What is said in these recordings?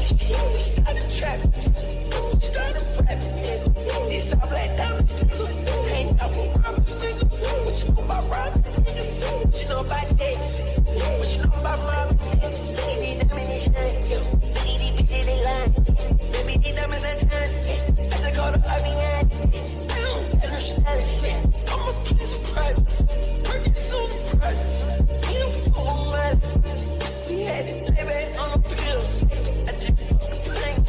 Started trapping, started rapping, nigga. This all black diamonds, nigga. Ain't out with robbers, nigga. What you know about robbing, niggas? What you know about Texas? What you know about robbing, niggas? These diamonds is shining, yo. These bitches, they lying. Baby, these diamonds are shining. I just called the Avian. I don't let her style shit. I'ma play some privates. Working soon to privates. We don't fuck with money. We had to lay back on the pill. I just fucked the plane.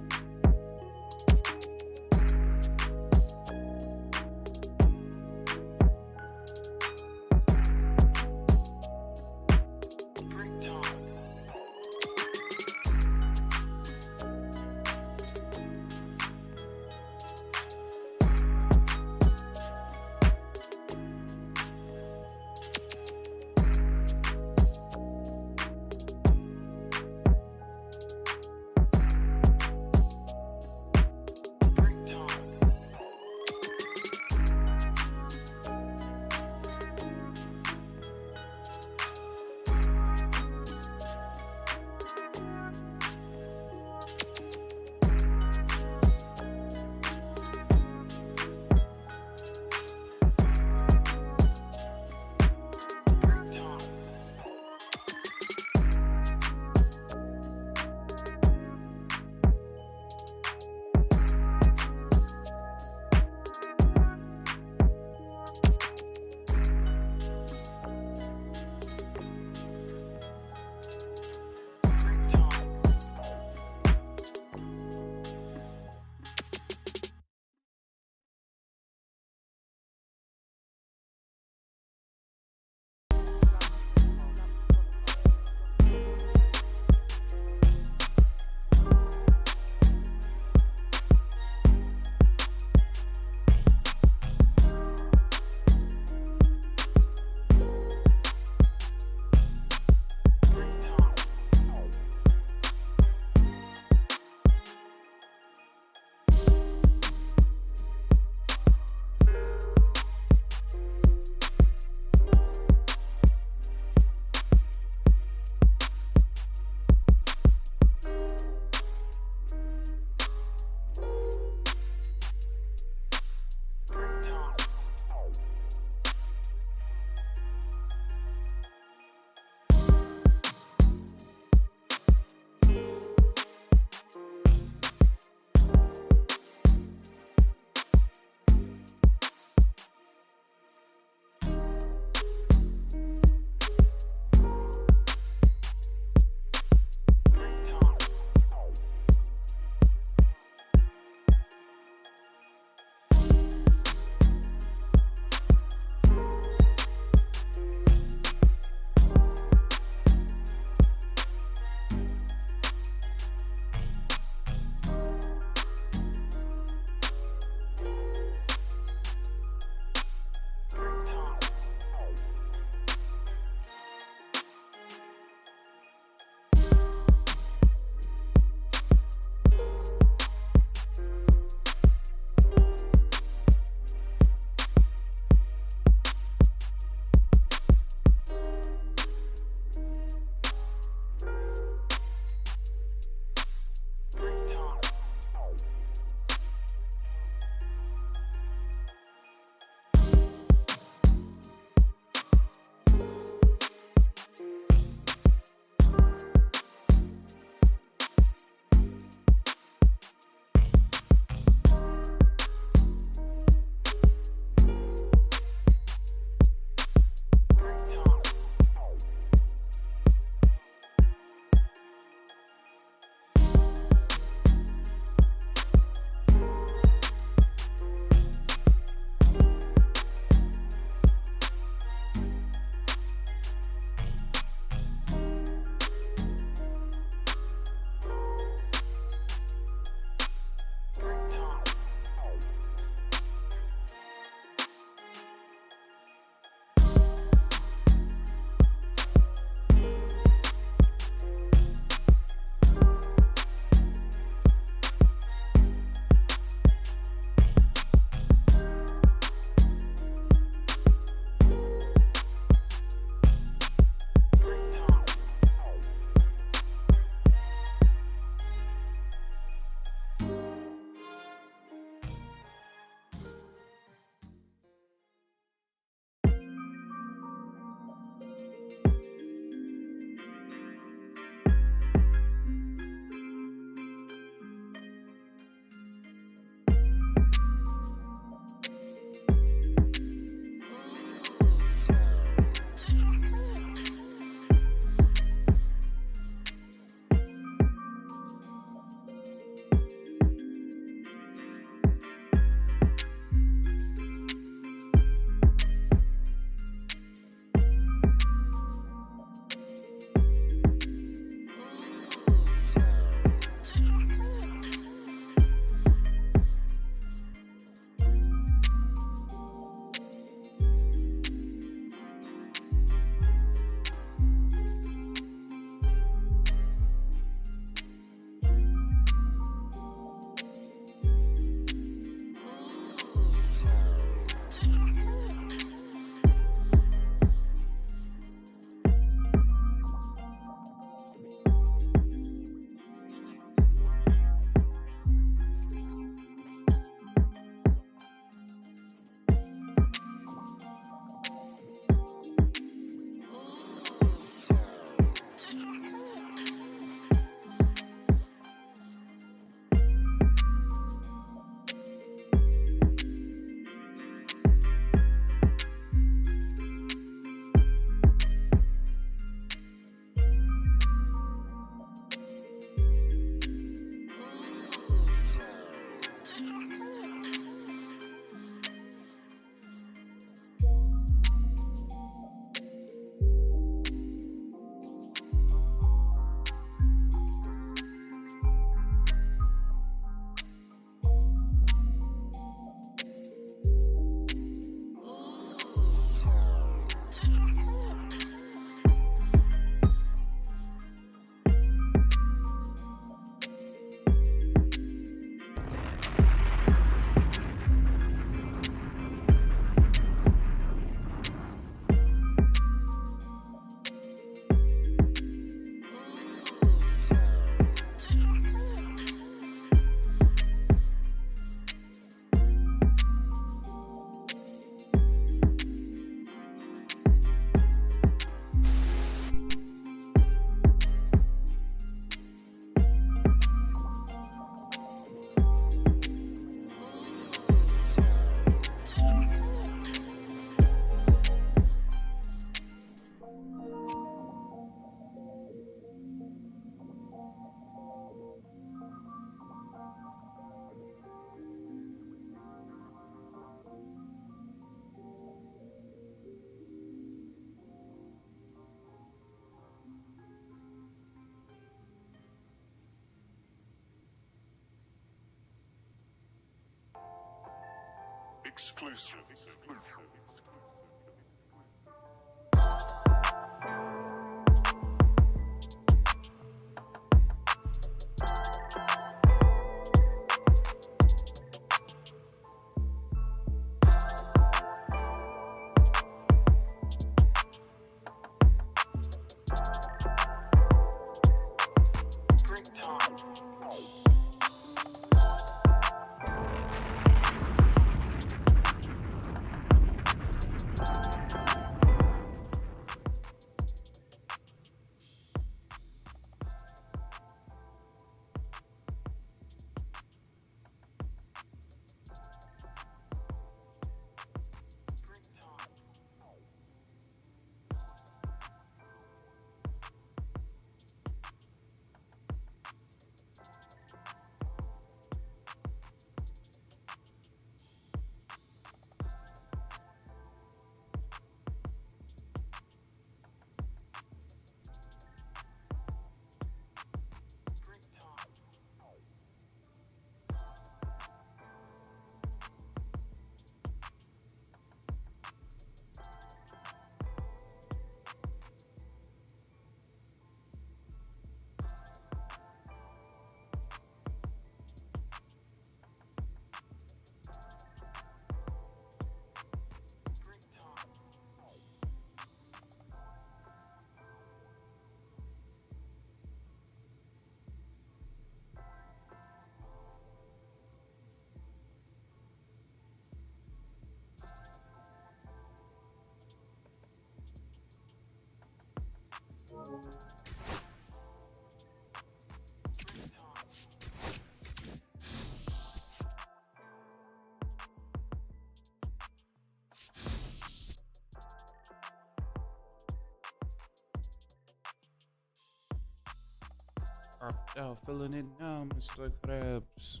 Out, filling it now, Mr. Krabs.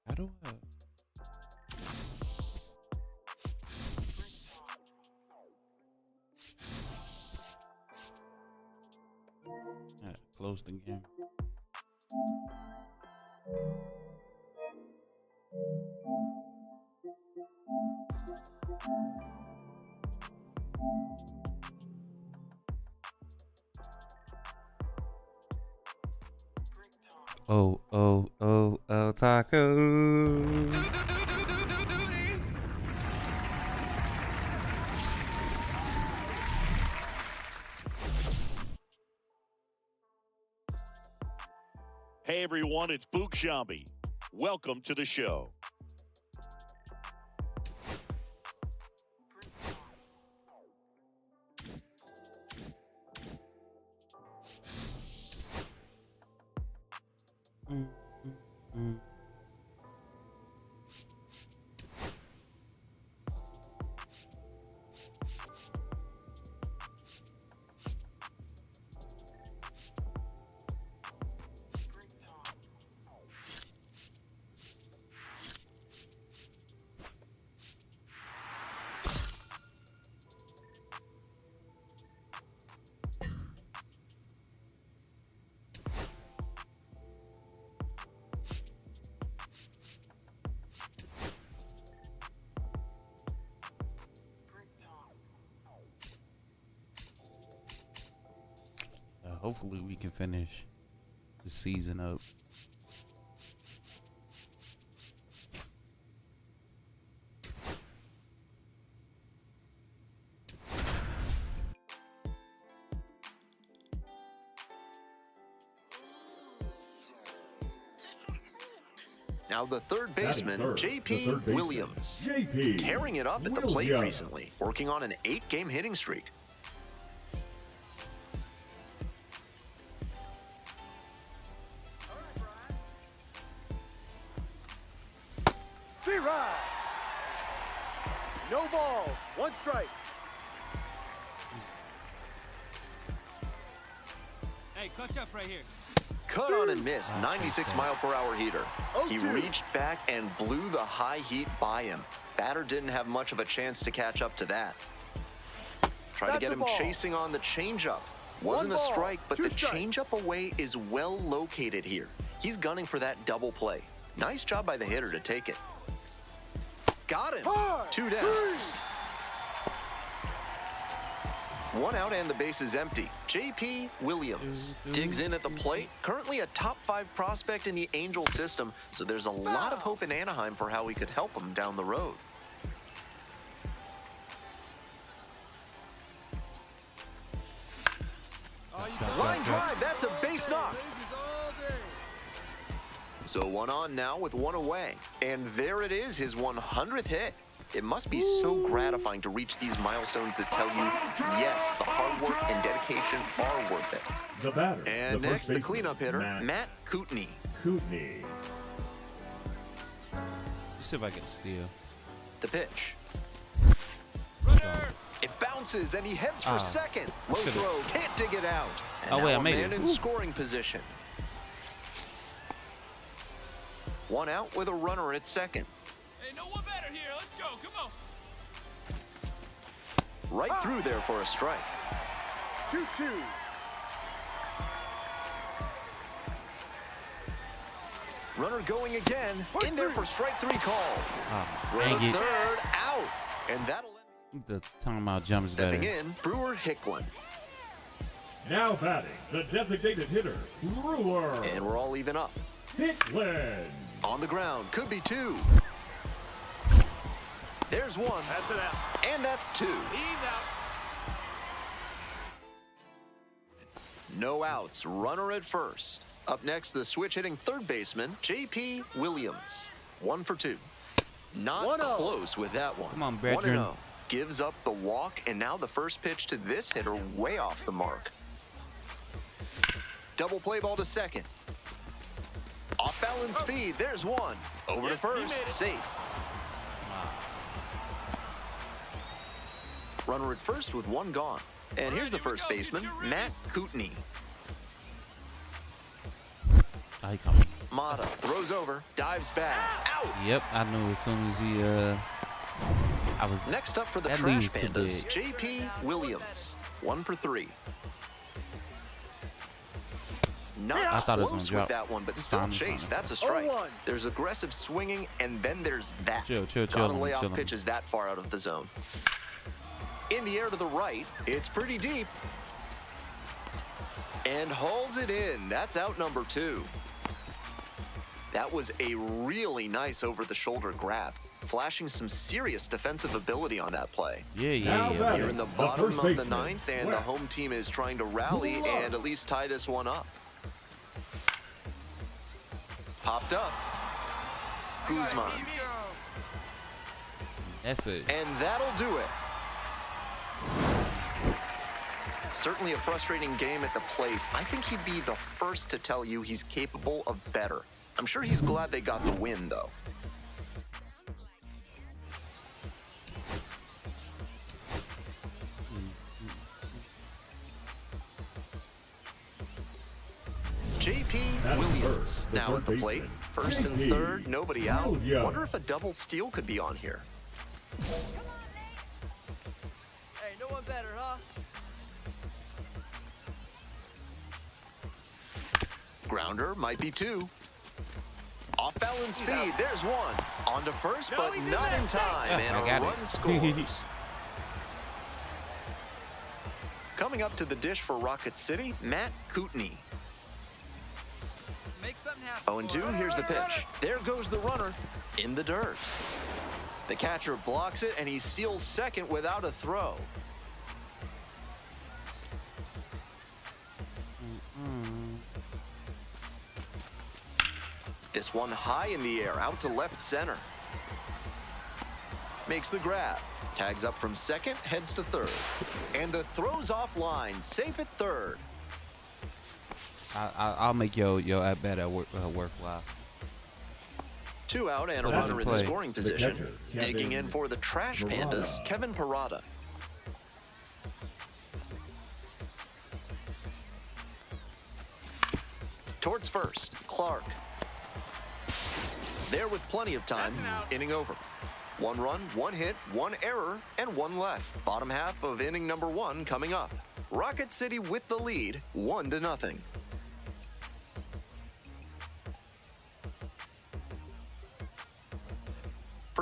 How do I? Close the game. Oh, taco. Hey everyone, it's Book Shambi. Welcome to the show. Hopefully we can finish the season up. Now the third baseman, J.P. Williams, tearing it up at the plate recently, working on an 8-game hitting streak. No balls, 1 strike. Hey, clutch up right here. Cut on and miss, 96-mile-per-hour heater. He reached back and blew the high heat by him. Batter didn't have much of a chance to catch up to that. Tried to get him chasing on the changeup. Wasn't a strike, but the changeup away is well located here. He's gunning for that double play. Nice job by the hitter to take it. Got him. High. 2 down. 1 out and the base is empty. J.P. Williams digs in at the plate. Currently a top 5 prospect in the Angel system, so there's a lot of hope in Anaheim for how we could help him down the road. Line drive, that's a base knock. So 1 on now with 1 away. And there it is, his 100th hit. It must be so gratifying to reach these milestones that tell you, yes, the hard work and dedication are worth it. The batter. And next, the cleanup hitter, Matt Kootenay. Kootenay. Let's see if I can steal. The pitch. Runner! It bounces and he heads for second. Low throw, can't dig it out. And Oh, now wait, I a made man it. in scoring position. 1 out with a runner at second. Hey, no one better here. Let's go. Come on. Right through there for a strike. 2-2. Runner going again. In there for strike 3 call. Throw Dang to it. third, out. And that'll end. The timeout jump is better. Stepping in, Brewer Hicklin. Now batting, the designated hitter, Brewer. And we're all even up. Hicklin. On the ground, could be 2. There's 1. That's it out. And that's 2. He's out. No outs, runner at first. Up next, the switch-hitting third baseman, J.P. Williams. 1 for 2. Not 1-0. close with that one. Come on, brethren. 1-0. Gives up the walk, and now the first pitch to this hitter way off the mark. Double play ball to second. Off balance speed, there's 1. Over to first, safe. Runner at first with 1 gone. And here's the first baseman, Matt Kootenay. Oh, he coming. Mata throws over, dives back, out. Yep, I knew as soon as he I was Next up for the That Trash leaves too Pandas, big. J.P. Williams. 1 for 3. Not I thought it was close gonna with drop. that one, but It's still fine, it's chase. fine. That's a strike. 0-1. There's aggressive swinging, and then there's that. Chill, Gotta lay off chillin'. pitches that far out of the zone. In the air to the right, it's pretty deep. And hauls it in. That's out number 2. That was a really nice over-the-shoulder grab, flashing some serious defensive ability on that play. Now Yeah. batting, You're in the the bottom first of the baseman, 9th, and the West. home team is trying to rally and at least tie this one up. Popped up. Guzman. That's it. And that'll do it. Certainly a frustrating game at the plate. I think he'd be the first to tell you he's capable of better. I'm sure he's glad they got the win, though. J.P. At Williams first, the now third at the plate. baseman, First and J.P. third, nobody out. Williams. Wonder if a double steal could be on here. Hey, no one better, huh? Grounder might be 2. Off balance speed, there's 1. On to first, but not in time, and I a got run it. scores. Coming up to the dish for Rocket City, Matt Kootenay. Make something happen. 0-2, here's the pitch. There goes the runner in the dirt. The catcher blocks it, and he steals second without a throw. This one high in the air, out to left center. Makes the grab. Tags up from second, heads to third. And the throw's offline, safe at third. I'll make your at bat worthwhile. 2 out and a Let him runner in play. scoring The position. catcher, Digging Kevin in for the Trash Parada. Pandas, Kevin Parada. Towards first, Clark. There with plenty of time, inning over. 1 run, 1 hit, 1 error, and 1 left. Bottom half of inning number 1 coming up. Rocket City with the lead, 1-0.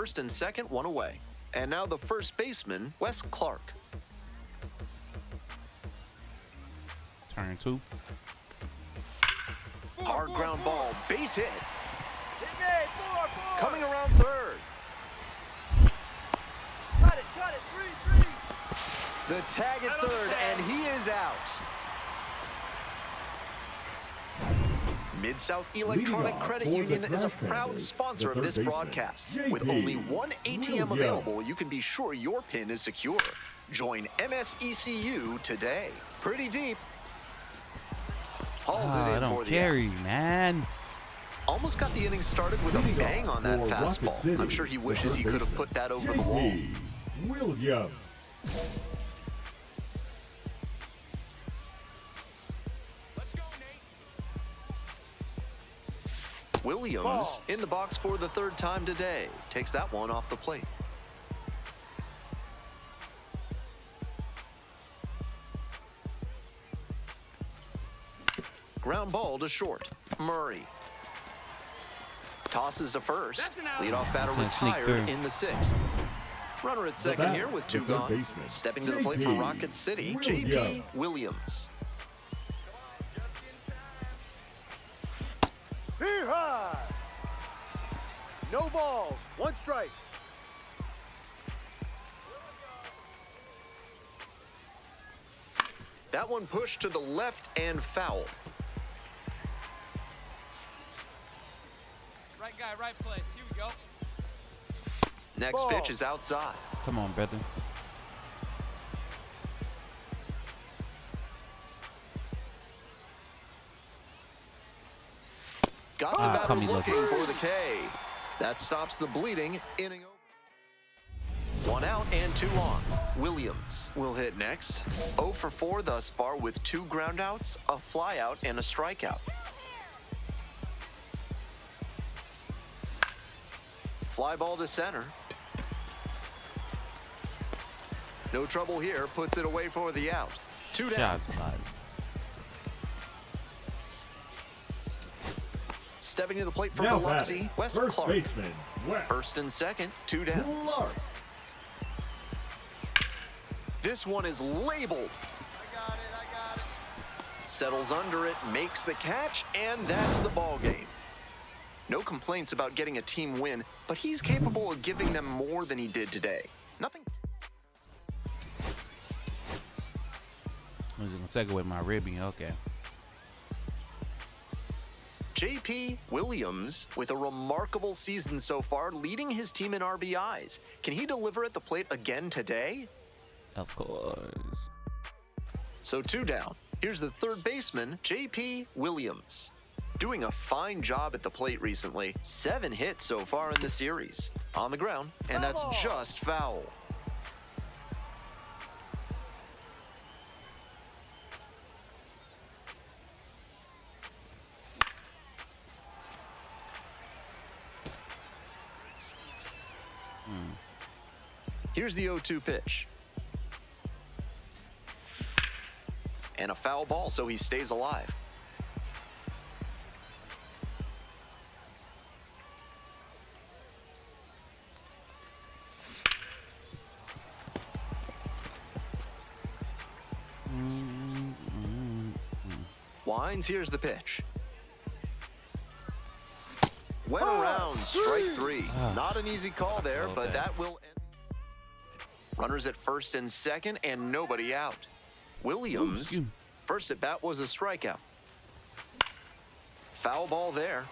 First and second, one away. And now the first baseman, Wes Clark. Turn 2. Hard ground ball, base hit. Hit me, 4, 4. Coming around third. Cut it, 3, 3. The tag at third, and he is out. Mid-South Electronic Credit Union is a proud sponsor of this broadcast. With only one ATM available, you can be sure your PIN is secure. Join MSECU today. Pretty deep. Hauls it I in don't for the carry, man. Almost got the inning started with a bang on that fastball. I'm sure he wishes he could have put that over the wall. Williams. Let's go, Nate. Williams in the box for the third time today. Takes that one off the plate. Ground ball to short. Murray. Tosses to first. Leadoff batter Can't sneak retired through. in the sixth. Runner at second batter, here with the 2 third gone. baseman, Stepping to the plate for JP Rocket City, Williams. J.P. Williams. Here high. No balls. 1 strike. That one pushed to the left and foul. Right guy, right place. Here we go. Next Ball. pitch is outside. Come on, brother. Got the Ah, batter come he looking looking. for the K. That stops the bleeding. Inning over. 1 out and 2 on. Williams will hit next. 0 for 4 thus far with 2 groundouts, a flyout, and a strikeout. Fly ball to center. No trouble here. Puts it away for the out. 2 down. Shots fired. Stepping to the plate from Now Biloxi, batting, Wes first Clark. baseman, Wes First and second, 2 down. Clark. This one is labeled. I got it. Settles under it, makes the catch, and that's the ball game. No complaints about getting a team win, but he's capable of giving them more than he did today. Nothing. I was gonna take away my ribbing. Okay. J.P. Williams with a remarkable season so far, leading his team in RBIs. Can he deliver at the plate again today? Of course. So 2 down. Here's the third baseman, J.P. Williams. Doing a fine job at the plate recently. 7 hits so far in the series. On the ground, and that's just foul. Here's the 0-2 pitch. And a foul ball, so he stays alive. Winds, here's the pitch. Went around, strike 3. Not an easy call there, but Okay. that will end. Runners at first and second, and nobody out. Williams, first at bat was a strikeout. Foul ball there.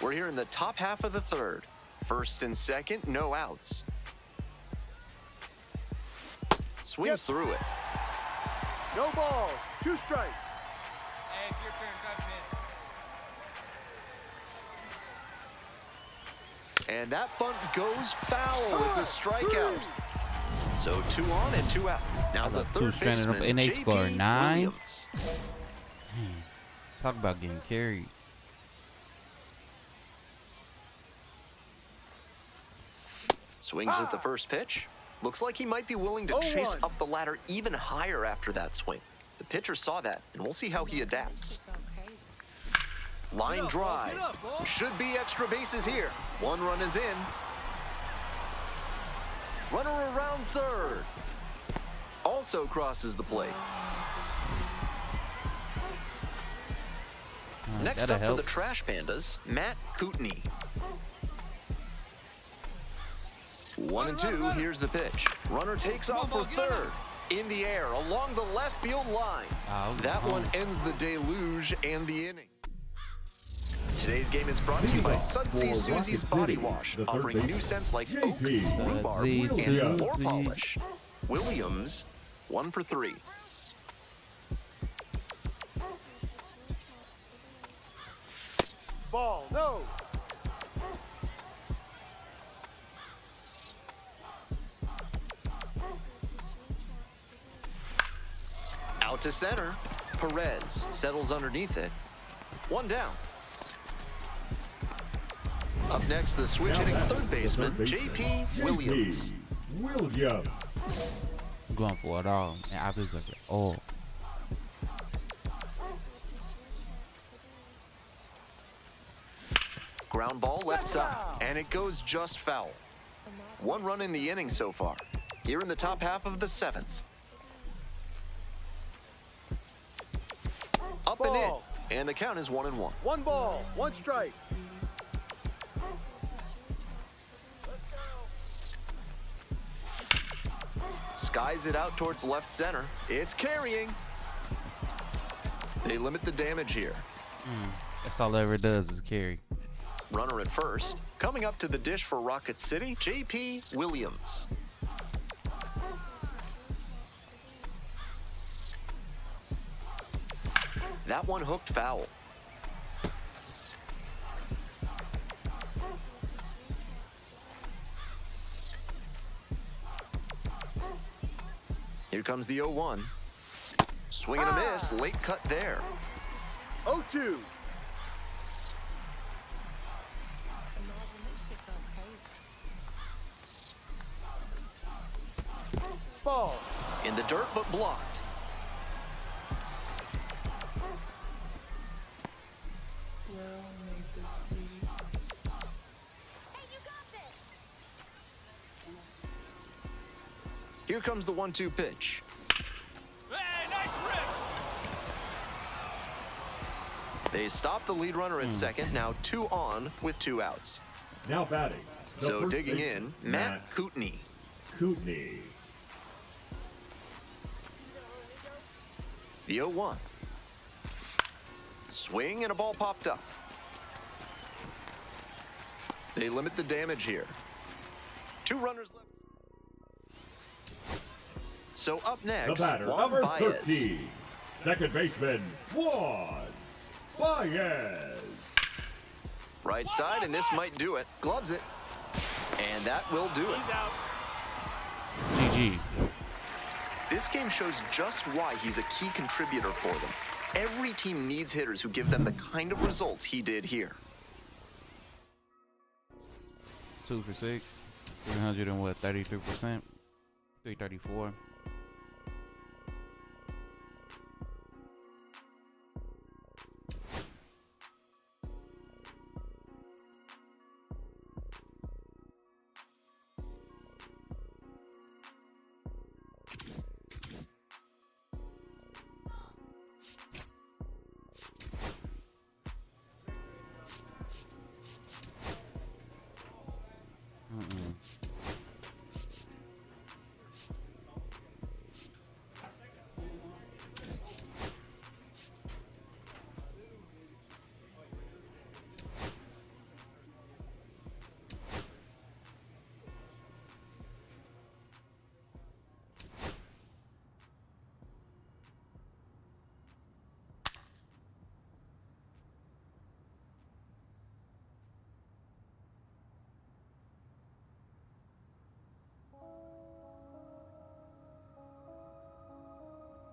We're here in the top half of the third. First and second, no outs. Swings through it. No balls. 2 strikes. Hey, it's your turn. Time to hit. And that bunt goes foul. It's a strikeout. So 2 on and 2 out. Now the Two third stranded up, baseman, and they J.P. scored 9. Williams. Talk about getting carried. Swings at the first pitch. Looks like he might be willing to chase 0-1. up the ladder even higher after that swing. The pitcher saw that, and we'll see how he adapts. Line Get up, drive. Get up, ball. Should be extra bases here. One run is in. Runner around third. Also crosses the plate. Next that'll up help. for the Trash Pandas, Matt Kootenai. 1-2, here's the pitch. Runner takes off for third. In the air, along the left field line. That one ends the deluge and the inning. Today's game is brought to you by Sudsy Susie's Body Wash, offering new scents like oak, rhubarb, and floor polish. Williams, 1 for 3. Ball, no. Out to center. Perez settles underneath it. One down. Up next, the switch-hitting third baseman, J.P. Williams. Williams. Going for it all. And I was like, oh. Ground ball left side, and it goes just foul. 1 run in the inning so far. Here in the top half of the 7th. Up and in, and the count is 1-1. 1 ball, 1 strike. Skies it out towards left center. It's carrying. They limit the damage here. That's all it ever does is carry. Runner at first. Coming up to the dish for Rocket City, J.P. Williams. That one hooked foul. Here comes the 0-1. Swing and a miss, late cut there. 0-2. Ball. In the dirt, but blocked. Here comes the 1-2 pitch. Hey, nice rip. They stop the lead runner at second, now 2 on with 2 outs. Now batting. the So first digging baseman, in, Matt Kootenai. Kootenai. The 0-1. Swing and a ball popped up. They limit the damage here. 2 runners left. So up The next, batter, Juan number Baez. 13. Second baseman, Juan Baez. Right side, and this might do it. Gloves it. And that will do it. He's out. GG. This game shows just why he's a key contributor for them. Every team needs hitters who give them the kind of results he did here. 2 for 6. 300 and what? 33%. 334.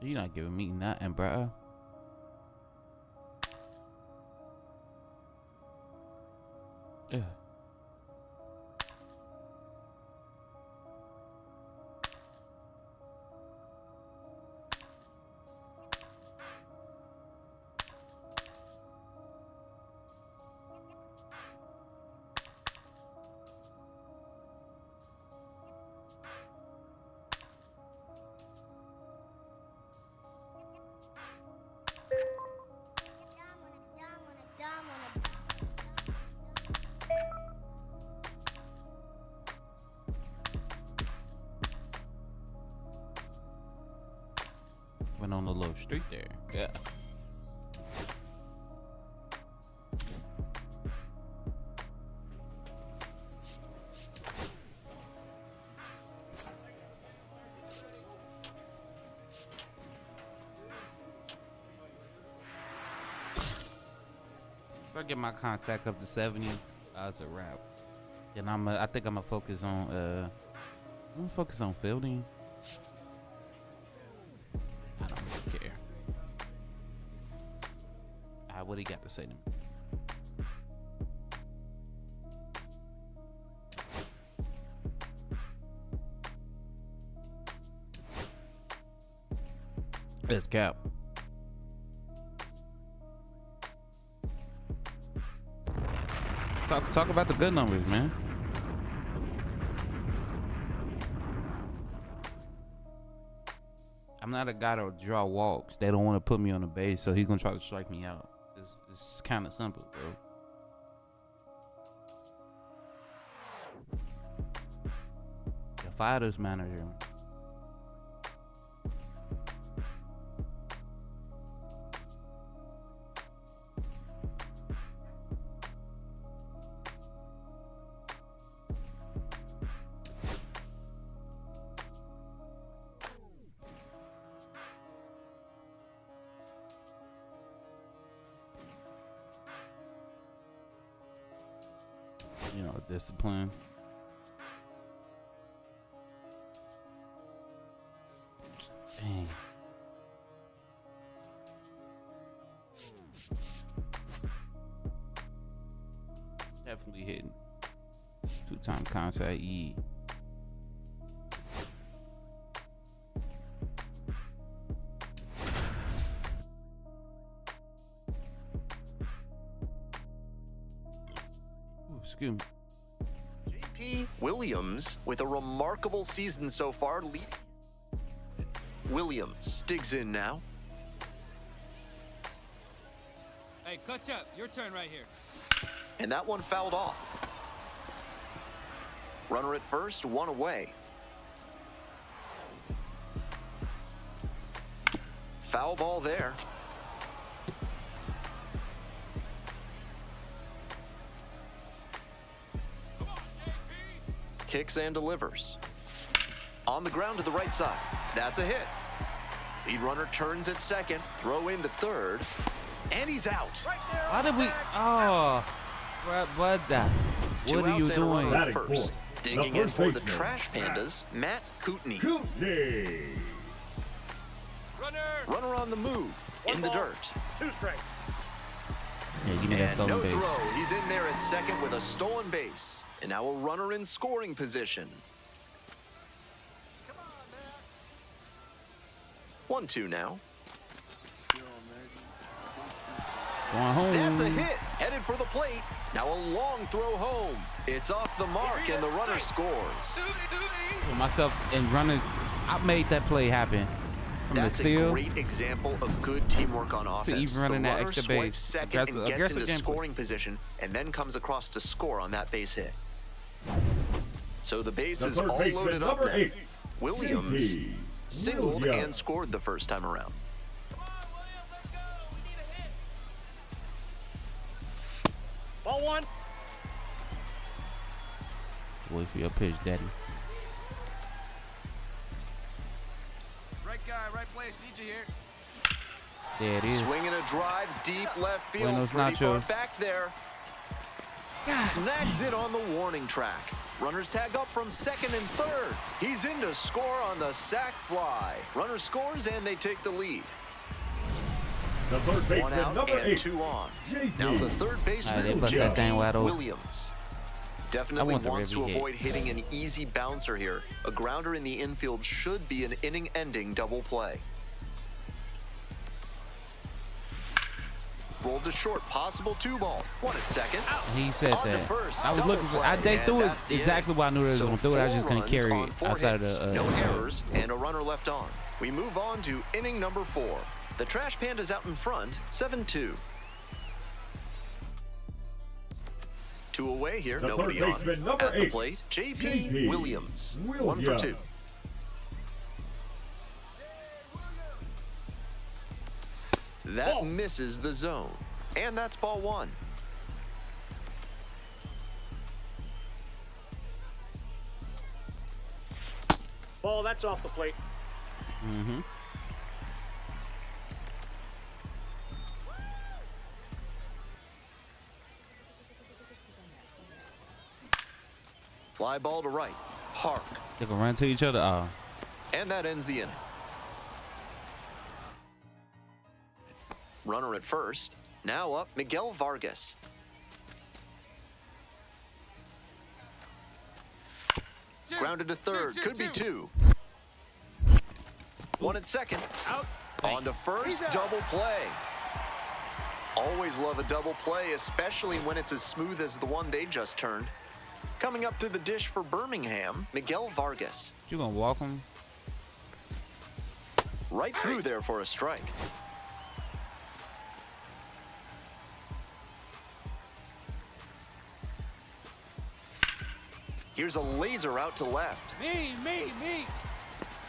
You're not giving me nothing, bro. Yeah. street there. Yeah. So I get my contact up to 70. It's a wrap. And I think I'm gonna focus on fielding. I don't really care. What he got to say to me? Let's cap. Talk about the good numbers, man. I'm not a guy to draw walks. They don't want to put me on the base, so he's gonna try to strike me out. It's kind of simple, bro. Yeah, fire this manager. You know, discipline. Dang. Definitely hitting. 2-time contact E. Excuse me. JP Williams with a remarkable season so far. Williams digs in now. Hey, clutch up. Your turn right here. And that one fouled off. Runner at first, one away. Foul ball there. Kicks and delivers. On the ground to the right side. That's a hit. Lead runner turns at second. Throw into third. And he's out. Why did we? Oh, what the? What are you doing? At first. Digging in for the Trash Pandas, Matt Kootenai. Runner on the move. In the dirt. 2 strikes. Yeah, give me that And stolen no base. throw. He's in there at second with a stolen base. And now a runner in scoring position. 1-2 now. Going home. That's a hit. Headed for the plate. Now a long throw home. It's off the mark and the runner scores. Myself and running, I made that play happen. From That's the steal a great example of good teamwork on offense. even running the that runner extra swipes base. second and gets Aggressive into gameplay. scoring position and then comes across to score on that base hit. So the base is all loaded up now. 8. Williams JP singled Williams. and scored the first time around. Ball 1. Wait for your pitch, daddy. Right guy, right place. Need you here. There it is. Swinging a drive deep left field. Buenos Pretty far nachos. back there. Snags it on the warning track. Runners tag up from second and third. He's in to score on the sac fly. Runner scores and they take the lead. The third One baseman, out number and 8. 2 on. JP. Now the third They baseman, bust that thing wide open. Williams. Definitely want the wants to ribby hit. avoid hitting an easy bouncer here. A grounder in the infield should be an inning-ending double play. Rolled to short, possible 2-ball. 1 at second. He said On to that. first, I was double looking for. play, They and threw it that's the exactly inning. why I knew they was So gonna throw it. I was 4 just gonna runs carry on it 4 outside hits, of the. no errors, and a runner left on. We move on to inning number 4. The Trash Pandas out in front, 7-2. 2 away here, The nobody third on. baseman, number At the 8, plate, JP JP Williams. 1 for Williams. 2. That misses the zone. And that's ball one. Ball, that's off the plate. Mm-hmm. Fly ball to right. Park. They can run to each other. Oh. And that ends the inning. Runner at first. Now up, Miguel Vargas. Grounded to third. Could be two. One at second. Out. On to first. Double play. Always love a double play, especially when it's as smooth as the one they just turned. Coming up to the dish for Birmingham, Miguel Vargas. You gonna walk him? Right through there for a strike. Here's a laser out to left. Me.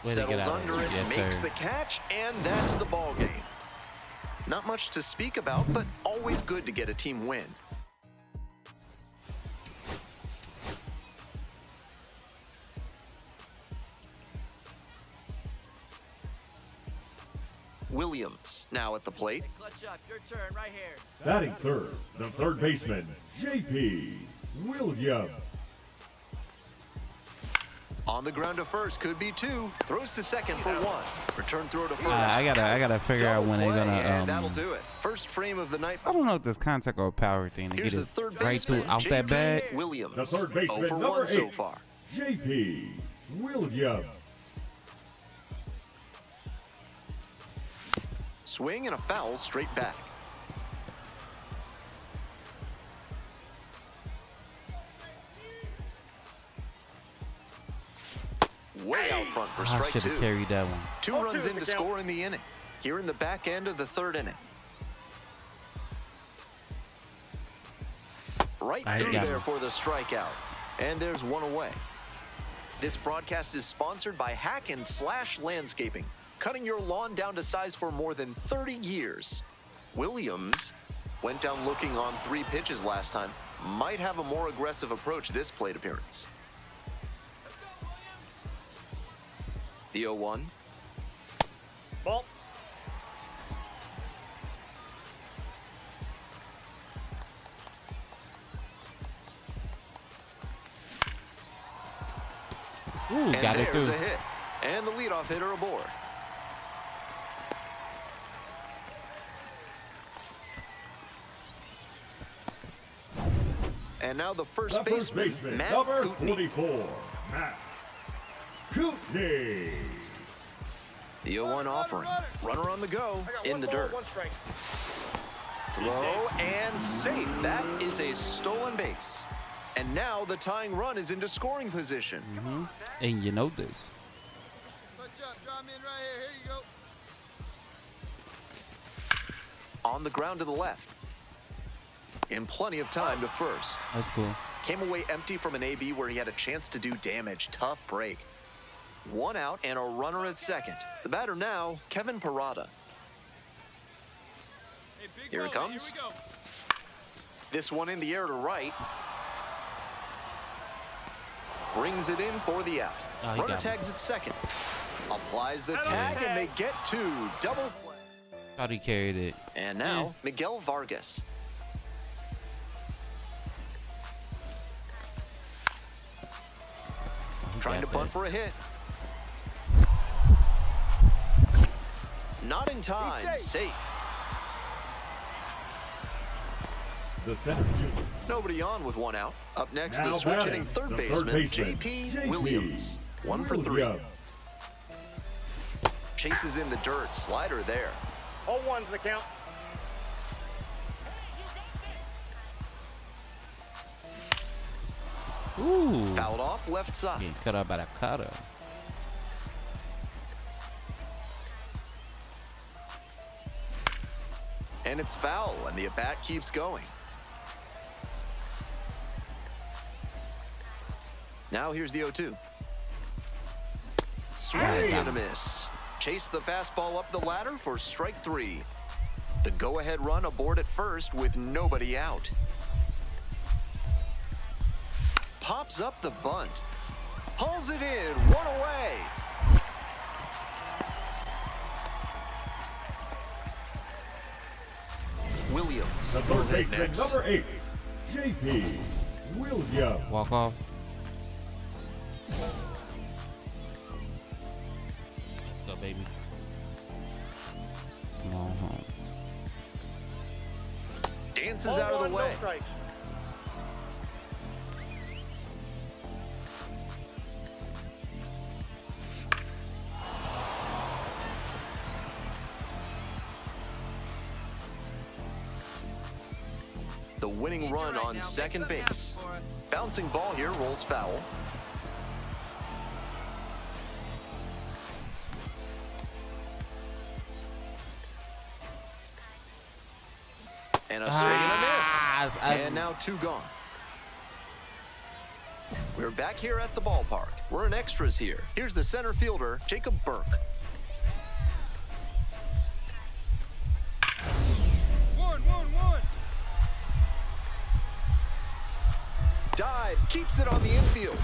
Way to get Settles out of under there. it, Yes, makes sir. the catch, and that's the ball game. Not much to speak about, but always good to get a team win. Williams now at the plate. Clutch up. Your turn right here. Batting third, the third baseman, J.P. Williams. On the ground to first, could be two. Throws to second for one. Return throw to first. I gotta figure out when they're Double gonna. play, and that'll do it. First frame of the night. I don't know if this contact or power thing to Here's get the it third right through baseman, out that J.P. bag. Williams. The third baseman, 0 for number 1 so 8, far. J.P. Williams. Swing and a foul straight back. Way out front for I strike should two. have carried that one. 2 Oh, runs two, in to the count. score in the inning. Here in the back end of the third inning. Right I through got there him. for the strikeout. And there's one away. This broadcast is sponsored by Hack & Slash Landscaping, cutting your lawn down to size for more than 30 years. Williams went down looking on 3 pitches last time. Might have a more aggressive approach this plate appearance. The 0-1. Ball. Ooh, And got it there's through. a hit. And the leadoff hitter aboard. And now the first The first baseman, baseman, Matt number Kootenai. 44, Matt Kootenai. The 0-1 offering. Runner on the go I got in one the ball, dirt. 1 strike. Throw and safe. That is a stolen base. And now the tying run is into scoring position. And you know this. Clutch up. Draw me in right here. Here you go. On the ground to the left. In plenty of time to first. That's cool. Came away empty from an AB where he had a chance to do damage. Tough break. 1 out and a runner at second. The batter now, Kevin Parada. Here it comes. This one in the air to right. Brings it in for the out. Oh, he Runner got tags at second. Applies the tag and they get 2. Double play. Thought he carried it. And now, Miguel Vargas. Trying to got bunt that. for a hit. Not in time. Safe. The center fielder, Nobody on with 1 out. Up next, now the switch batting, hitting third the baseman, J.P. Williams. 1 for 3. Williams. Chases in the dirt. Slider there. 0-1's the count. Ooh. Fouled off left side. Getting cut up by the cutter. And it's foul, and the at-bat keeps going. Now here's the 0-2. Swing and a miss. Chase the fastball up the ladder for strike 3. The go-ahead run aboard at first with nobody out. Pops up the bunt. Hauls it in, one away. Williams The will third hit baseman, next. number 8, J.P. Williams. Walk off. Let's go, baby. Come on home. Dances Ball out of one, the way. no strikes. The winning run on second base. Bouncing ball here rolls foul. And a swing and a miss. And now 2 gone. We're back here at the ballpark. We're in extras here. Here's the center fielder, Jacob Burke. One. Dives, keeps it on the infield.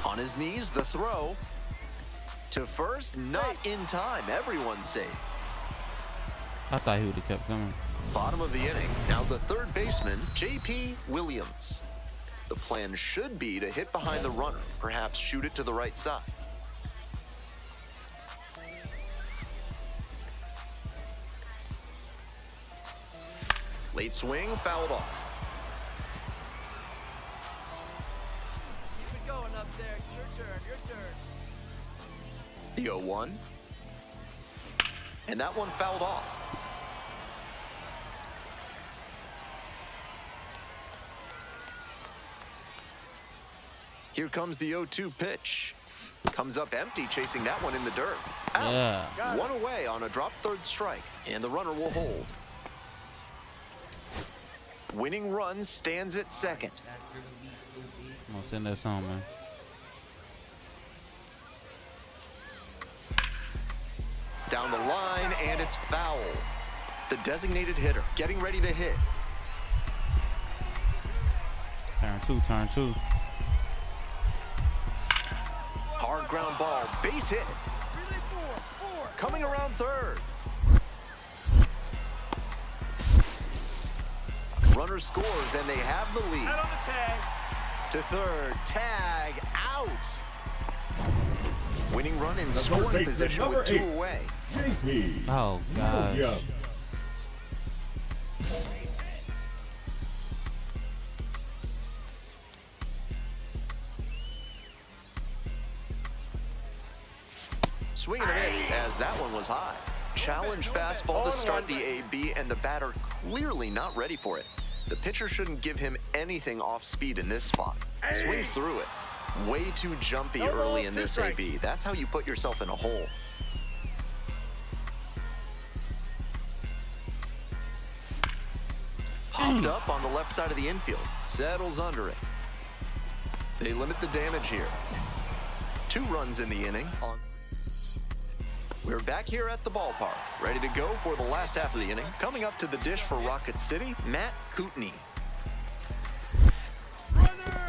On his knees, the throw. To first, not in time. Everyone's safe. I thought he would have kept coming. Bottom of the inning. Now the third baseman, J.P. Williams. The plan should be to hit behind the runner, perhaps shoot it to the right side. Late swing, fouled off. Keep it going up there. Your turn. The 0-1. And that one fouled off. Here comes the 0-2 pitch. Comes up empty, chasing that one in the dirt. Out. Yeah. One away on a drop third strike, and the runner will hold. Winning run stands at second. I'm gonna send that song, man. Down the line, and it's foul. The designated hitter getting ready to hit. Turn two. Hard ground ball, base hit. Relay four. Coming around third. Runner scores, and they have the lead. Out on the tag. To third, tag, out. Winning run in The third scoring baseman, position number with 2 8. away. J.P. Oh, God. Williams. Swing and a miss as that one was high. Challenge fastball to start the AB, and the batter clearly not ready for it. The pitcher shouldn't give him anything off speed in this spot. Swings through it. Way too jumpy early in this AB. That's how you put yourself in a hole. Popped up on the left side of the infield. Settles under it. They limit the damage here. 2 runs in the inning. We're back here at the ballpark, ready to go for the last half of the inning. Coming up to the dish for Rocket City, Matt Kootenai.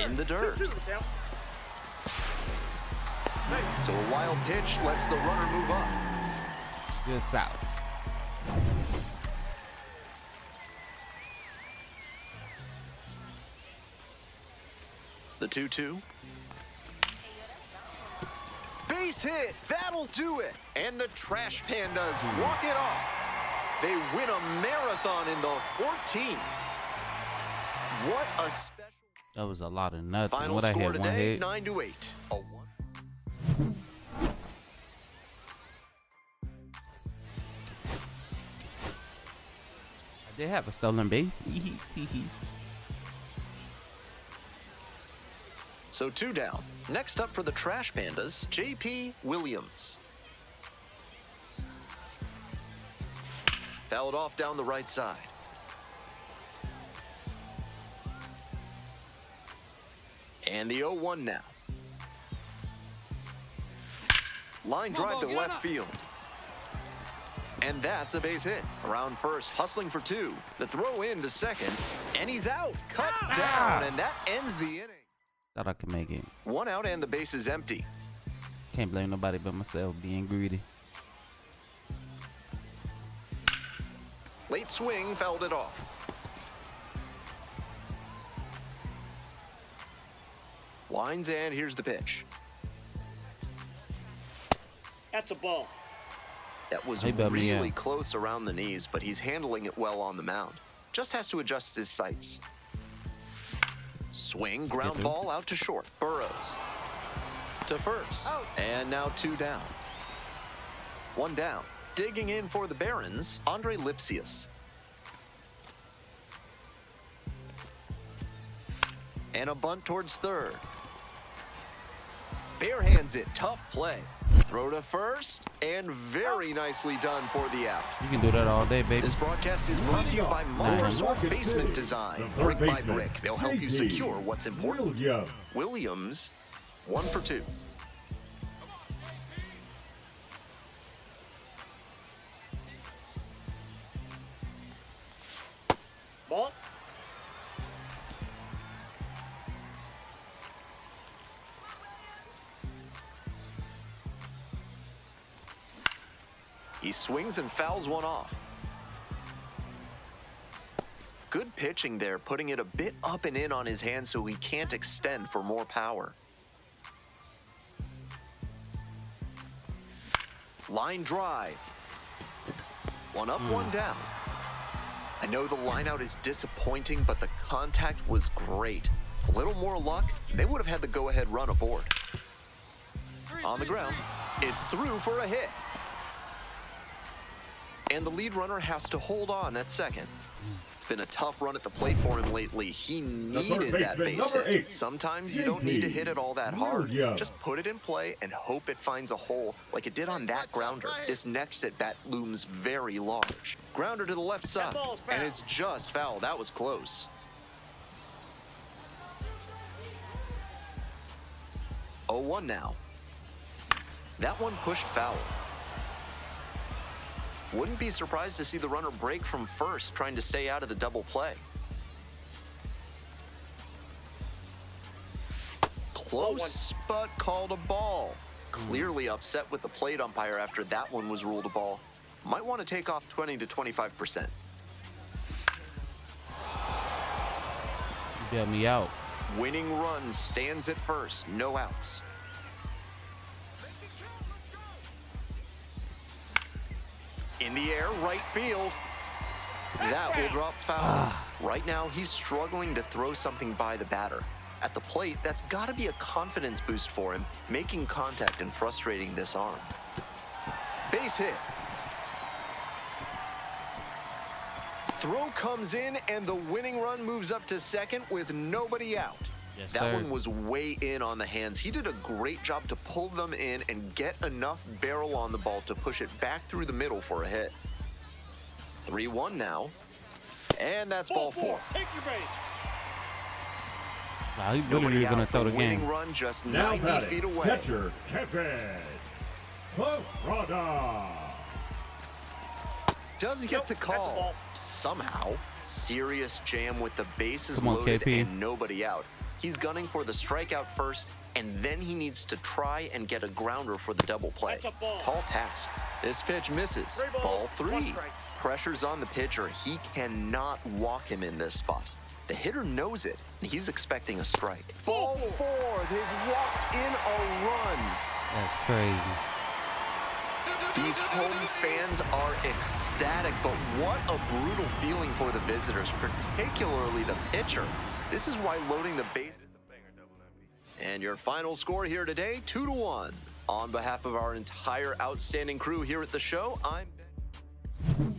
In the dirt. So a wild pitch lets the runner move up. Good sauce. The 2-2. Base hit, that'll do it. And the Trash Pandas walk it off. They win a marathon in the 14th. What a special. That was a lot of nothing. Final What I score hit, one today, hit. 9-8. A 1. I did have a stolen base. So 2 down. Next up for the Trash Pandas, J.P. Williams. Fouled off down the right side. And the 0-1 now. Line drive to left field. And that's a base hit. Around first, hustling for 2. The throw in to second, and he's out. Cut down, and that ends the inning. Thought I could make it. 1 out and the base is empty. Can't blame nobody but myself being greedy. Late swing fouled it off. Lines, and here's the pitch. That's a ball. That was Hey, Bubby, really yeah. close around the knees, but he's handling it well on the mound. Just has to adjust his sights. Swing, ground Get ball out to short. Burrows to first. Out. And now 2 down. 1 down. Digging in for the Barons, Andre Lipsius. And a bunt towards third. Bare hands it, tough play. Throw to first, and very nicely done for the out. You can do that all day, baby. This broadcast is brought to you by Montrosor Basement Design. Brick by brick, they'll help you secure what's important. Williams, 1 for 2. Ball. He swings and fouls one off. Good pitching there, putting it a bit up and in on his hand so he can't extend for more power. Line drive. 1 up, 1 down. I know the line out is disappointing, but the contact was great. A little more luck, they would have had the go-ahead run aboard. On the ground, it's through for a hit. And the lead runner has to hold on at second. It's been a tough run at the plate for him lately. He needed that base hit. Sometimes you don't need to hit it all that hard. Just put it in play and hope it finds a hole like it did on that grounder. This next at bat looms very large. Grounder to the left side, and it's just foul. That was close. 0-1 now. That one pushed foul. Wouldn't be surprised to see the runner break from first, trying to stay out of the double play. Close, but called a ball. Clearly upset with the plate umpire after that one was ruled a ball. Might want to take off 20 to 25%. You got me out. Winning run stands at first, no outs. In the air, right field. That will drop foul. Right now, he's struggling to throw something by the batter. At the plate, that's got to be a confidence boost for him, making contact and frustrating this arm. Base hit. Throw comes in, and the winning run moves up to second with nobody out. Yes, that sir. one was way in on the hands. He did a great job to pull them in and get enough barrel on the ball to push it back through the middle for a hit. 3-1 now. And that's ball 4. Take your base. Wow, he's Nobody literally gonna out. throw the winning game. run just Now 90 feet batting, away. catcher Kevin Parada. Does get the That's a call. ball. Somehow. Serious jam with the bases Come on, loaded KP. and nobody out. He's gunning for the strikeout first, and then he needs to try and get a grounder for the double play. That's a ball. Tall task. This pitch misses. 3 balls, Ball 1 3. strike. Pressure's on the pitcher. He cannot walk him in this spot. The hitter knows it, and he's expecting a strike. Ball 4. They've walked in a run. That's crazy. These home fans are ecstatic, but what a brutal feeling for the visitors, particularly the pitcher. This is why loading the base. And your final score here today, 2-1. On behalf of our entire outstanding crew here at the show, I'm Ben.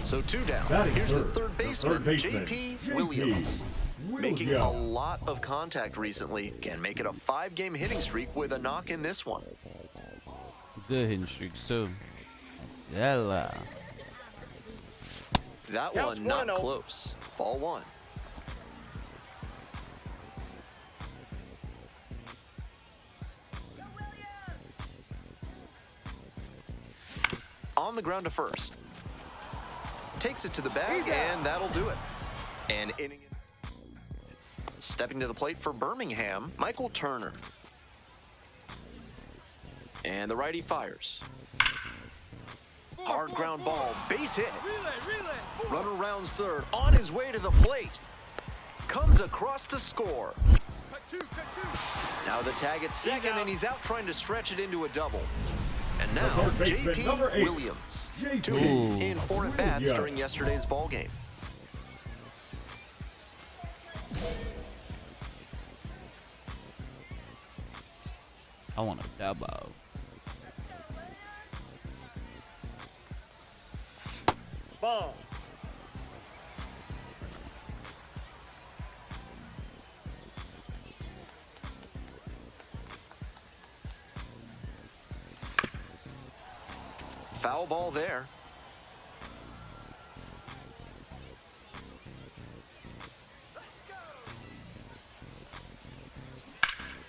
So 2 down. Batting Here's the third, third baseman, JP Williams. making a lot of contact recently. Can make it a 5-game hitting streak with a knock in this one. Good hitting streaks too. Yalla. That Counts one not 1-0. close. Ball 1. On the ground to first. Takes it to the bag, and that'll do it. An inning. Stepping to the plate for Birmingham, Michael Turner. And the righty fires. Hard ground ball, base hit. Runner rounds third, on his way to the plate. Comes across to score. Now the tag at second, and he's out trying to stretch it into a double. And now, third baseman, J.P. number 8, Williams. J.P. 2 hits in 4 at-bats Williams. during yesterday's ball game. I want a double. Ball. Foul ball there.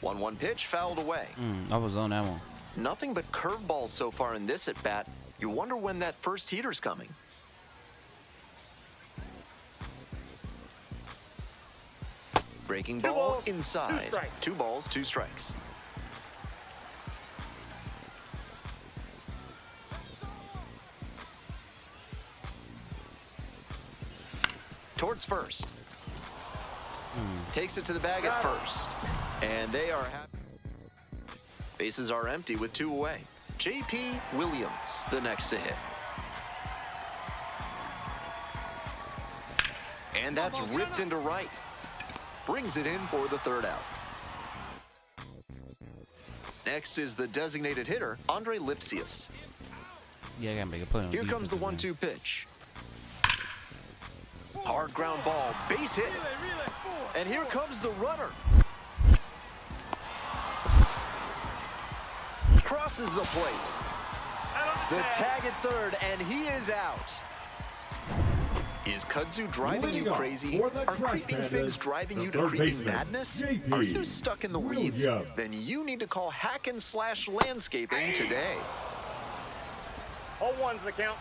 One pitch fouled away. I was on that one. Nothing but curveballs so far in this at bat. You wonder when that first heater's coming. Breaking Two ball balls, 2 inside. strikes. 2 balls, 2 strikes. Towards first. Takes it to the bag at first. And they are happy. Bases are empty with 2 away. J.P. Williams, the next to hit. And that's ripped into right. Brings it in for the 3rd out. Next is the designated hitter, Andre Lipsius. Yeah, I gotta make a play on Here comes the defense, man. 1-2 pitch. Hard ground ball, base hit. And here comes the runner. Crosses the plate. The tag at third, and he is out. Is kudzu driving you Leading off crazy? for the Are Trash creeping Pandas, figs driving the you to third creeping baseman, madness? JP Are you stuck in the weeds? Williams. Then you need to call Hack and Slash Landscaping today. 0-1's the count.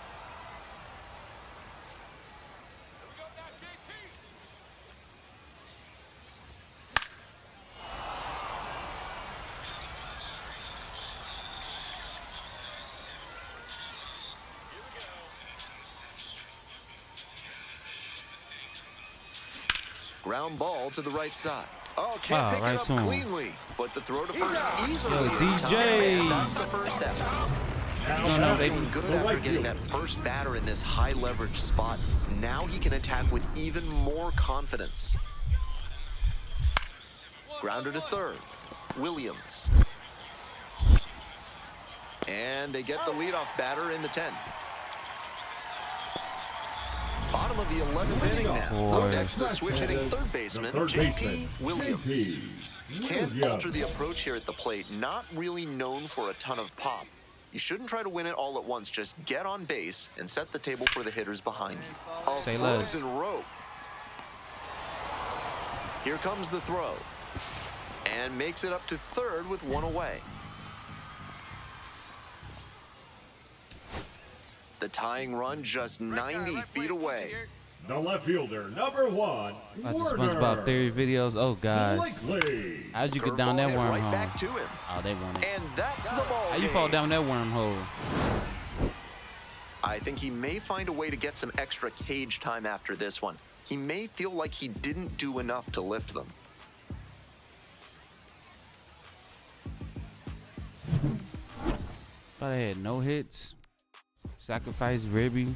Ground ball to the right side. Oh, can't Wow, pick right it up to him. cleanly. But the throw to first easily. Yo, in time, DJ. and that's the first out. No, Feeling baby. good The after right getting field. that first batter in this high leverage spot. Now he can attack with even more confidence. Grounder to third. Williams. And they get the leadoff batter in the 10th. Bottom of the 11th inning now. Boy. Up next, the switch hitting third baseman, J.P. Williams. J.P. Can't Williams. alter the approach here at the plate. Not really known for a ton of pop. You shouldn't try to win it all at once. Just get on base and set the table for the hitters behind you. A Say less. frozen rope. Here comes the throw. And makes it up to third with 1 away. The tying run just 90 feet away. The left fielder, number 1, I just Werner. SpongeBob theory videos. Oh God, Blakely. how'd you get down Curveball that hit right wormhole? back to him. Oh, they won it. And that's the ball How you game. fall down that wormhole? I think he may find a way to get some extra cage time after this one. He may feel like he didn't do enough to lift them. Thought I had no hits. Sacrifice Ribby.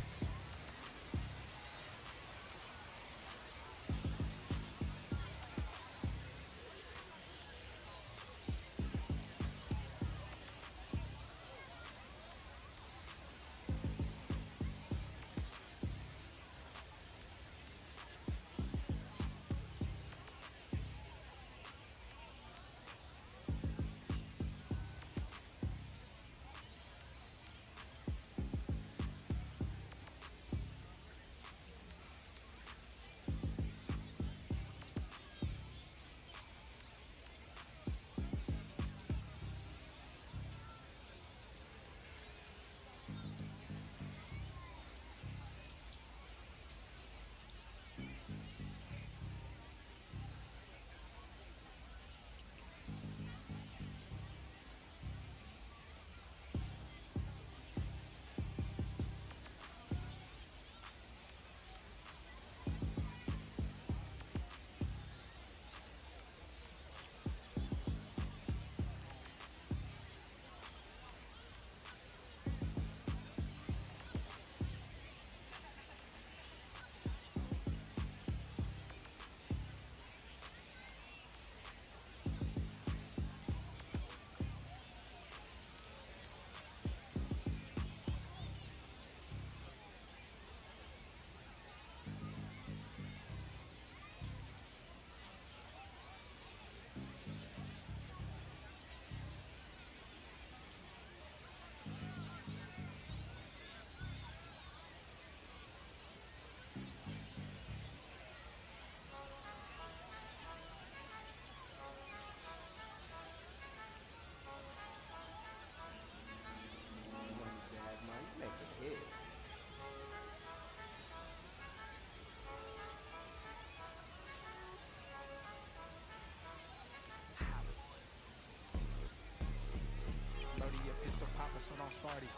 started.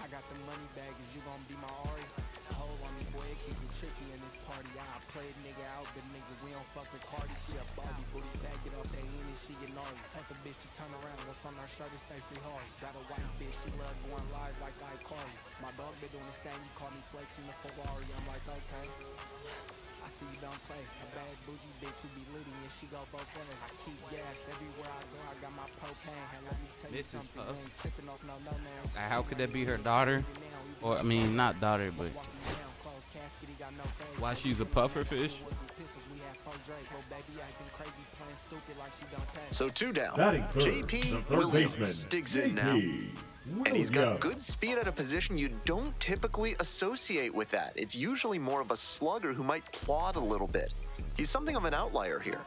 I got the money bag, is you gonna be my Ari? Hold on me, boy, it keep it tricky in this party. I play a nigga out, but nigga, we don't fuck with Cardi. She a Barbie, booty bag, get off that end and she get gnarly. Tell the bitch to turn around, what's on her shirt is say free hard. Got a white bitch, she love going live like iCarly. My dog been doing this thing, you call me flexing the Ferrari. I'm like, okay. I see you don't play. A bad bougie bitch who be litty and she go both ways. I keep gas everywhere I go. I got my propane. And let me tell you Mrs. something. Puff. You ain't tripping off no name. How could that be her daughter? Or I mean, not daughter, but why she's a puffer fish? So 2 down. Batting third, JP the third Williams baseman, digs in now. JP And he's got Williams. good speed at a position you don't typically associate with that. It's usually more of a slugger who might plod a little bit. He's something of an outlier here.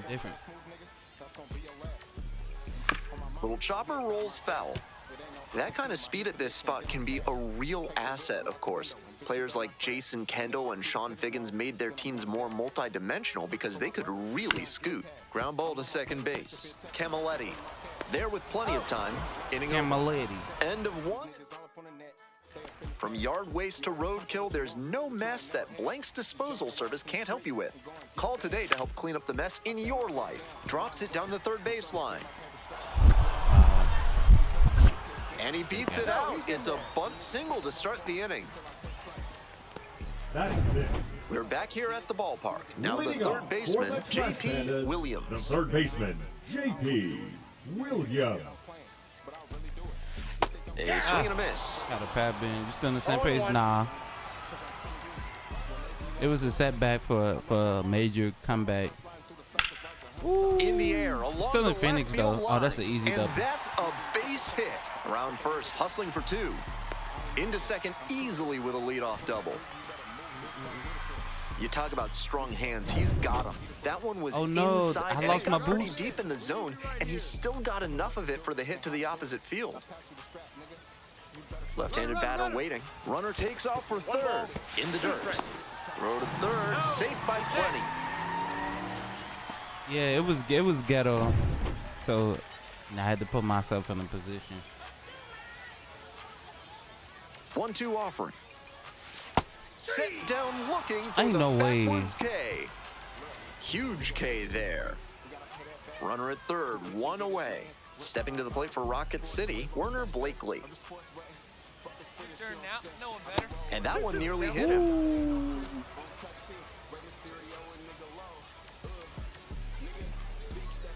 Different. Little chopper rolls foul. That kind of speed at this spot can be a real asset, of course. Players like Jason Kendall and Sean Figgins made their teams more multi-dimensional because they could really scoot. Ground ball to second base. Camilletti. There with plenty of time. Inning over. Camilletti. End of 1. From yard waste to roadkill, there's no mess that Blank's disposal service can't help you with. Call today to help clean up the mess in your life. Drops it down the third baseline. And he beats it out. It's a bunt single to start the inning. That is it. We're back here at the ballpark. Now the Leading third off baseman, for the Trash JP Pandas, The Williams. third baseman, JP Williams. A swing and a miss. Got a pad bend. You still on the same pace? Nah. It was a setback for a major comeback. In the air, along Still in the Phoenix, left field though. Oh, that's line. an easy and double. That's a base hit. Around first, hustling for 2. Into second, easily with a leadoff double. You talk about strong hands, he's got them. That one was Oh, no, inside I and lost it got my pretty boost. deep in the zone, and he's still got enough of it for the hit to the opposite field. Left-handed batter waiting. Runner takes off for third. In the dirt. Throw to third, safe by plenty. Yeah, it was ghetto. So I had to put myself in a position. 1-2 offering. Set down looking for Ain't the no way. backwards K. Huge K there. Runner at third, 1 away. Stepping to the plate for Rocket City, Werner Blakely. And that one nearly hit him.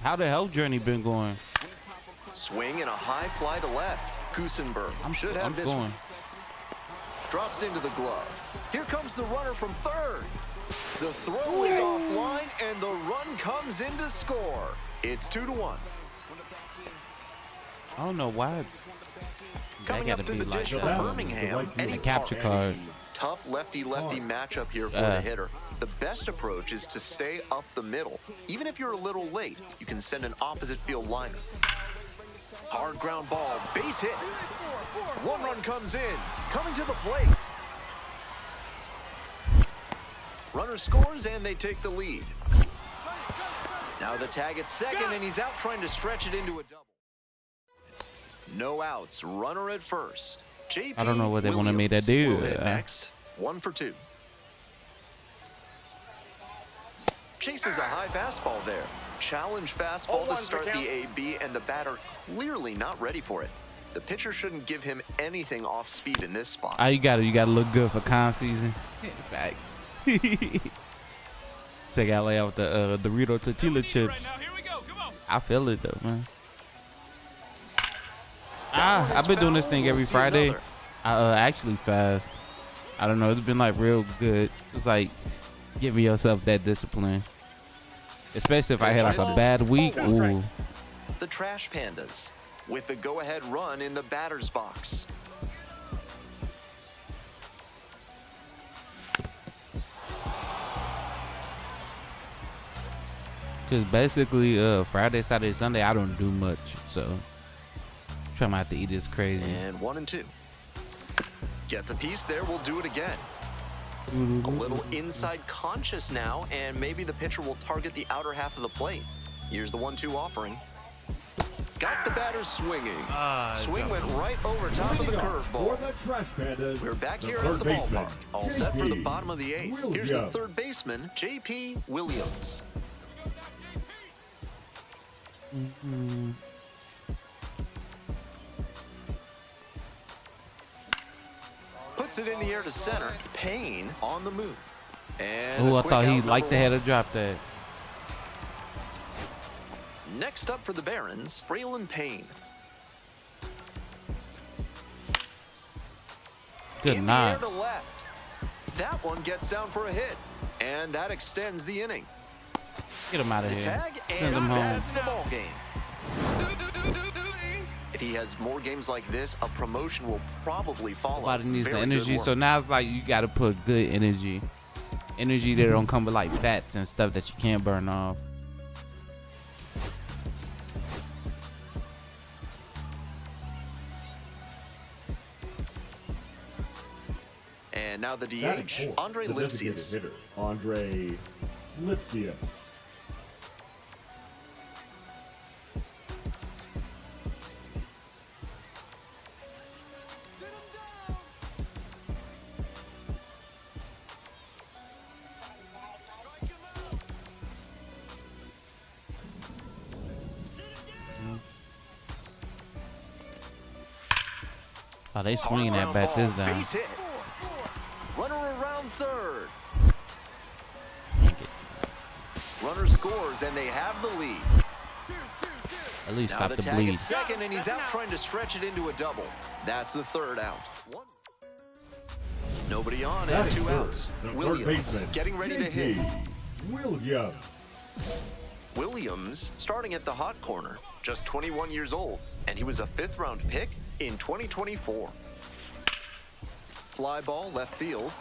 How the health journey been going? Swing and a high fly to left. Kusenberg I'm should have this going. one. Drops into the glove. Here comes the runner from third. The throw is offline, and the run comes in to score. It's 2-1. I don't know why. That Coming gotta up to be the like dish for that. Birmingham, The Eddie capture Parker. card. Tough lefty-lefty matchup here for the hitter. The best approach is to stay up the middle. Even if you're a little late, you can send an opposite field liner. Hard ground ball, base hit. 1 run comes in, coming to the plate. Runner scores and they take the lead. Now the tag at second and he's out trying to stretch it into a double. No outs, runner at first. JP I don't know what they wanted me to Williams do. will hit next. 1 for 2. Chases a high fastball there. Challenge fastball to start the AB, and the batter clearly not ready for it. The pitcher shouldn't give him anything off speed in this spot. You gotta look good for con season. Facts. So I gotta lay out the Dorito tortilla chips. I feel it though, man. I've been doing this thing every Friday. I actually fast. I don't know. It's been like real good. It's like giving yourself that discipline, especially if I had like a bad week. Ooh. The Trash Pandas with the go-ahead run in the batter's box. Cause basically, Friday, Saturday, Sunday, I don't do much. So I'm trying to have to eat this crazy. And 1 and 2. Gets a piece there. We'll do it again. A little inside conscious now, and maybe the pitcher will target the outer half of the plate. Here's the 1-2 offering. Got the batter swinging. Swing jumped. went right over top of the For curveball. the Trash Pandas, We're back the here third at the baseman, ballpark. All set for the JP bottom of the 8th. Here's the Williams. third baseman, J.P. Williams. Puts it in the air to center. Payne on the move. And Oh, a I quick thought he out, liked the number head to drop that. 1. Next up for the Barons, Braylon Payne. Good in the air night. to left. That one gets down for a hit. And that extends the inning. Get him out of The here. tag, Send and him home. that's the ball game. If he has more games like this, a promotion will probably follow. Nobody needs the Very good energy, work. so now it's like you got to put good energy. Energy that don't come with like fats and stuff that you can't burn off. And now the Batting DH, fourth, Andre the designated Lipsius. hitter, Andre Lipsius. Oh, they swinging that Ground bat this ball, down. Base hit. Runner around third. Runner scores, and they have the lead. At least Now stop the the tag bleed. at second, and he's out trying to stretch it into a double. That's the third out. Nobody on and Batting 2 third, outs. the third Williams baseman, getting ready to hit. JP Williams. Williams starting at the hot corner, just 21 years old, and he was a 5th-round pick in 2024. Fly ball left field,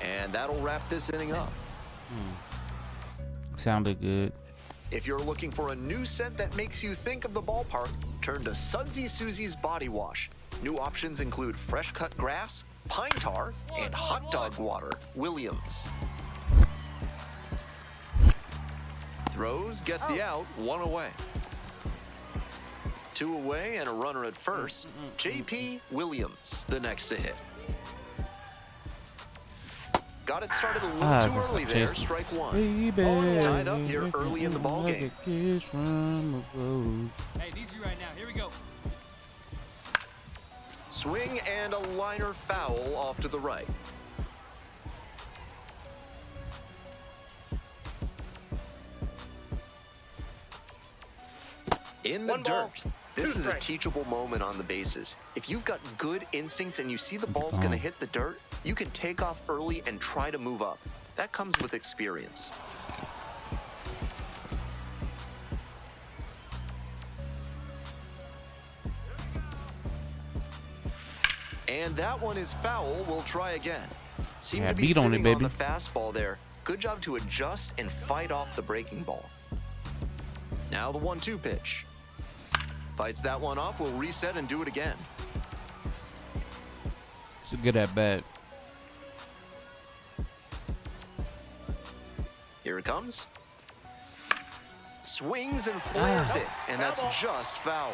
and that'll wrap this inning up. Sounded good. If you're looking for a new scent that makes you think of the ballpark, turn to Sudsy Susie's Body Wash. New options include fresh cut grass, pine tar, and hot dog water. Williams. Throws, gets the out, 1 away. 2 away and a runner at first. J.P. Williams, the next to hit. Got it started a little too early there. Strike 1. Baby, Tied up here early in the ball game. Hey, need you right now. Here we go. Swing and a liner foul off to the right. In the One ball, dirt. This two is a strikes. teachable moment on the bases. If you've got good instincts and you see the ball's going to hit the dirt, you can take off early and try to move up. That comes with experience. And that one is foul. We'll try again. Seem Yeah, to be beat on it, sitting baby. on the fastball there. Good job to adjust and fight off the breaking ball. Now the 1-2 pitch. Fights that one off. We'll reset and do it again. It's a good at bat. Here it comes. Swings and flares it, and that's just foul.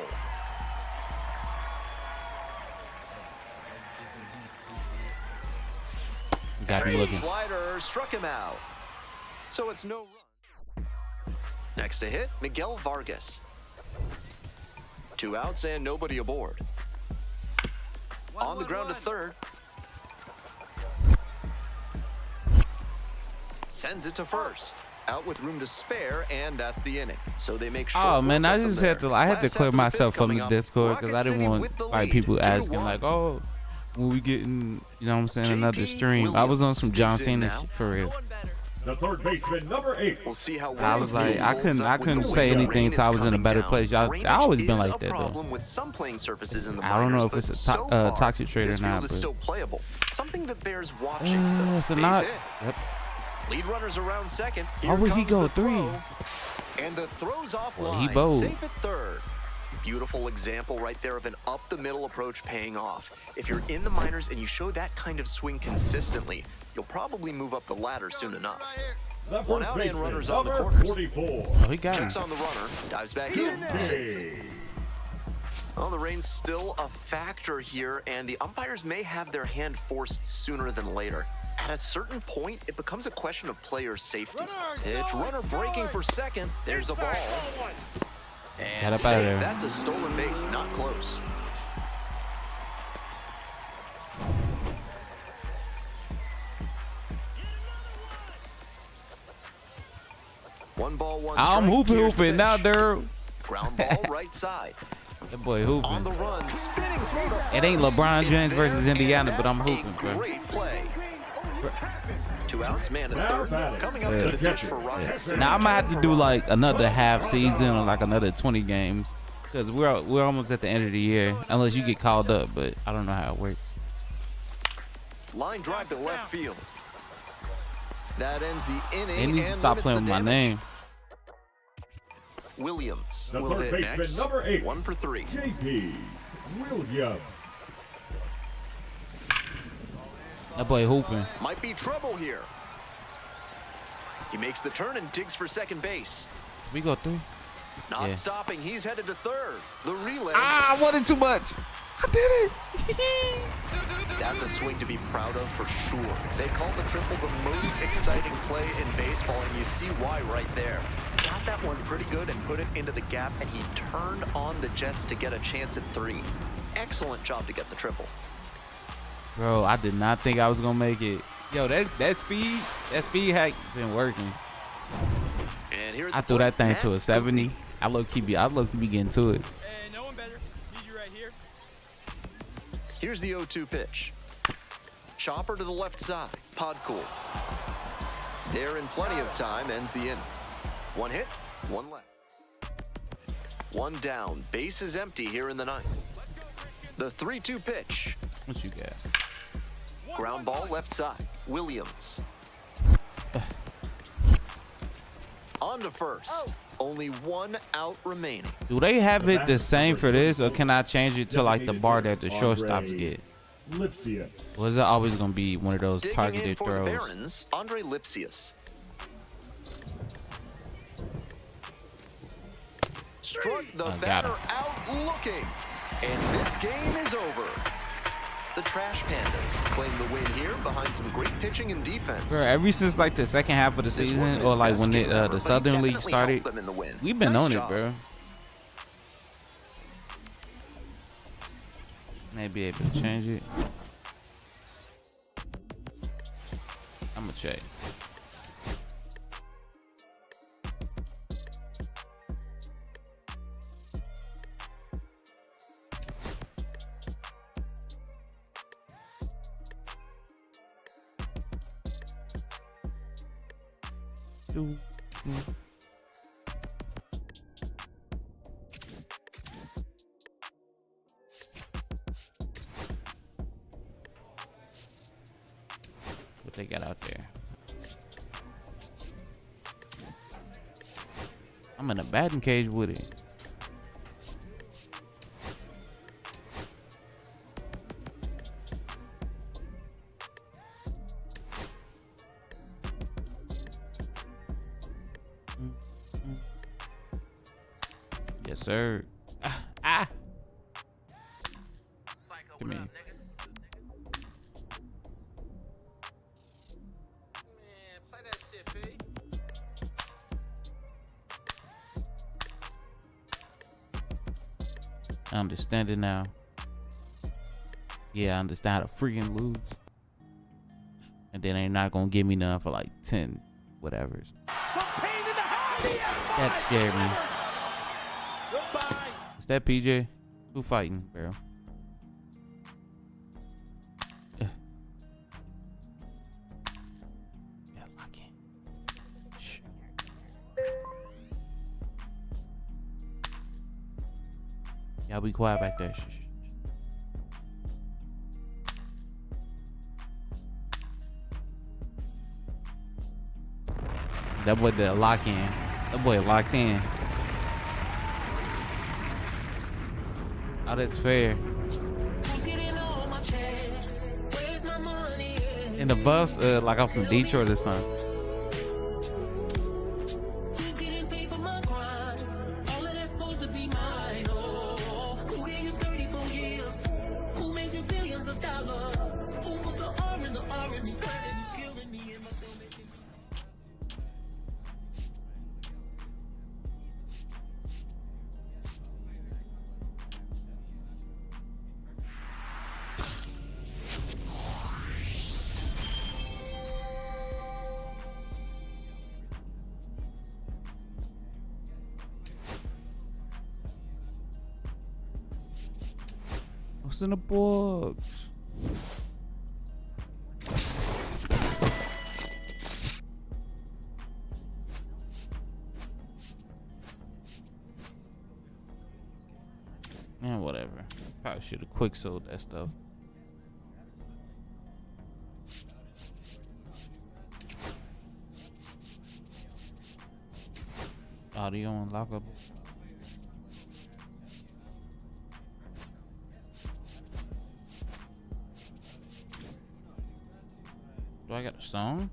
Got me looking. Slider struck him out. So it's no run. Next to hit, Miguel Vargas. 2 outs and nobody aboard. On the ground to third. Sends it to first. Out with room to spare, and that's the inning. So they make sure. Oh man, I just had to. I had to Last clear half of the myself fifth from coming the up. Discord because I Rocket didn't City want with the like lead, people 2-1. asking like, oh, when we getting, you know what I'm saying, another JP stream. I was on some John Williams Cena digs in shit for real. The third baseman, number 8. We'll see how I was like, I couldn't holds up say when the anything rain till I is was in a coming better down. place. I Drainage always been is like a that though. problem with some playing surfaces in the I don't know minors, if it's but a so far, toxic trait or this not, field is but still playable. Something that bears watching. though. so Base not. hit. Yep. Lead runners around second. Why would he comes go the throw. 3? And the throw's off Well, line. he bowled. Safe at third. Beautiful example right there of an up-the-middle approach paying off. If you're in the minors and you show that kind of swing consistently, you'll probably move up the ladder soon enough. The One first out and baseman, runners on the number corners. 44. Oh, he got him. Checks on the runner, dives back in, safe. Hey. Well, the rain's still a factor here, and the umpires may have their hand forced sooner than later. At a certain point, it becomes a question of player safety. Pitch runner breaking for second. There's a ball. And Got up out of safe. there. That's a stolen base, not close. One ball, one strike. I'm Here's the hooping now, pitch. dude. Ground ball right side. That boy On the hooping. run, spinning through to It ain't first. LeBron It's James versus there, Indiana, and but I'm that's a hooping, bro. Great play. 2 outs, man at Now third. batting. Coming up Yeah. to the dish for Ryan. Now I might have to do like another half season or like another 20 games, because we're almost at the end of the year, unless you get called up. But I don't know how it works. Line drive to left field. That ends the inning. They need to and stop limits playing the with my damage. name. Williams The will third hit baseman, next. number 8. 1 for 3. JP Williams. That boy hooping. Might be trouble here. He makes the turn and digs for second base. We go through. Not Yeah. stopping. He's headed to third. The relay. Ah, I wanted too much. I did it. That's a swing to be proud of for sure. They call the triple the most exciting play in baseball, and you see why right there. Got that one pretty good and put it into the gap, and he turned on the Jets to get a chance at 3. Excellent job to get the triple. Bro, I did not think I was gonna make it. Yo, that speed hack been working. And here at I the threw that plate, thing to a Matt 70. Goody. I low key be getting to it. Hey, no one better. Need you right here. Here's the 0-2 pitch. Chopper to the left side. Pod cool. There in plenty of time, ends the inning. 1 hit, 1 left. 1 down. Base is empty here in the 9th. The 3-2 pitch. What you got? Ground ball left side. Williams. On to first. Only 1 out remaining. Do they have it the same for this, or can I change it to like the bar that the shortstops get? Lipsius. Or is it always gonna be one of those Digging in targeted for the throws? Barons, Andre Lipsius. Struck the Got batter him. out looking. And this game is over. The Trash Pandas claim the win here behind some great pitching and defense. Bro, ever since like the second half of the This season, wasn't or his like best when game ever, the but he Southern League definitely started, helped them in the win. we've been Nice on job. it, bro. Maybe able to change it. I'ma check. What they got out there? I'm in a batting cage with it. Yes, sir. Ah. Come here. I understand it now. Yeah, I understand how to freaking lose. And then they're not gonna give me none for like 10 whatevers. That scared me. Is that PJ? Who fighting, bro? Yeah, lock in. Shh. Y'all be quiet back there. Shh, shh, shh. That boy did a lock in. That boy locked in. Oh, that's fair. And the Buffs, like I'm from Detroit or something. What's in the books? Man, whatever. Probably should have quick sold that stuff. Audio unlockable. Do I got a song?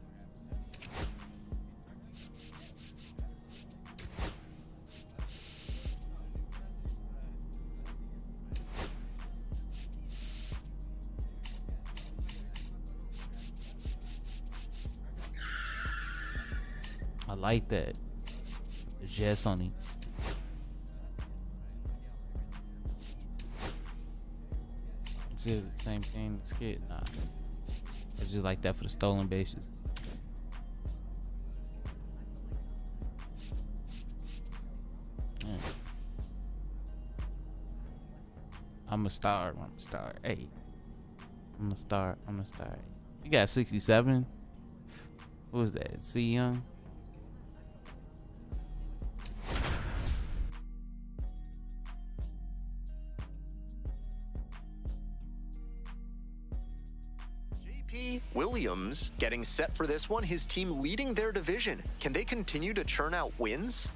I like that. The jazz on it. Is it the same thing as skit? Nah. It's just like that for the stolen bases. Yeah. I'm a star. Hey. I'm a star. You got 67? What was that? C Young? Williams getting set for this one, his team leading their division. Can they continue to churn out wins?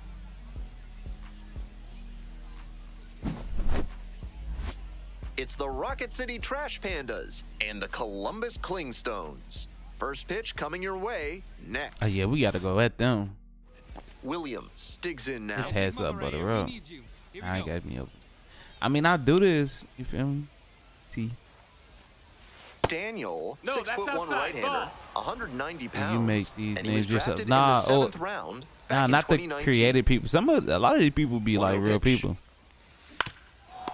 It's the Rocket City Trash Pandas and the Columbus Clingstones. First pitch coming your way next. Oh yeah, we gotta go at them. Williams digs in now. His heads up, brother. Up. I ain't got me up. I mean, I do this. You feel me? T. Daniel, 6'1" right-hander, 190 pounds. You make these and he was names yourself. drafted Nah, in the 7th round. Nah, not the creative people. A lot of these people be like real people.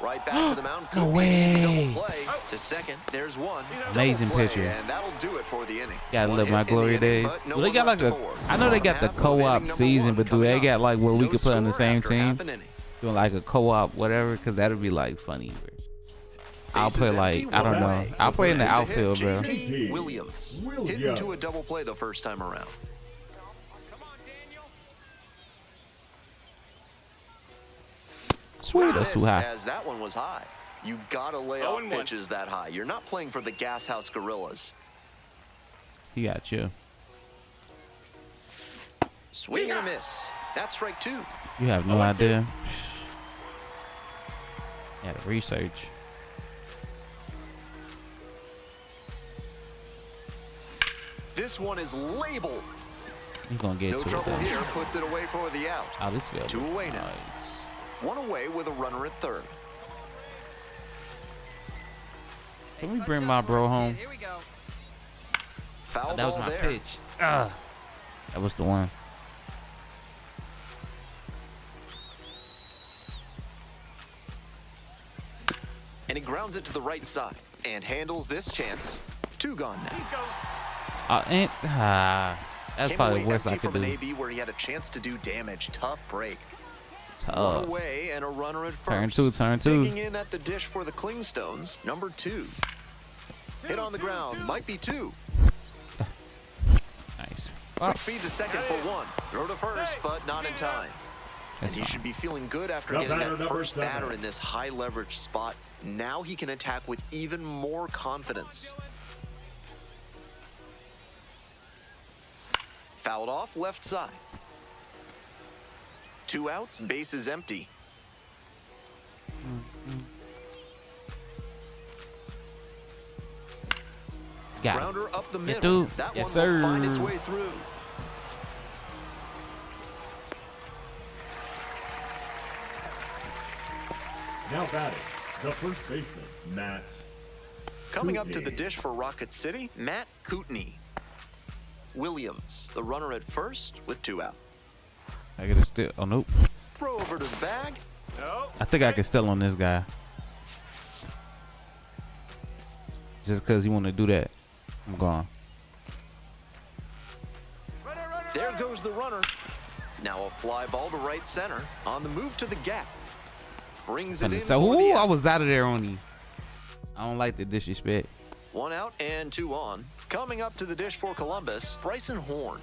Right back to the mound. No way. Double play to second. There's one. Amazing Double play, pitcher. and that'll do it for the inning. Gotta One live my hit in glory the inning, days. but no Well, they got one like left to board. I know they got the Half of co-op inning season, number but do one they coming got up. like where we No could put on the score same after team? half an inning. Doing like a co-op, whatever, because that'd be like funny. I'll Bases play like, empty, I don't one know. away. I'll play in the Next to outfield, hit, bro. JP Williams. Hit into a double play the first time around. Sweet, that's too high. As that one was high. You gotta lay off pitches that high. You're not playing for the Gas House Gorillas. He got you. Swing and a miss. That's strike two. You have no idea. You had to research. This one is labeled. He's gonna get No to it. trouble Though. here. Puts it away for the out. Oh, this feels Two away now. nice. One away with a runner at third. Can we bring my bro home? Here we go. Foul That was ball my there. pitch. That was the one. And he grounds it to the right side and handles this chance. Two gone now. That's Came probably away the worst I empty could from an do. AB where he had a chance to do damage. Tough break. One Tough. away and a runner at first. Turn two. Digging in at the dish for the Clingstones, number two. Hit on the ground, might be two. Nice. Quick feed to second for one. Throw to first, but not in time. And That's he fine. should be feeling good after The getting batter, that number first 7. batter in this high leverage spot. Now he can attack with even more confidence. Fouled off left side. Two outs, bases empty. Got it. Grounder up the Yeah, middle. dude. That Yes, one will find sir. its way through. Now batting, the first baseman, Matt. Coming up to the Kootenai. dish for Rocket City, Matt Kootenai. Williams, the runner at first with two out. I gotta still. Oh nope. Throw over to the bag. I think I can still on this guy. Just because he want to do that, I'm gone. There goes the runner. Now a fly ball to right center. On the move to the gap. Brings it in So for the ooh, I out. was out of there on him. I don't like the disrespect. 1 out and 2 on. Coming up to the dish for Columbus, Bryson Horn.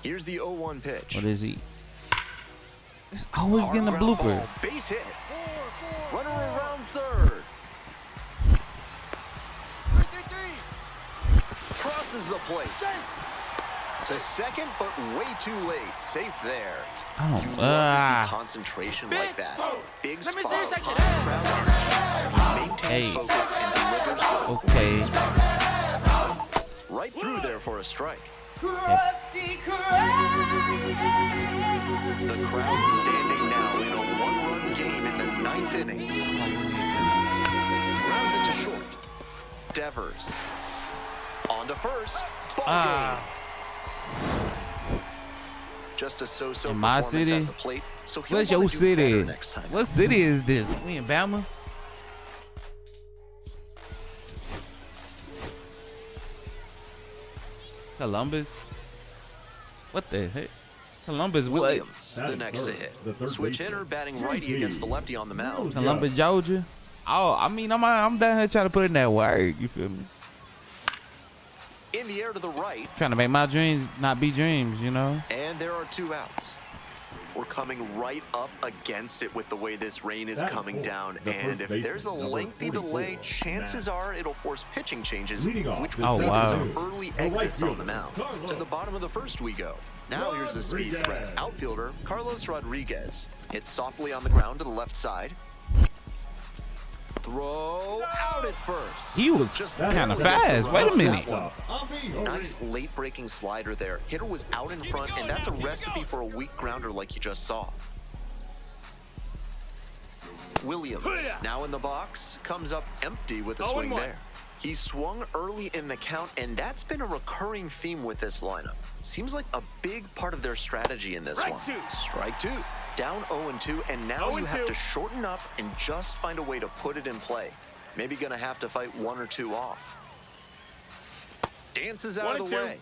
Here's the 0-1 pitch. What is he? It's always getting a Hard ground blooper. ball, base hit. Runner around third. Crosses the plate. To second, but way too late. Safe there. I don't. You love to see concentration like that. Big spot. Maintains Hey. focus and delivers with Okay. great spot. Right through there for a strike. The crowd standing now in a 1-run game in the 9th inning. Rounds it to short. Devers. On to first. Ball game. Just a so-so In my performance city? at the plate. So he'll What's wanna your do city? better next time. What city is this? We in Bama? Columbus? What the heck? Columbus what? Williams, the next to hit. The third Switch baseman. hitter batting righty against the lefty on the mound. Columbus, Georgia? Oh, I mean, I'm down here trying to put in that work. You feel me? In the air to the right, Trying to make my dreams not be dreams, you know? and there are 2 outs. We're coming right up against it with the way this rain is That coming ball, down, the and first if baseman, there's a number lengthy 44, delay, chances Matt. are it'll force pitching changes, Leading off which the will lead wow. to some second early the right exits on the fielder, mound. Carlos. To the bottom of the first we go. Now here's the speed threat. Rodriguez. Outfielder Carlos Rodriguez hits softly on the ground to the left side. Throw out at first. He was Just kind of barely missed the fast. run Wait a on that minute. one. Avi Nice late-breaking slider there. Hitter was out in front, and that's a recipe for a weak grounder like you just saw. Williams, now in the box, comes up empty with a swing there. He swung early in the count, and that's been a recurring theme with this lineup. Seems like a big part of their strategy in this one. Strike two. Down 0-2, and now you have to shorten up and just find a way to put it in play. Maybe gonna have to fight 1 or 2 off. Dances out of the way.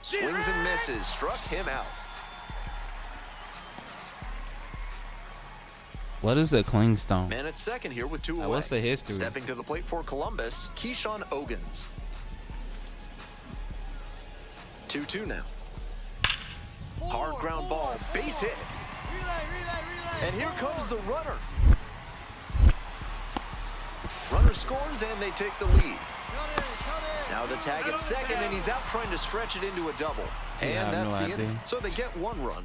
Swings and misses, struck him out. What is a clingstone? Man at second here with 2 away. What's the history? Stepping to the plate for Columbus, Keyshawn Ogans. 2-2 now. Hard ground ball, base hit. And here comes the runner. Runner scores and they take the lead. Now the tag at second, and he's out trying to stretch it into a double. Yeah, I And have that's no the idea. inning. So they get 1 run.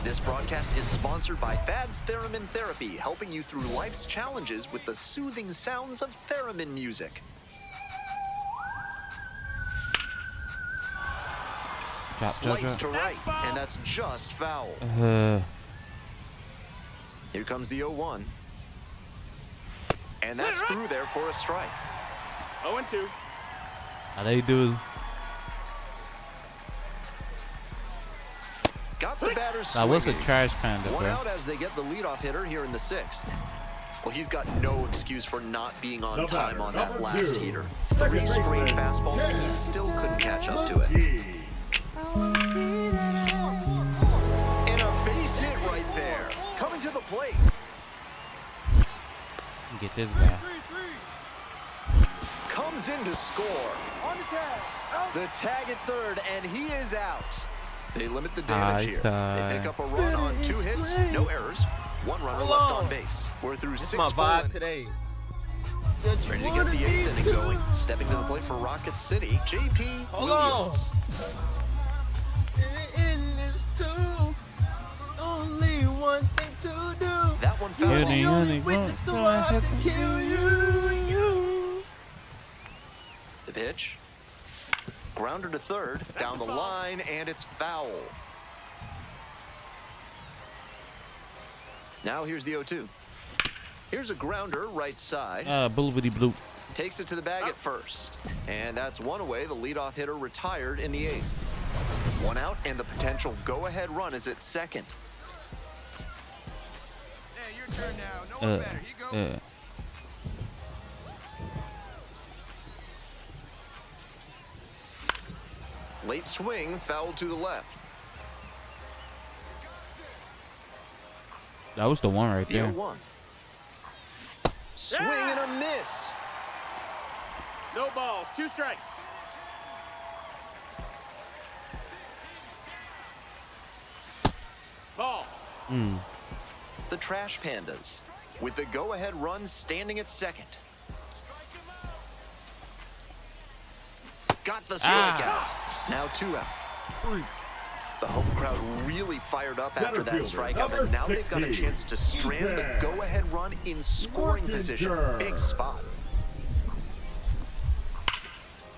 This broadcast is sponsored by Thad's Theremin Therapy, helping you through life's challenges with the soothing sounds of theremin music. Slice to right, and that's just foul. Here comes the 0-1. And that's through there for a strike. 0-2. How they do? Got the batter Now, swinging. what's a trash panda, 1 bro? out as they get the leadoff hitter here in the 6th. Well, he's got no excuse for not being on The time batter, on that number last 2. heater. Second 3 straight baseman, fastballs, and he still couldn't catch up to it. Key. And a base hit right there. Coming to the plate. Get this guy. Comes in to score. The tag at third, and he is out. They limit the damage here. They pick up a run on 2 hits, no errors. 1 runner left on base. We're through 6 full innings. today. Ready to get the 8th inning going. Stepping to the plate for Rocket City, JP Williams. Only one thing to do. That one You're fouled the off. only one. The pitch. Grounder to third, down the line, and it's foul. Now here's the 0-2. Here's a grounder, right side. Bloopity bloop. Takes it to the bag at first. And that's 1 away. The leadoff hitter retired in the 8th. 1 out, and the potential go-ahead run is at second. Hey, your turn now. No one better. Here you go. Late swing, fouled to the left. That was the one right The there. 0-1. Swing and a miss. No balls, 2 strikes. Ball. The Trash Pandas with the go-ahead run standing at second. Got the strikeout. Now 2 out. The home crowd really fired up after that strikeout, and now they've got a chance to strand the go-ahead run in scoring position. Big spot.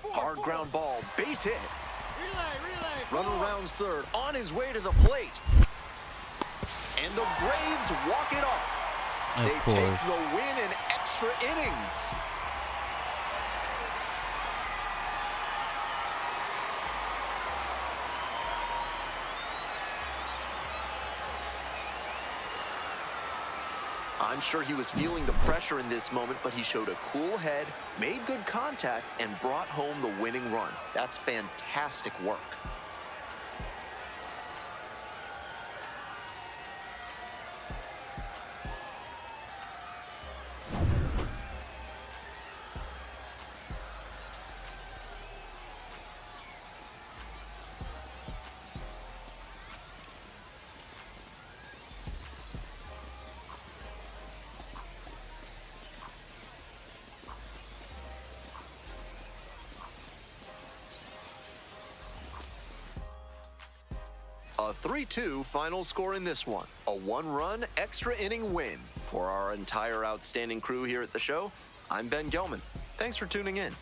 Hard ground ball, base hit. Runner rounds third, on his way to the plate. And the Braves walk it off. They take the win in extra innings. I'm sure he was feeling the pressure in this moment, but he showed a cool head, made good contact, and brought home the winning run. That's fantastic work. A 3-2 final score in this one. A 1-run extra inning win. For our entire outstanding crew here at the show, I'm Ben Gelman. Thanks for tuning in.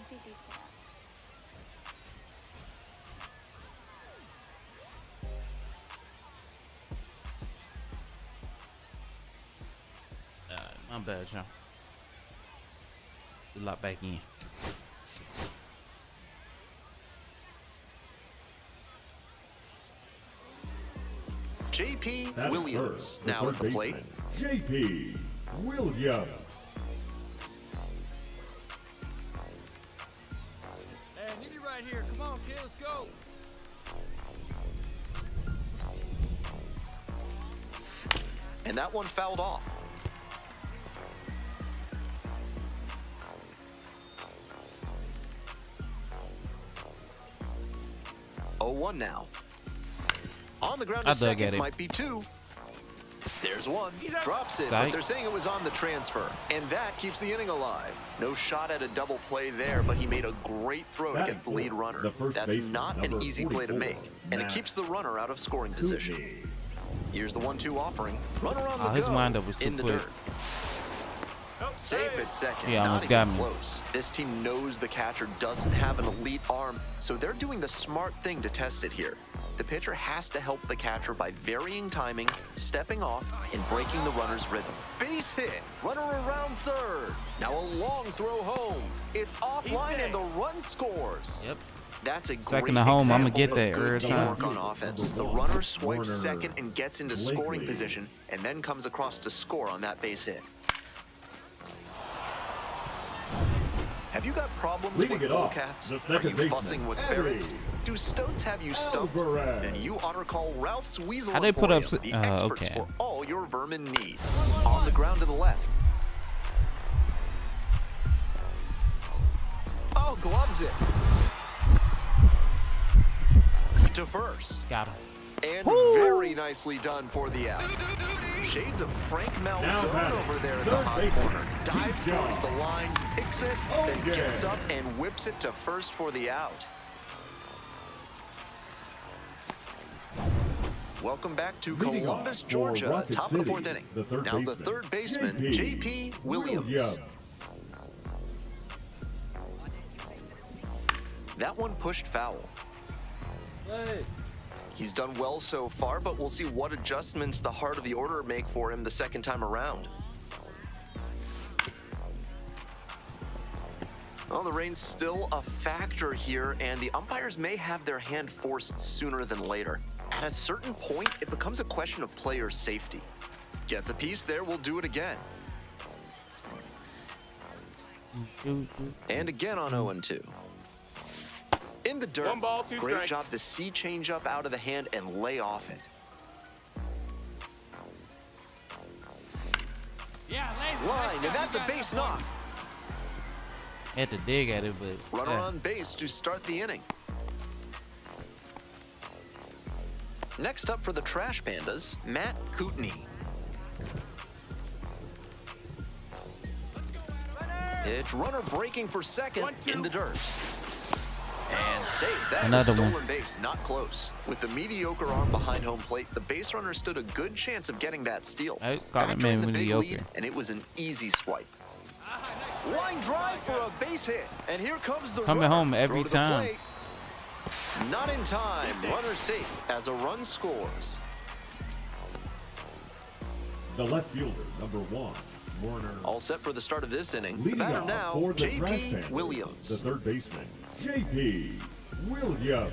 fancy pizza. My bad, y'all. Lock back in. JP That's Williams her, now at the third plate. baseman, JP Williams. Hey, I need you right here. Come on, kid, let's go. And that one fouled off. Oh, 1 now. On the ground I to dug at second him. might be 2. There's 1. Drops it, Psych. but they're saying it was on the transfer. And that keeps the inning alive. No shot at a double play there, but he made a great throw to get the lead runner. The first That's baseman, not an number easy play to 44, make. And it Matt keeps the runner out of scoring position. Cooney. Here's the 1-2 offering. Runner on the His go windup was too in the quick. dirt. Safe at second. He Not almost even got me. close. This team knows the catcher doesn't have an elite arm, so they're doing the smart thing to test it here. The pitcher has to help the catcher by varying timing, stepping off, and breaking the runner's rhythm. Base hit. Runner around third. Now a long throw home. It's offline and the run scores. Yep. That's a Second great to home, I'ma example get of that good every time. teamwork on offense. The Number 1, runner swipes Warner second and gets into scoring Blakely. position, and then comes across to score on that base hit. Have you got problems Leading with it off, bullcats? the Are second you baseman, fussing with Harry ferrets? Do stoats have you stumped? Alvarez. Then you ought to call Ralph's Weasel How they put up Emporium, the s- experts okay. for all your vermin needs. On the ground to the left. Oh, gloves it. To first. Got him. And very nicely done for the out. Shades of Frank Malzone batting, over there at the third hot baseman, corner. Dives Yall. towards the line, picks it, then Okay. gets up and whips it to first for the out. Welcome back to Leading Columbus, off for Georgia, Rocket top of the City, 4th inning. the third Now the baseman, third baseman, JP JP Williams. That one pushed foul. He's done well so far, but we'll see what adjustments the heart of the order make for him the second time around. Well, the rain's still a factor here, and the umpires may have their hand forced sooner than later. At a certain point, it becomes a question of player safety. Gets a piece there, we'll do it again. And again on 0-2. In the dirt. 1 ball, 2 Great strikes. job to see change up out of the hand and lay off it. Line, and that's a base knock. Had to dig at it, but Runner on base to start the inning. Next up for the Trash Pandas, Matt Kootenai. Pitch, runner breaking for second in the dirt. And safe. That's Another a one. stolen base, not close. With the mediocre arm behind home plate, the base runner stood a good chance of getting that steal. I call that Factor man in the big mediocre. lead, and it was an easy swipe. Line drive for a base hit, and here comes the Coming runner. home every Throw to the time. plate. Not in time. Runner safe as a run scores. The left fielder, number 1, Warner. All set for the start of this inning. The Leading batter off now, for the Trash JP Pandas, Williams. the third baseman, JP Williams.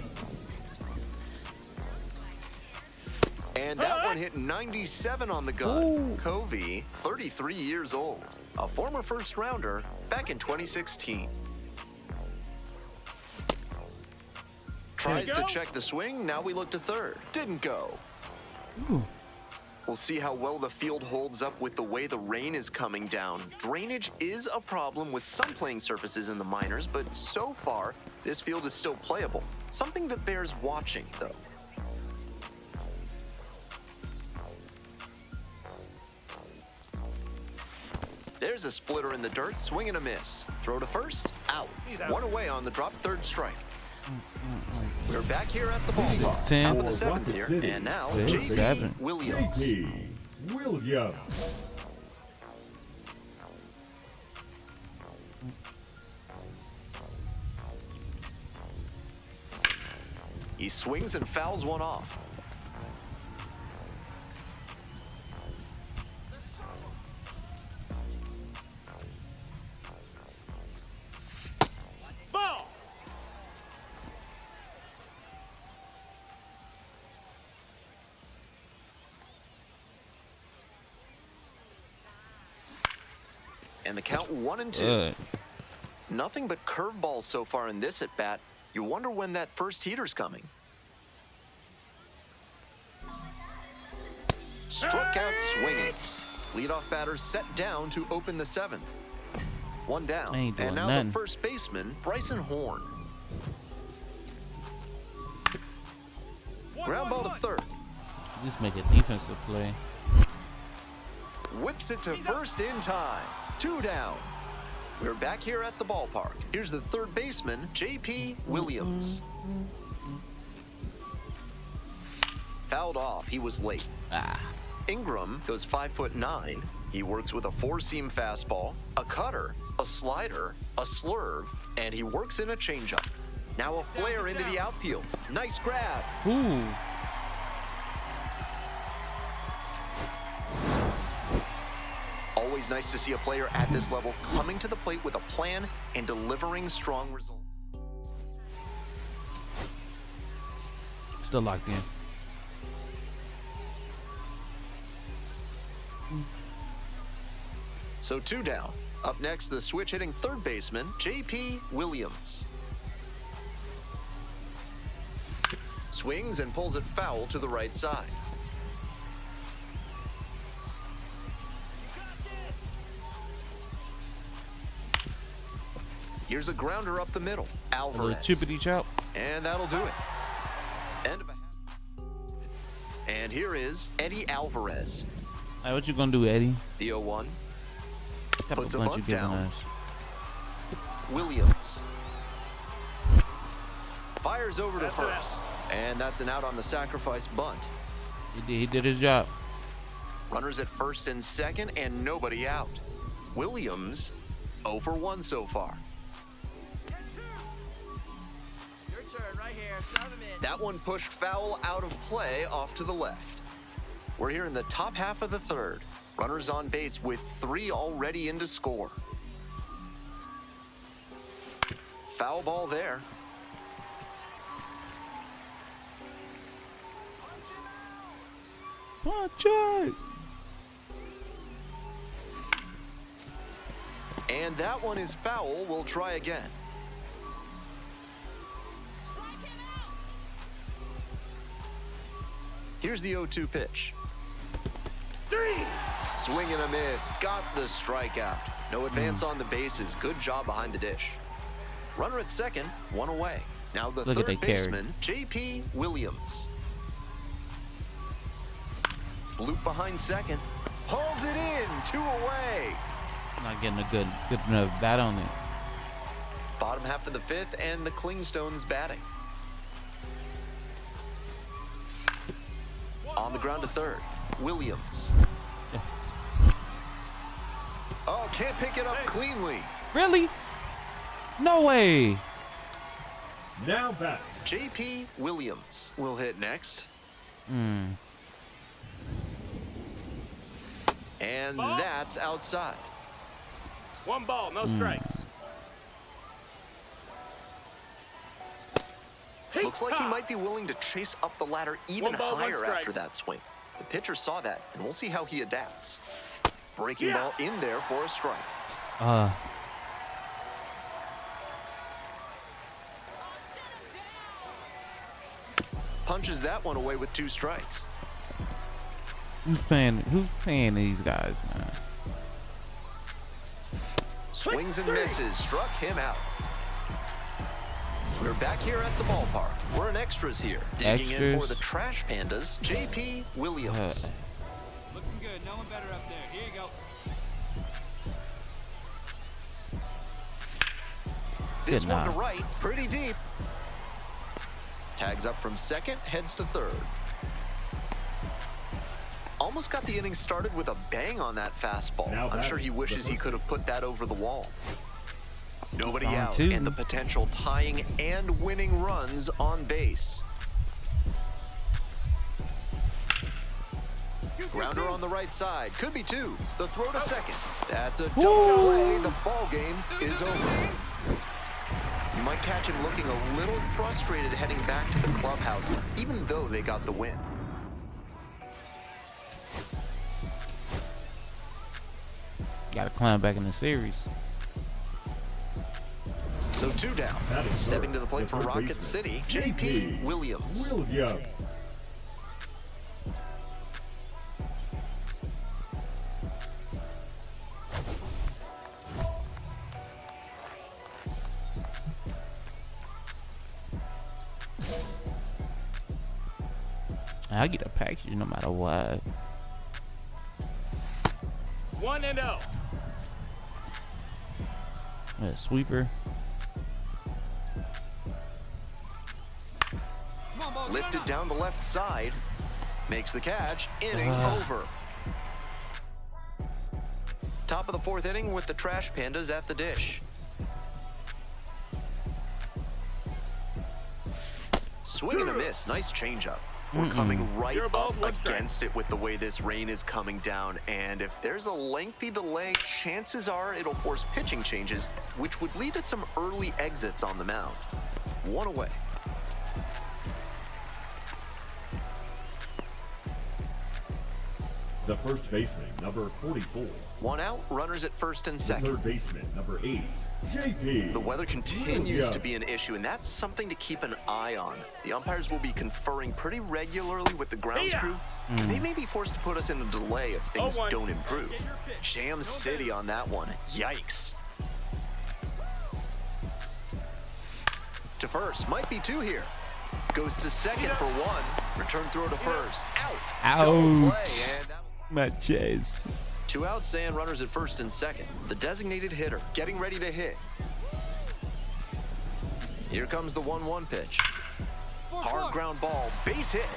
And that one hit 97 on the gun. Covey, 33 years old. A former first rounder back in 2016. Tries to check the swing. Now we look to third. Didn't go. We'll see how well the field holds up with the way the rain is coming down. Drainage is a problem with some playing surfaces in the minors, but so far, this field is still playable. Something that bears watching, though. There's a splitter in the dirt, swing and a miss. Throw to first, out. One away on the drop, third strike. We're back here at the ballpark. 6-10. Top of the For 7th Rocket here, City, and now 6-7. JP Williams. JP Williams. He swings and fouls one off. Ball. And the count 1-2. Good. Nothing but curveballs so far in this at bat. You wonder when that first heater's coming. Struck out swinging. Leadoff batter set down to open the 7th. One down. Ain't doing And now nothing. the first baseman, Bryson Horn. Ground ball to third. Just make a defensive play. Whips it to first in time. 2 down. We're back here at the ballpark. Here's the third baseman, J.P. Williams. Fouled off. He was late. Ingram goes 5'9". He works with a 4-seam fastball, a cutter, a slider, a slurve, and he works in a changeup. Now a flare into the outfield. Nice grab. Ooh. Always nice to see a player at this level coming to the plate with a plan and delivering strong results. Still locked in. So 2 down. Up next, the switch hitting third baseman, J.P. Williams. Swings and pulls it foul to the right side. Here's a grounder up the middle. A little Alvarez. chippity chop. And that'll do it. End of a half. And here is Eddie Alvarez. Hey, what you gonna do, Eddie? The 0-1. Got Puts a bunch bunt you giving down. us. Williams. Fires over to first. And that's an out on the sacrifice bunt. He did his job. Runners at first and second and nobody out. Williams 0 for 1 so far. Your turn right here. Drive him in. That one pushed foul out of play off to the left. We're here in the top half of the third. Runners on base with 3 already in to score. Foul ball there. Punch it. And that one is foul. We'll try again. Here's the 0-2 pitch. 3. Swing and a miss. Got the strikeout. No advance on the bases. Good job behind the dish. Runner at second, 1 away. Now the Look at third that carry. baseman, J.P. Williams. Loop behind second. Pulls it in. 2 away. Not getting a good enough bat on it. Bottom half of the 5th and the Klingstones batting. On the ground to third, Williams. Oh, can't pick it up cleanly. Really? No way. Now back. J.P. Williams will hit next. And Ball. that's outside. 1 ball, no strikes. Looks like he might be willing to chase up the ladder even 1 ball, 1 higher strike. after that swing. The pitcher saw that, and we'll see how he adapts. Breaking ball in there for a strike. Punches that one away with 2 strikes. Who's paying these guys, man? Swings and misses, struck him out. We're back here at the ballpark. We're in extras here. Digging in Extras? for the Trash Pandas, J.P. Williams. Looking good. No one better up there. Here you go. This Good one to knock. right, pretty deep. Tags up from second, heads to third. Almost got the inning started with a bang on that fastball. Now I'm sure batting, he wishes he could have put that over the wall. Nobody On out, two. and the potential tying and winning runs on base. Grounder on the right side. Could be two. The throw to second. That's a double play. The ball game is over. You might catch him looking a little frustrated heading back to the clubhouse, even though they got the win. Got to climb back in the series. So 2 down. Stepping to the plate for Rocket City, J.P. Williams. I get a package no matter what. 1-0. A sweeper. Lifted down the left side. Makes the catch. Inning over. Top of the 4th inning with the Trash Pandas at the dish. Swing and a miss. Nice changeup. We're coming right up against it with the way this rain is coming down, and if there's a lengthy delay, chances are it'll force pitching changes, which would lead to some early exits on the mound. 1 away. The first baseman, number 44. 1 out, runners at first and The second. third baseman, number 8. JP. The weather continues to be an issue, and that's something to keep an eye on. The umpires will be conferring pretty regularly with the grounds crew, and they may be forced to put us in a delay if things don't improve. Jam City on that one. Yikes. To first, might be 2 here. Goes to second for 1. Return throw to first. Out. Double play, and My chase. 2 outs and runners at first and second. The designated hitter getting ready to hit. Here comes the 1-1 pitch. Hard ground ball, base hit.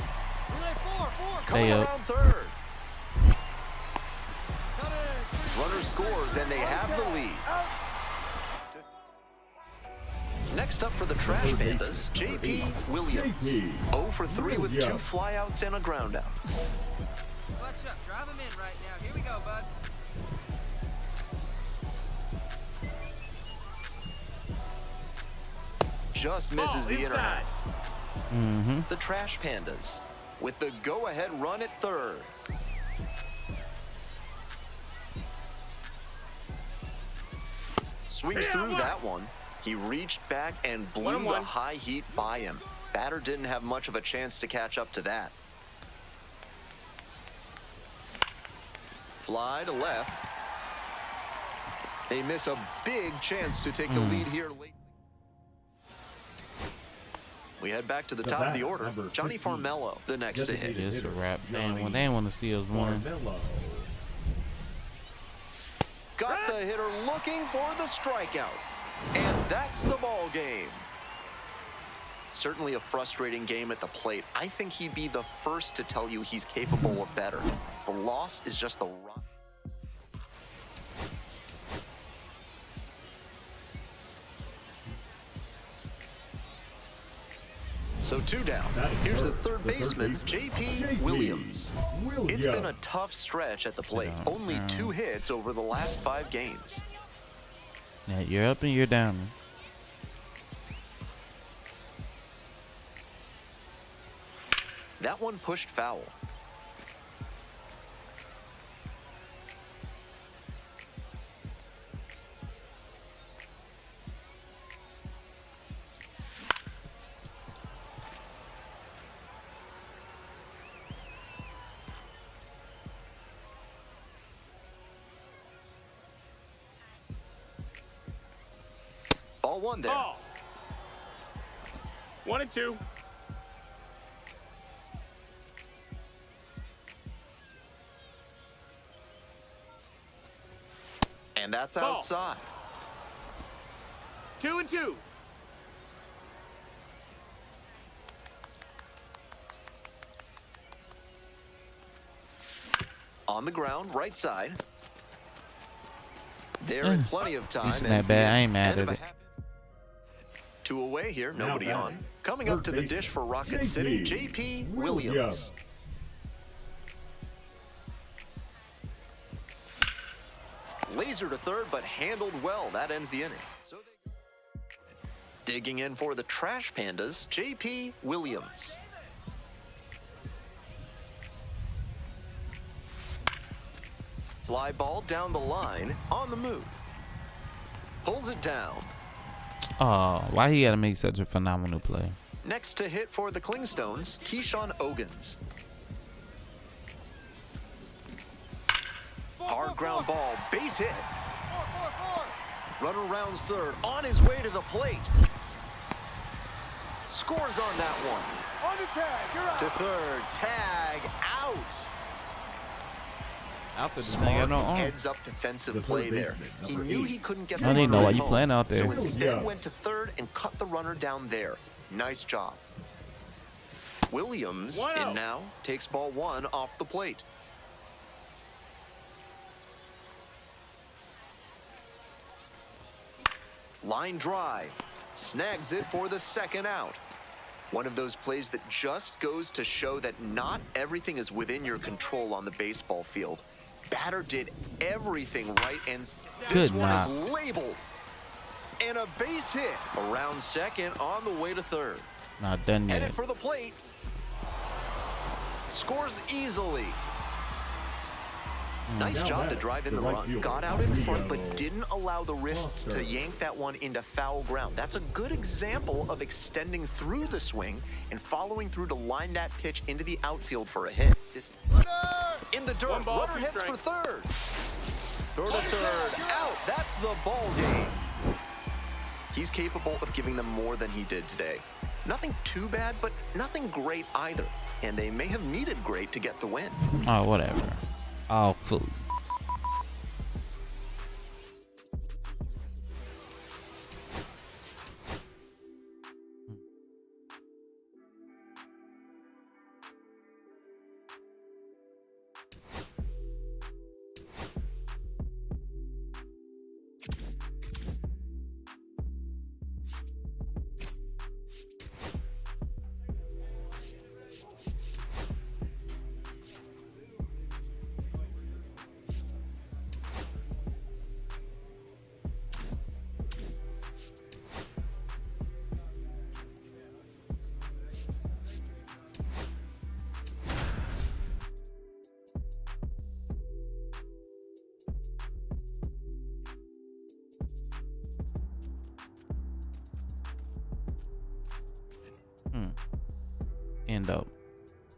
Coming around third. Runner scores and they have the lead. Next up for the Trash Pandas, J.P. Williams. 0 for 3 with 2 flyouts and a ground out. Watch up, drive him in right now. Here we go, bud. Just misses the inner half. The Trash Pandas with the go-ahead run at third. Swings through that one. He reached back and blew the high heat by him. Batter didn't have much of a chance to catch up to that. Fly to left. They miss a big chance to take the lead here late. We head back to the top of the order. Johnny Farmello, the next to hit. It's a wrap. They didn't want to see us win. Got the hitter looking for the strikeout. And that's the ball game. Certainly a frustrating game at the plate. I think he'd be the first to tell you he's capable of better. The loss is just the run. So 2 down. Here's the third baseman, J.P. Williams. It's been a tough stretch at the plate. Only 2 hits over the last 5 games. Yeah, you're up and you're down. That one pushed foul. Ball 1 there. Ball. 1-2. And that's Ball. outside. 2-2. On the ground, right side. They're in plenty of time. Isn't that bad? I ain't mad at it. 2 away here, nobody on. Coming up to the dish for Rocket City, J.P. Williams. Laser to third, but handled well. That ends the inning. Digging in for the Trash Pandas, J.P. Williams. Fly ball down the line, on the move. Pulls it down. Oh, why he gotta make such a phenomenal play? Next to hit for the Klingstones, Keyshawn Ogans. Hard ground ball, base hit. Runner rounds third, on his way to the plate. Scores on that one. On the tag, you're out. To third, tag, out. Outfit this Smart ain't got no arm. heads up defensive play there. He knew he couldn't get the I runner didn't know why at you home, playing out there. so instead Yeah. went to third and cut the runner down there. Nice job. Williams One in out. now, takes ball one off the plate. Line drive, snags it for the second out. One of those plays that just goes to show that not everything is within your control on the baseball field. Batter did everything right, and this Good one knock. is labeled. And a base hit around second on the way to third. Not done yet. Headed for the plate. Scores easily. Nice Now job to batting, drive in the the right run. fielder, Got out in front, Rio. but didn't allow the wrists to Foster. yank that one into foul ground. That's a good example of extending through the swing and following through to line that pitch into the outfield for a hit. In the dirt, One ball, runner two hits for strikes. third. Throw to third, out. That's the ball game. He's capable of giving them more than he did today. Nothing too bad, but nothing great either. And they may have needed great to get the win. Oh, whatever. Oh, fool.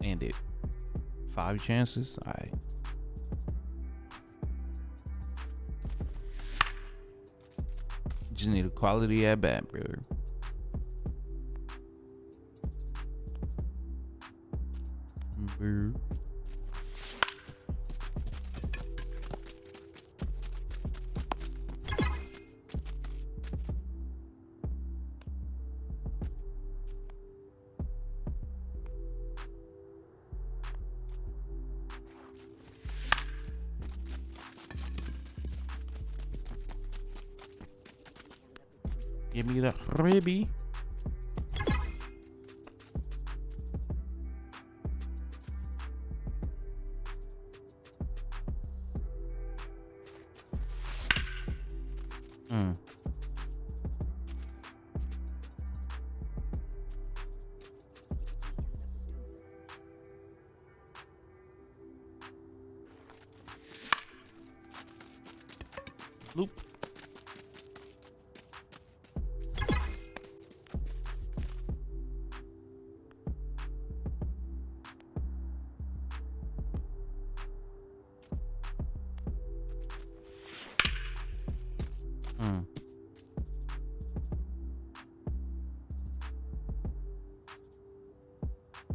End it. 5 chances. All right. Just need a quality at bat, brother. Give me the ribby. Loop.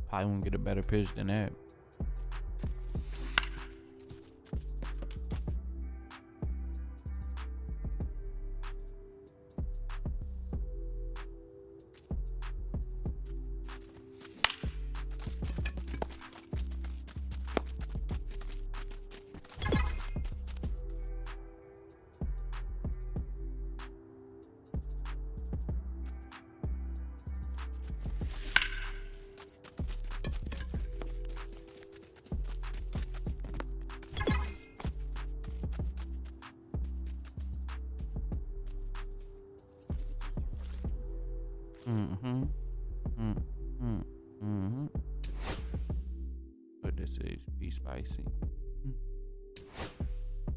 Probably won't get a better pitch than that. But this is be spicy.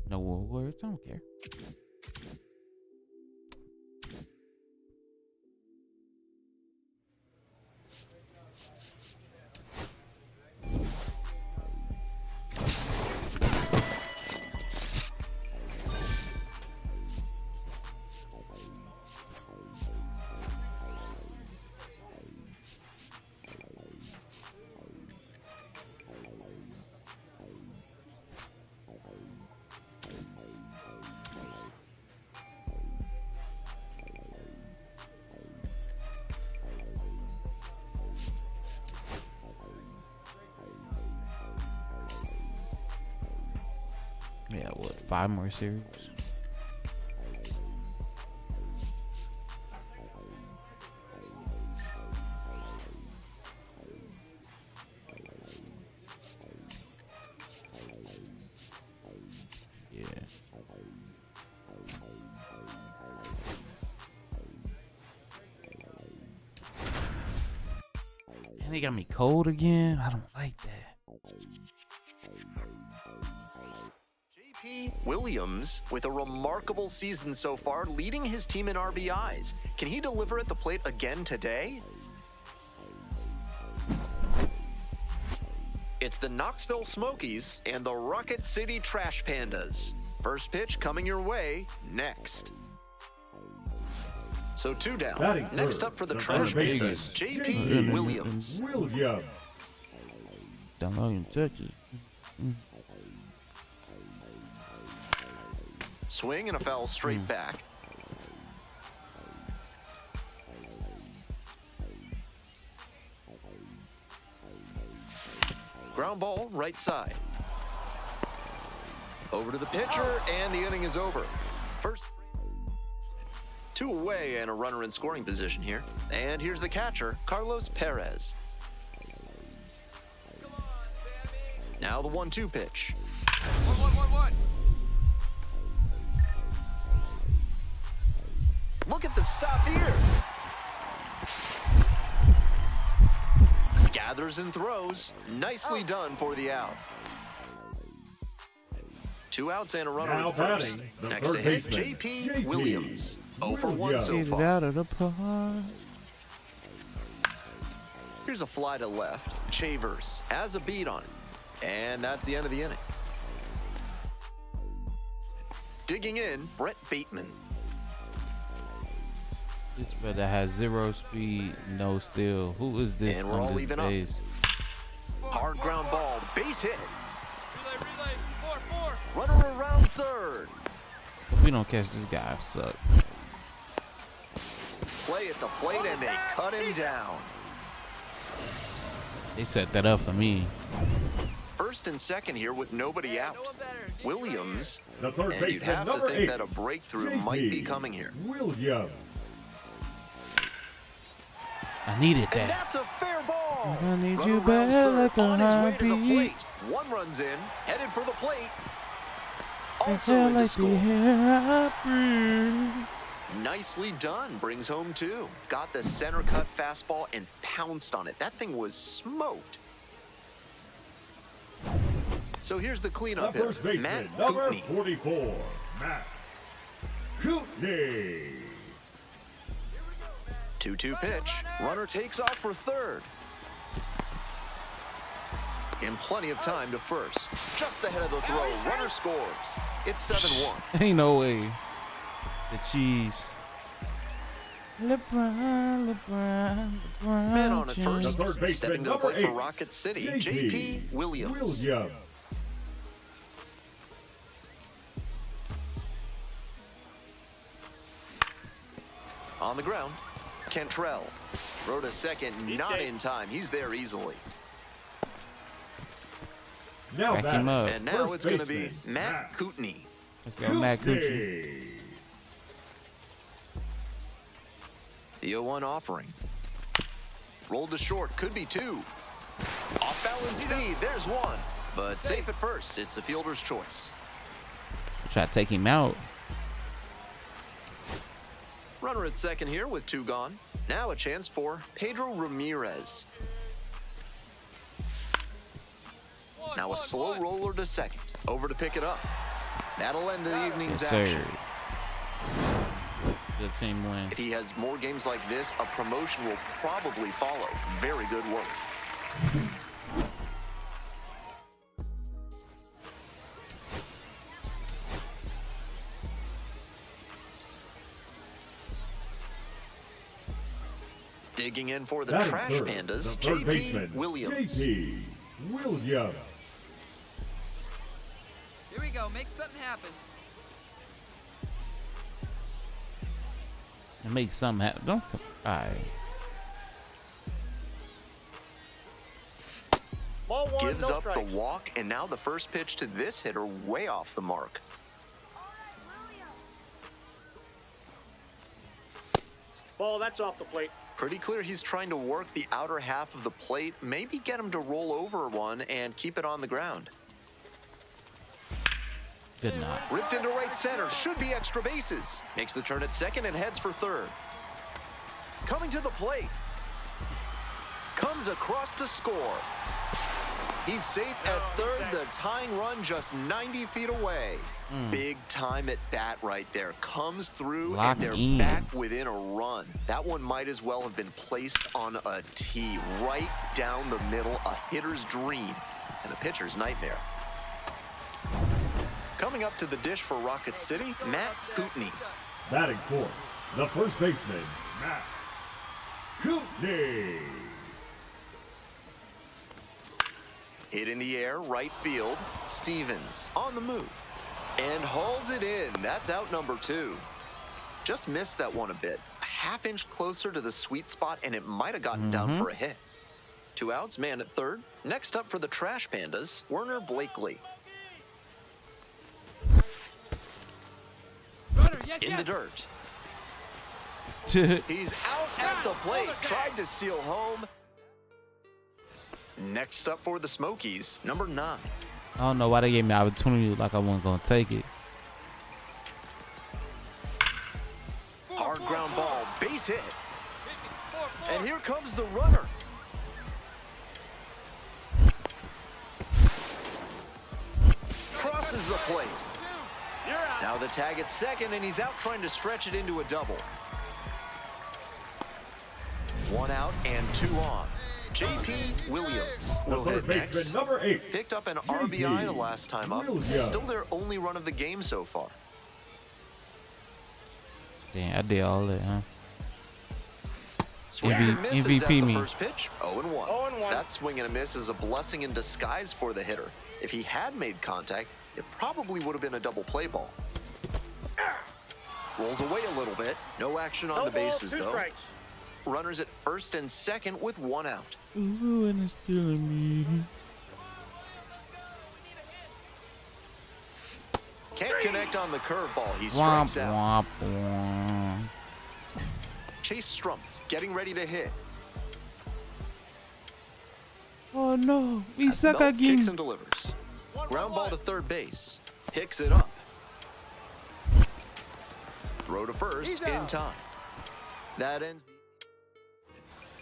No words. I don't care. Yeah, what, 5 more series? Yeah. And they got me cold again. I don't like that. Williams with a remarkable season so far, leading his team in RBIs. Can he deliver at the plate again today? It's the Knoxville Smokies and the Rocket City Trash Pandas. First pitch coming your way next. So 2 down. Batting Next third, up for the the Trash third Pandas, baseman, JP Williams. Williams. Don't know him touches. Swing and a foul straight back. Ground ball, right side. Over to the pitcher, and the inning is over. First 2 away and a runner in scoring position here. And here's the catcher, Carlos Perez. Now the 1-2 pitch. 1-1-1-1. Look at the stop here. Gathers and throws. Nicely done for the out. 2 outs and a runner Now at first. batting, the Next third to hit, baseman, JP Williams. 0 for 1 so Get it far. out of the park. Here's a fly to left. Chavers has a beat on it. And that's the end of the inning. Digging in, Brett Bateman. This brother has 0 speed, no steal. Who is this And we're all on this even up. base? Hard ground ball, base hit. Relay, 4. Runner around third. If we don't catch this guy, suck. Play at the plate and they cut him down. They set that up for me. First and second here with nobody out. Williams, The third and you'd baseman, have to number think 8, that a breakthrough might be coming here. Williams. I needed And that. that's a fair ball. I need Runner you rounds back third, like a on his way to the heartbeat. plate. 1 runs in, headed for the plate. I Also feel in to like the score. air I breathe. Nicely done. Brings home 2. Got the center cut fastball and pounced on it. That thing was smoked. So here's the The cleanup first hitter, Matt baseman, number Cootney. 44, Matt Cootney. 2-2 pitch. Runner takes off for third. And plenty of time to first. Just ahead of the throw, runner scores. It's 7-1. Ain't no way. The cheese. LeBron. Man on at The first. third baseman, Stepping to the number plate for 8, Rocket City, JP JP Williams. On the ground, Cantrell. Throw to second, not in time. He's there easily. Now Back him up. And now first it's going to be baseman, Matt Cootney. Let's go, Matt Coochie. The 0-1 offering. Rolled to short, could be 2. Off balance speed, there's 1. But safe at first, it's the fielder's choice. Try to take him out. Runner at second here with 2 gone. Now a chance for Pedro Ramirez. Now a slow roller to second. Over to pick it up. That'll end the evening's action. Good team win. If he has more games like this, a promotion will probably follow. Very good work. Digging in for the Batting Trash third, Pandas, the third JP baseman, Williams. JP Williams. Here we go. Make something happen. And make something happen. Don't. All right. Ball one, Gives no up strikes. the walk, and now the first pitch to this hitter way off the mark. Ball, that's off the plate. Pretty clear he's trying to work the outer half of the plate, maybe get him to roll over one and keep it on the ground. Good night. Ripped into right center, should be extra bases. Makes the turn at second and heads for third. Coming to the plate. Comes across to score. He's safe at third, the tying run just 90 feet away. Big time at bat right there. Comes through Lock and they're in. back within a run. That one might as well have been placed on a tee right down the middle, a hitter's dream and a pitcher's nightmare. Coming up to the dish for Rocket City, Matt Kootenai. Batting fourth, the first baseman, Matt Kootenai. Hit in the air, right field. Stevens on the move and hauls it in. That's out number 2. Just missed that one a bit. A half inch closer to the sweet spot, and it might have gotten down for a hit. 2 outs, man at third. Next up for the Trash Pandas, Werner Blakely. Runner, yes, In yes. the dirt. He's out at the plate, tried to steal home. Next up for the Smokies, number 9. I don't know why they gave me opportunity like I wasn't gonna take it. Hard ground ball, base hit. 4-4. And here comes the runner. Crosses the plate. You're out. Now the tag at second, and he's out trying to stretch it into a double. 1 out and 2 on. JP Williams The will third hit baseman, next. number 8. Picked up an JP RBI the last time up. Williams. Still their only run of the game so far. Damn, I did all that, huh? Swings and misses MVP at the me. first pitch. 0-1. 0-1. That swing and a miss is a blessing in disguise for the hitter. If he had made contact, it probably would have been a double play ball. Rolls away a little bit. No action on No the balls, bases, 2 though. strikes. Runners at first and second with 1 out. Ooh, and it's killing me. Can't connect on the curveball. He Womp, strikes out. womp, womp. Chase Strumpf getting ready to hit. Oh no, we As suck Melt kicks again. and delivers. Ground ball to third base. Picks it up. Throw to first in time. That ends.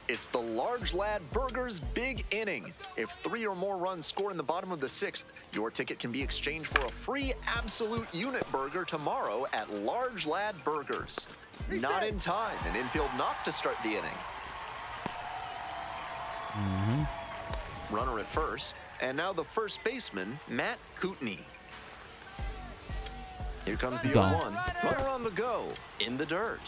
It's the Large Lad Burgers big inning. If 3 or more runs score in the bottom of the 6th, your ticket can be exchanged for a free absolute unit burger tomorrow at Large Lad Burgers. Not in time. An infield knock to start the inning. Runner at first. And now the first baseman, Matt Kootenai. Here comes the Gone. 0-1. Runner on the go. In the dirt.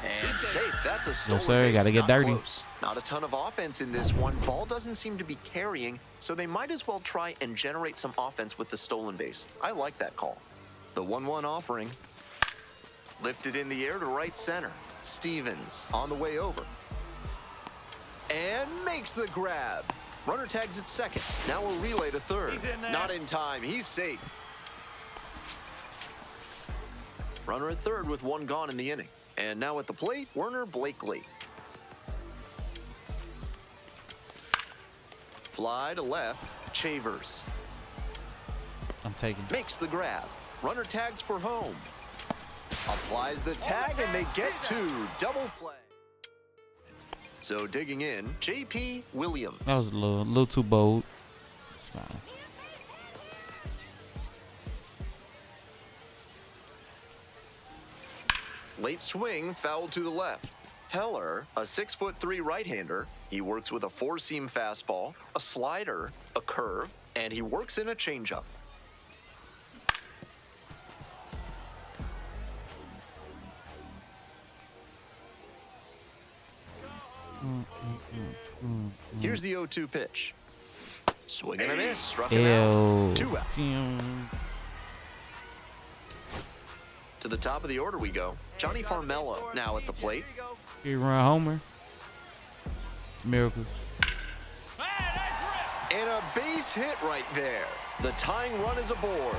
And safe. That's a stolen sir, base. gotta get Not dirty. close. Not a ton of offense in this one. Ball doesn't seem to be carrying, so they might as well try and generate some offense with the stolen base. I like that call. The 1-1 offering. Lifted in the air to right center. Stevens on the way over. And makes the grab. Runner tags at second. Now a relay to third. He's in there. Not in time. He's safe. Runner at third with 1 gone in the inning. And now at the plate, Werner Blakely. Fly to left, Chavers. I'm taking. Makes the grab. Runner tags for home. Applies the tag, and they get 2. Double play. So digging in, J.P. Williams. That was a little too bold. It's fine. Late swing, foul to the left. Heller, a 6'3" right-hander. He works with a four-seam fastball, a slider, a curve, and he works in a changeup. Here's the 0-2 pitch. Swing and a miss, struck him out. 2 out. To the top of the order we go. Johnny Farmello now at the plate. He run homer. Miracles. And a base hit right there. The tying run is aboard.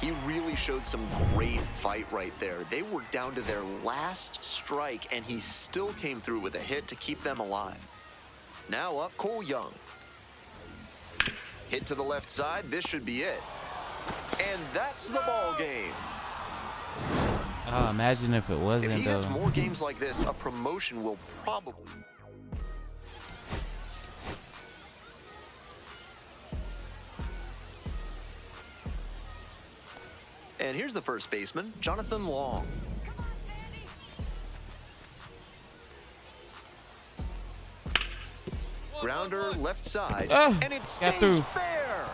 He really showed some great fight right there. They were down to their last strike, and he still came through with a hit to keep them alive. Now up, Cole Young. Hit to the left side. This should be it. And that's the ball game. Imagine if it wasn't. If he has more games like this, a promotion will probably. And here's the first baseman, Jonathan Long. Grounder left side, and it stays fair.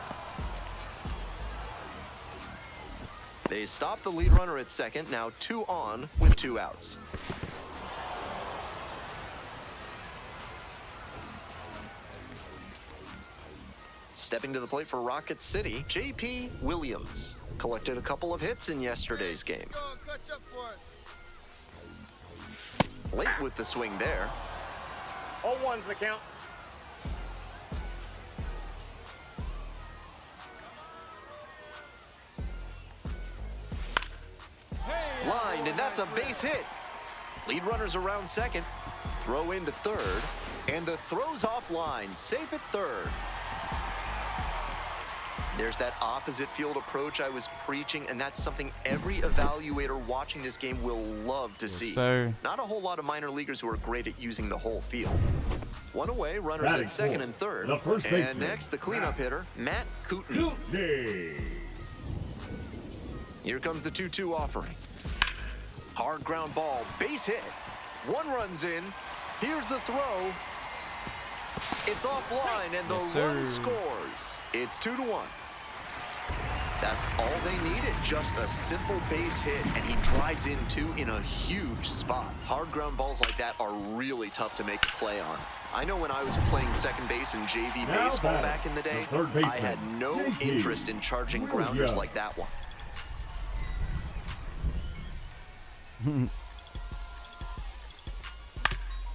They stop the lead runner at second, now 2 on with 2 outs. Stepping to the plate for Rocket City, J.P. Williams. Collected a couple of hits in yesterday's game. Late with the swing there. 0-1's the count. Lined, and that's a base hit. Lead runner's around second. Throw into third, and the throw's offline, safe at third. There's that opposite field approach I was preaching, and that's something every evaluator watching this game will love to see. Sir. Not a whole lot of minor leaguers who are great at using the whole field. One away, runners Batting at second fourth, and third. the first And baseman, next, the cleanup hitter, Matt Kootenai. Kootenai. Here comes the 2-2 offering. Hard ground ball, base hit. 1 run's in. Here's the throw. It's offline, and the run scores. It's 2-1. That's all they needed, just a simple base hit, and he drives in 2 in a huge spot. Hard ground balls like that are really tough to make a play on. I know when I was playing second base in JV baseball back in the day, I had no interest in charging grounders like that one.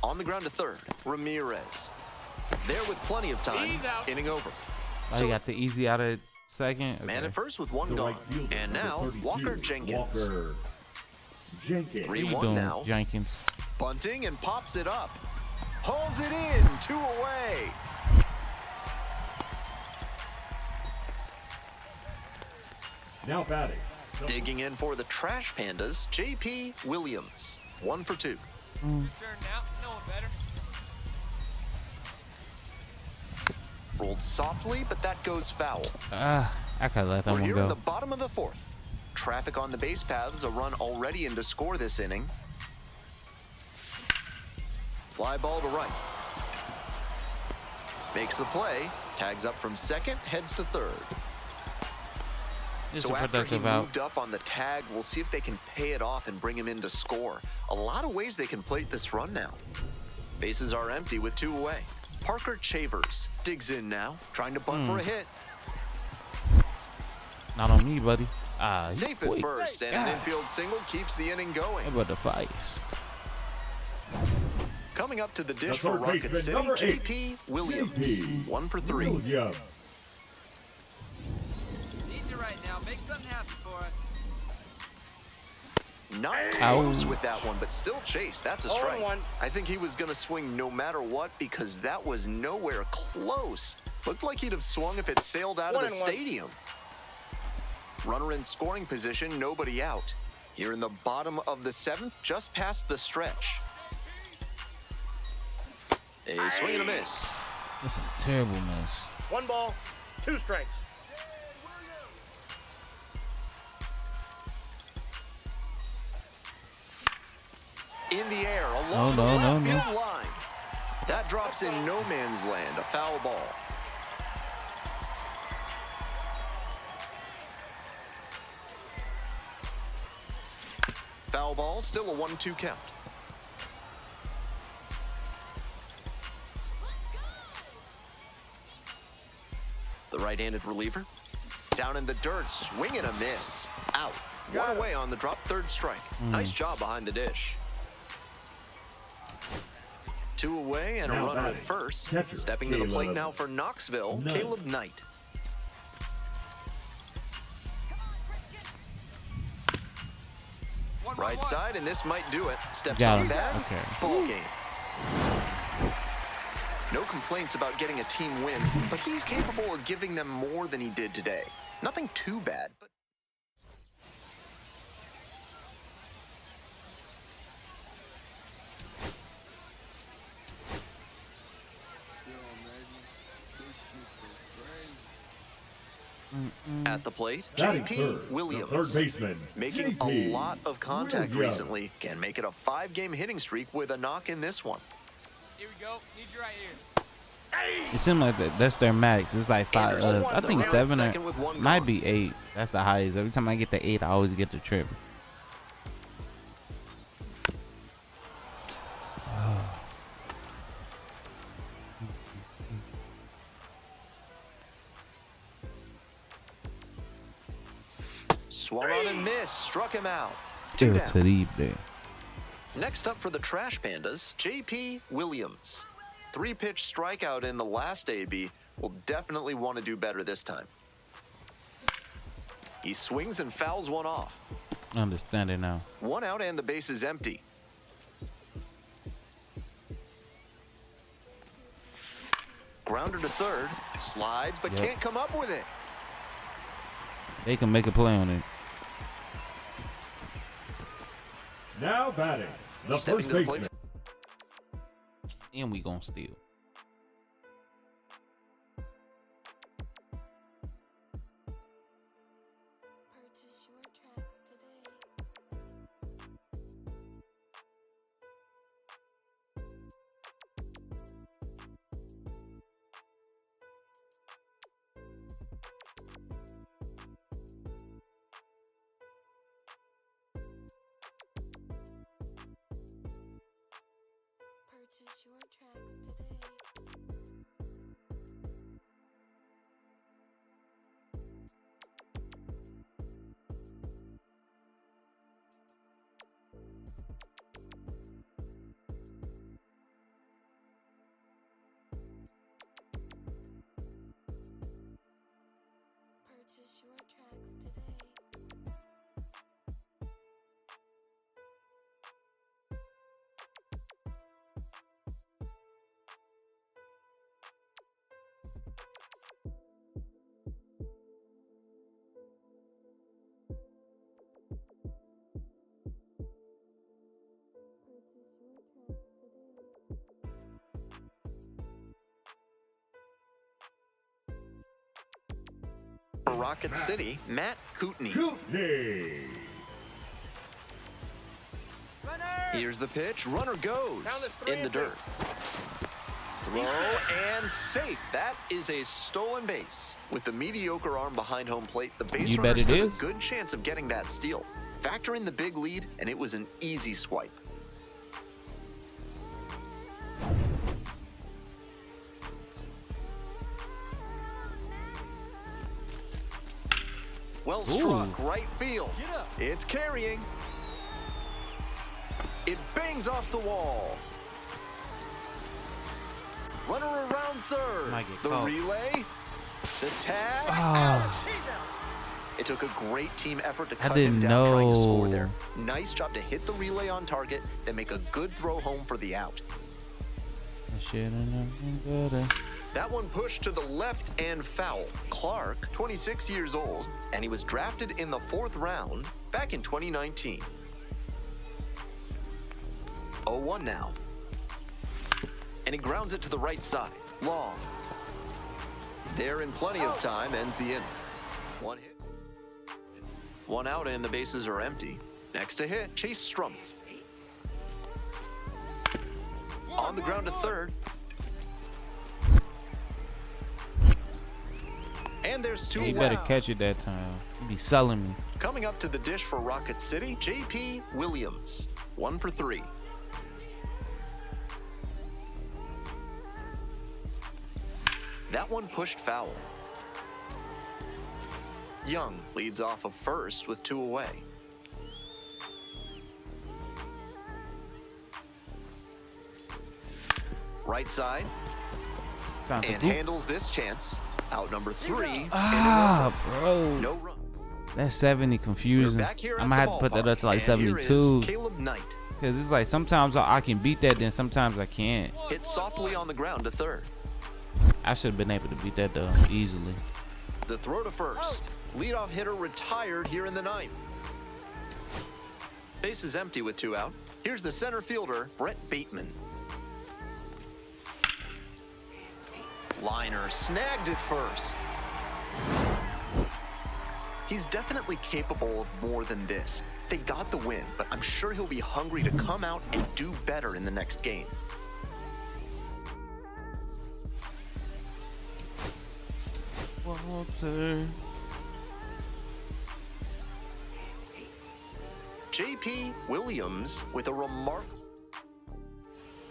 On the ground to third, Ramirez. There with plenty of time, inning over. Oh, you got the easy out of second? Okay. Man at first with 1 gone. And now, Walker Jenkins. 3-1 now. Jenkins? Bunting and pops it up. Hauls it in, 2 away. Now batting. Digging in for the Trash Pandas, J.P. Williams. 1 for 2. Turn now, no one better. Rolled softly, but that goes foul. I could let that We're one here go. in the bottom of the 4th. Traffic on the base paths, a run already in to score this inning. Fly ball to right. Makes the play, tags up from second, heads to third. Just So a after he productive out. moved up on the tag, we'll see if they can pay it off and bring him in to score. A lot of ways they can plate this run now. Bases are empty with 2 away. Parker Chavers digs in now, trying to bunt for a hit. Not on me, buddy. Safe at first, and an infield single keeps the inning going. How about the fires? Coming up to the dish The for third Rocket baseman, City, number 8, J.P. Williams. J.P. 1 for 3. Williams. Need you right now. Make something happen for us. Not close Ouch. with that one, but still chase. That's a strike. 0-1. I think he was going to swing no matter what because that was nowhere close. Looked like he'd have swung if it sailed out of the 1-1. stadium. Runner in scoring position, nobody out. Here in the bottom of the 7th, just past the stretch. A swing and a miss. That's a terrible miss. 1 ball, 2 strikes. In the air, along the left field line. That drops in no man's land, a foul ball. Foul ball, still a 1-2 count. The right-handed reliever. Down in the dirt, swing and a miss. Out. One away on the drop, 3rd strike. Nice job behind the dish. 2 away and a runner at first. Stepping to the plate now for Knoxville, Caleb Knight. Right side, and this might do it. Steps on bad, ball game. No complaints about getting a team win, but he's capable of giving them more than he did today. Nothing too bad, but... At the plate, JP Williams, third baseman, making a lot of contact recently, can make it a 5-game hitting streak with a knock in this one. Here we go. Need you right here. It seems like that's their max. It's like 5. I think 7 or might be 8. That's the highest. Every time I get the 8, I always get the trip. Swung on and missed, struck him out. Next up for the Trash Pandas, JP Williams. 3-pitch strikeout in the last AB. Will definitely want to do better this time. He swings and fouls one off. I understand it now. 1 out and the base is empty. Grounder to 3rd, slides but can't come up with it. They can make a play on it. Now batting, the first baseman. And we gonna steal. Purchase your tracks today. Purchase your tracks today. Purchase your tracks today. For Rocket City, Matt Kootenai. Here's the pitch. Runner goes in the dirt. Throw and safe. That is a stolen base. With the mediocre arm behind home plate, the base runner stood a good chance of getting that steal. Factor in the big lead, and it was an easy swipe. Well struck, right field. It's carrying. It bangs off the wall. Runner around 3rd. The relay. The tag. Out. It took a great team effort to cut him down trying to score there. Nice job to hit the relay on target, then make a good throw home for the out. That one pushed to the left and foul. Clark, 26 years old, and he was drafted in the 4th round back in 2019. 0-1 now. And he grounds it to the right side. Long. There in plenty of time, ends the inning. One hit. One out and the bases are empty. Next to hit, Chase Strumpf. On the ground to third. And there's 2 You better catch it that time. You be selling me. Coming up to the dish for Rocket City, J.P. Williams. 1 for 3. That one pushed foul. Young leads off of first with 2 away. Right side. And handles this chance. Out number 3. Bro. No run. That's 70 confusing. I'm gonna have to put that up to like 72. Caleb Knight. Because it's like sometimes I can beat that, then sometimes I can't. Hit softly on the ground to third. I should have been able to beat that though, easily. The throw to first. Leadoff hitter retired here in the 9th. Base is empty with 2 out. Here's the center fielder, Brett Bateman. Liner snagged at first. He's definitely capable of more than this. They got the win, but I'm sure he'll be hungry to come out and do better in the next game. Walter. J.P. Williams with a remarkable.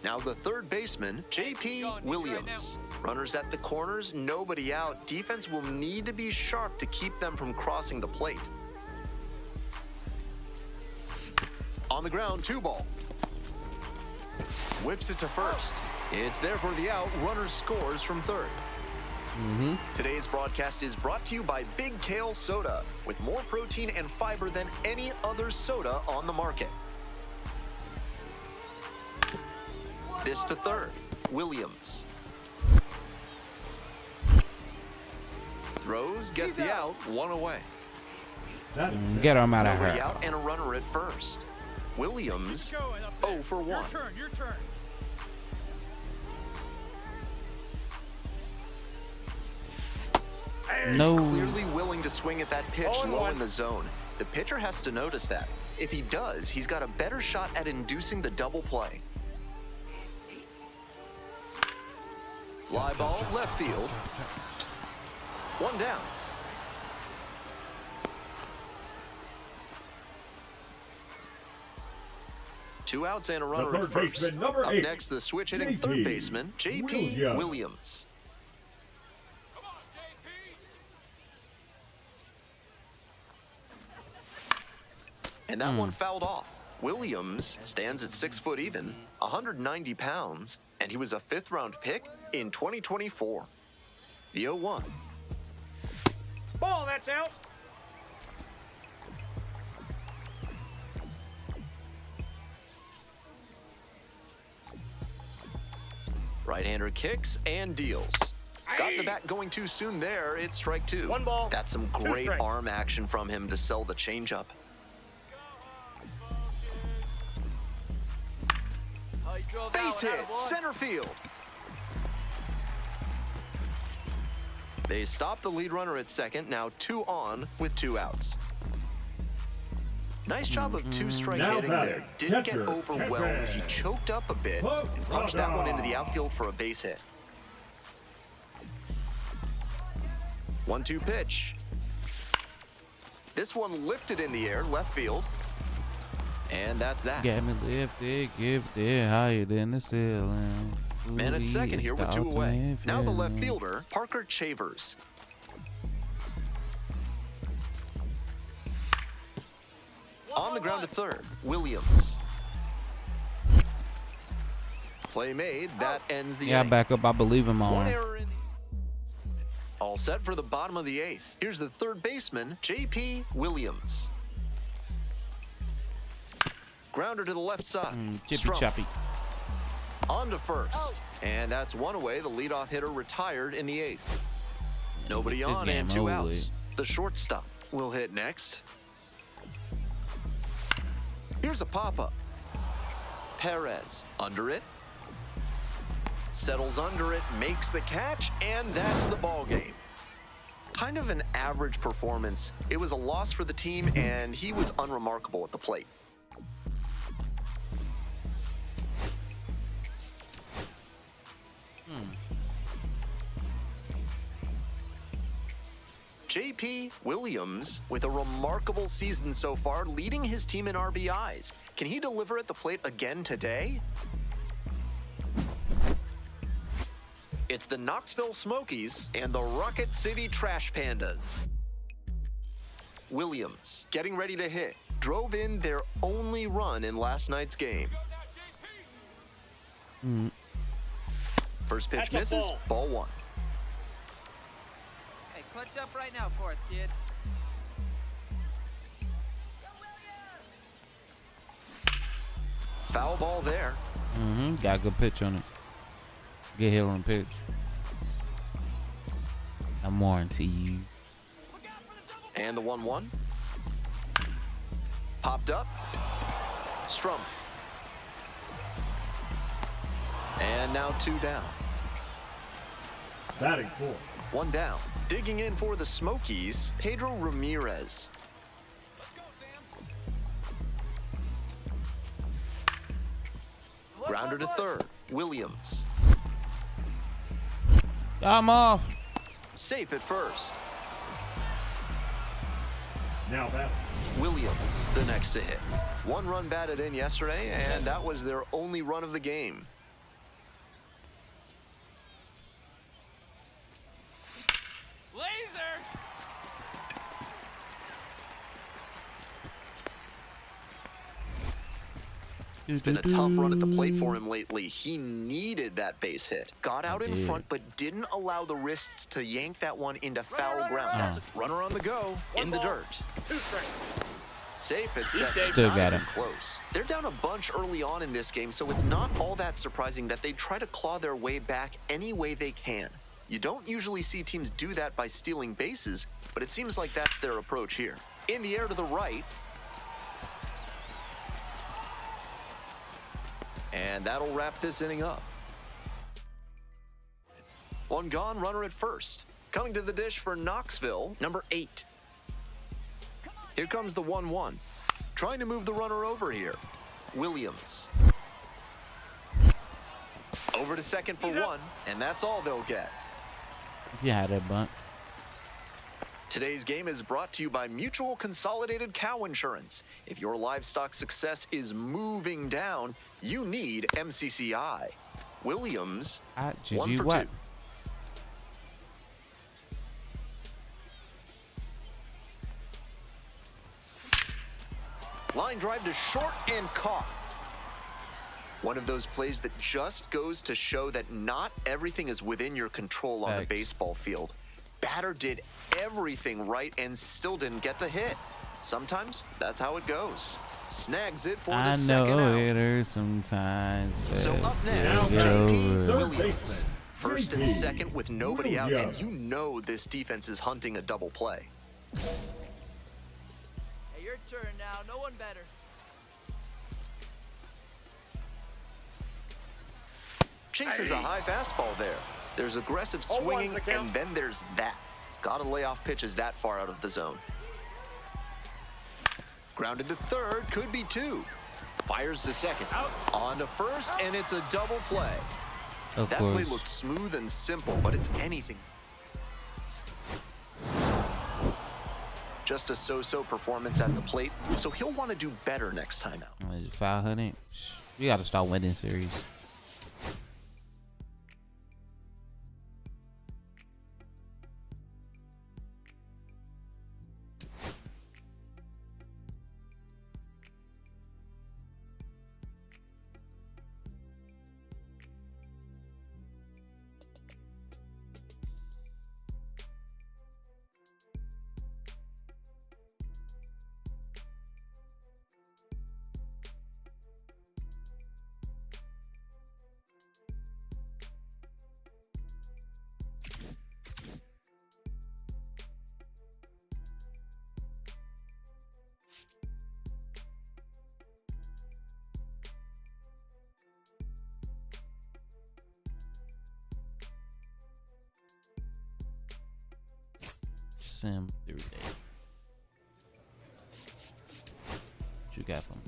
Now the third baseman, J.P. Williams. Runners at the corners, nobody out. Defense will need to be sharp to keep them from crossing the plate. On the ground, 2 ball. Whips it to first. It's there for the out. Runner scores from third. Today's broadcast is brought to you by Big Kale Soda, with more protein and fiber than any other soda on the market. This to third, Williams. Throws, gets the out, 1 away. Get him out of Nobody here. out and a runner at first. Williams, 0 for 1. Your turn. He's clearly willing to swing at that pitch low in the zone. The pitcher has to notice that. If he does, he's got a better shot at inducing the double play. Fly ball, left field. 1 down. Two outs and a runner at first. Number Up 8. next, the switch hitting third baseman, J.P. Williams. And that one fouled off. Williams stands at 6 foot even, 190 pounds, and he was a 5th round pick in 2024. The 0-1. Ball, that's out. Right-hander kicks and deals. Got the bat going too soon there. It's strike 2. 1 ball. That's some great arm action from him to sell the changeup. Base hit, center field. They stop the lead runner at second, now 2 on with 2 outs. Nice job of 2-strike hitting there. Didn't get overwhelmed. He choked up a bit and punched that one into the outfield for a base hit. 1-2 pitch. This one lifted in the air, left field. And that's that. Get me lifted, gifted, higher than the ceiling. Man at second here with 2 away. Now the left fielder, Parker Chavers. On the ground to third, Williams. Play made, that ends the inning. back up. I believe him One on. error in. All set for the bottom of the 8th. Here's the third baseman, J.P. Williams. Grounder to the left side. Chippy Strumpf. choppy. On to first. And that's one away. The leadoff hitter retired in the 8th. Nobody This on game and 2 over outs. The shortstop will hit next. Here's a pop-up. Perez under it. Settles under it, makes the catch, and that's the ball game. Kind of an average performance. It was a loss for the team, and he was unremarkable at the plate. JP Williams with a remarkable season so far, leading his team in RBIs. Can he deliver at the plate again today? It's the Knoxville Smokies and the Rocket City Trash Pandas. Williams getting ready to hit. Drove in their only run in last night's game. First pitch That's a misses, ball 1. Hey, clutch up right now for us, kid. Foul ball there. Got a good pitch on it. Get hit on the pitch. I'm warranty you. And the 1-1. Popped up. Strum. And now 2 down. Batting 4. 1 down. Digging in for the Smokies, Pedro Ramirez. Grounder to third. Williams. I'm off. Safe at first. Now batting. Williams, the next to hit. 1 run batted in yesterday, and that was their only run of the game. Laser! It's been a tough run at the plate for him lately. He needed that base hit. Got out in front, but didn't allow the wrists to yank that one into foul ground. Runner on the go, in the dirt. Safe at second. Still Not got even him. close. They're down a bunch early on in this game, so it's not all that surprising that they try to claw their way back any way they can. You don't usually see teams do that by stealing bases, but it seems like that's their approach here. In the air to the right. And that'll wrap this inning up. 1 gone, runner at first. Coming to the dish for Knoxville, number 8. Here comes the 1-1. Trying to move the runner over here. Williams. Over to second for 1, and that's all they'll get. Yeah, that bunt. Today's game is brought to you by Mutual Consolidated Cow Insurance. If your livestock success is moving down, you need MCCI. Williams, 1 for 2. Line drive to short and caught. One of those plays that just goes to show that not everything is within your control on the baseball field. Batter did everything right and still didn't get the hit. Sometimes that's how it goes. Snags it for the second out. I know hitters sometimes. So up next, JP Williams. First and second with nobody out, and you know this defense is hunting a double play. Hey, your turn now. No one better. Chases a high fastball there. There's aggressive swinging, and then there's that. Gotta lay off pitches that far out of the zone. Grounded to third, could be 2. Fires to second. On to first, and it's a double play. Of That course. play looked smooth and simple, but it's anything. Just a so-so performance at the plate, so he'll want to do better next time out. 500. We got to start winning series. Sim 3D. What you got for me?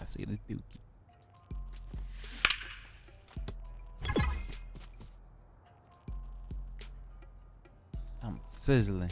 I see the dookie. I'm sizzling.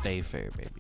Stay fair, baby.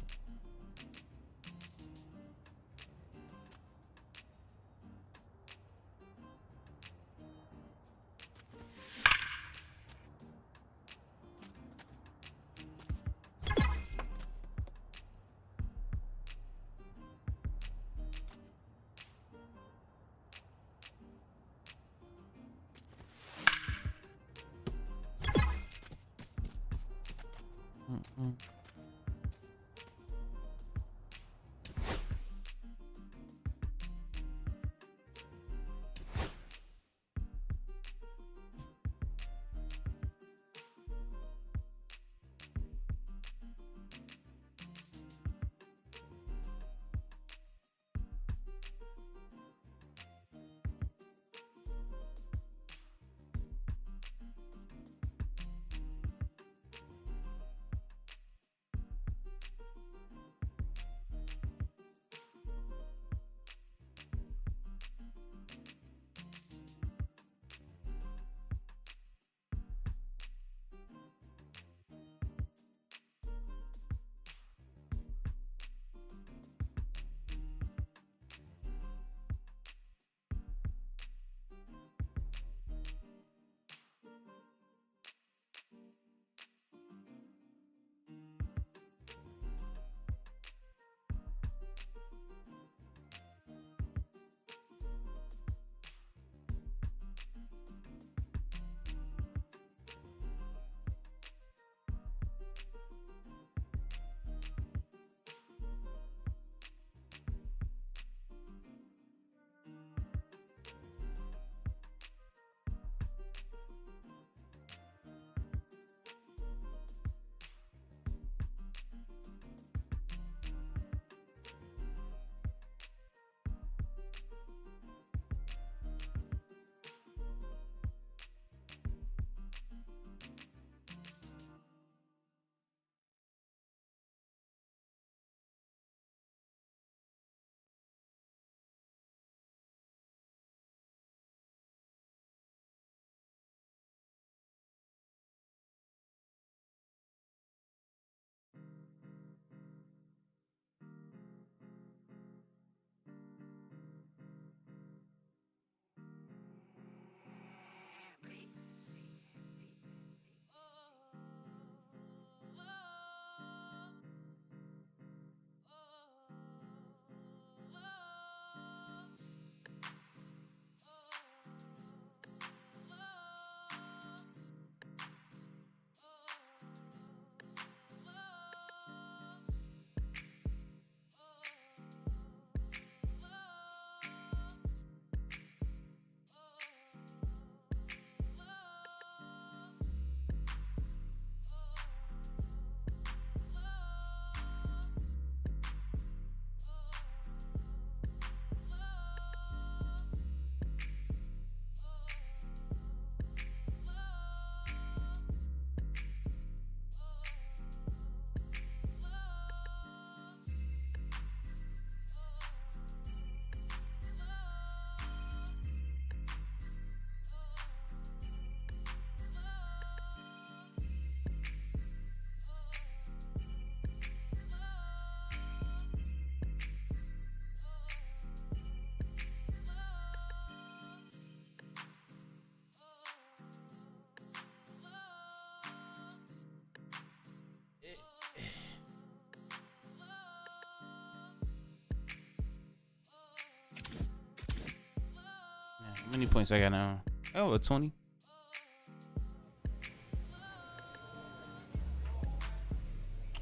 How many points I got now? Oh, a 20.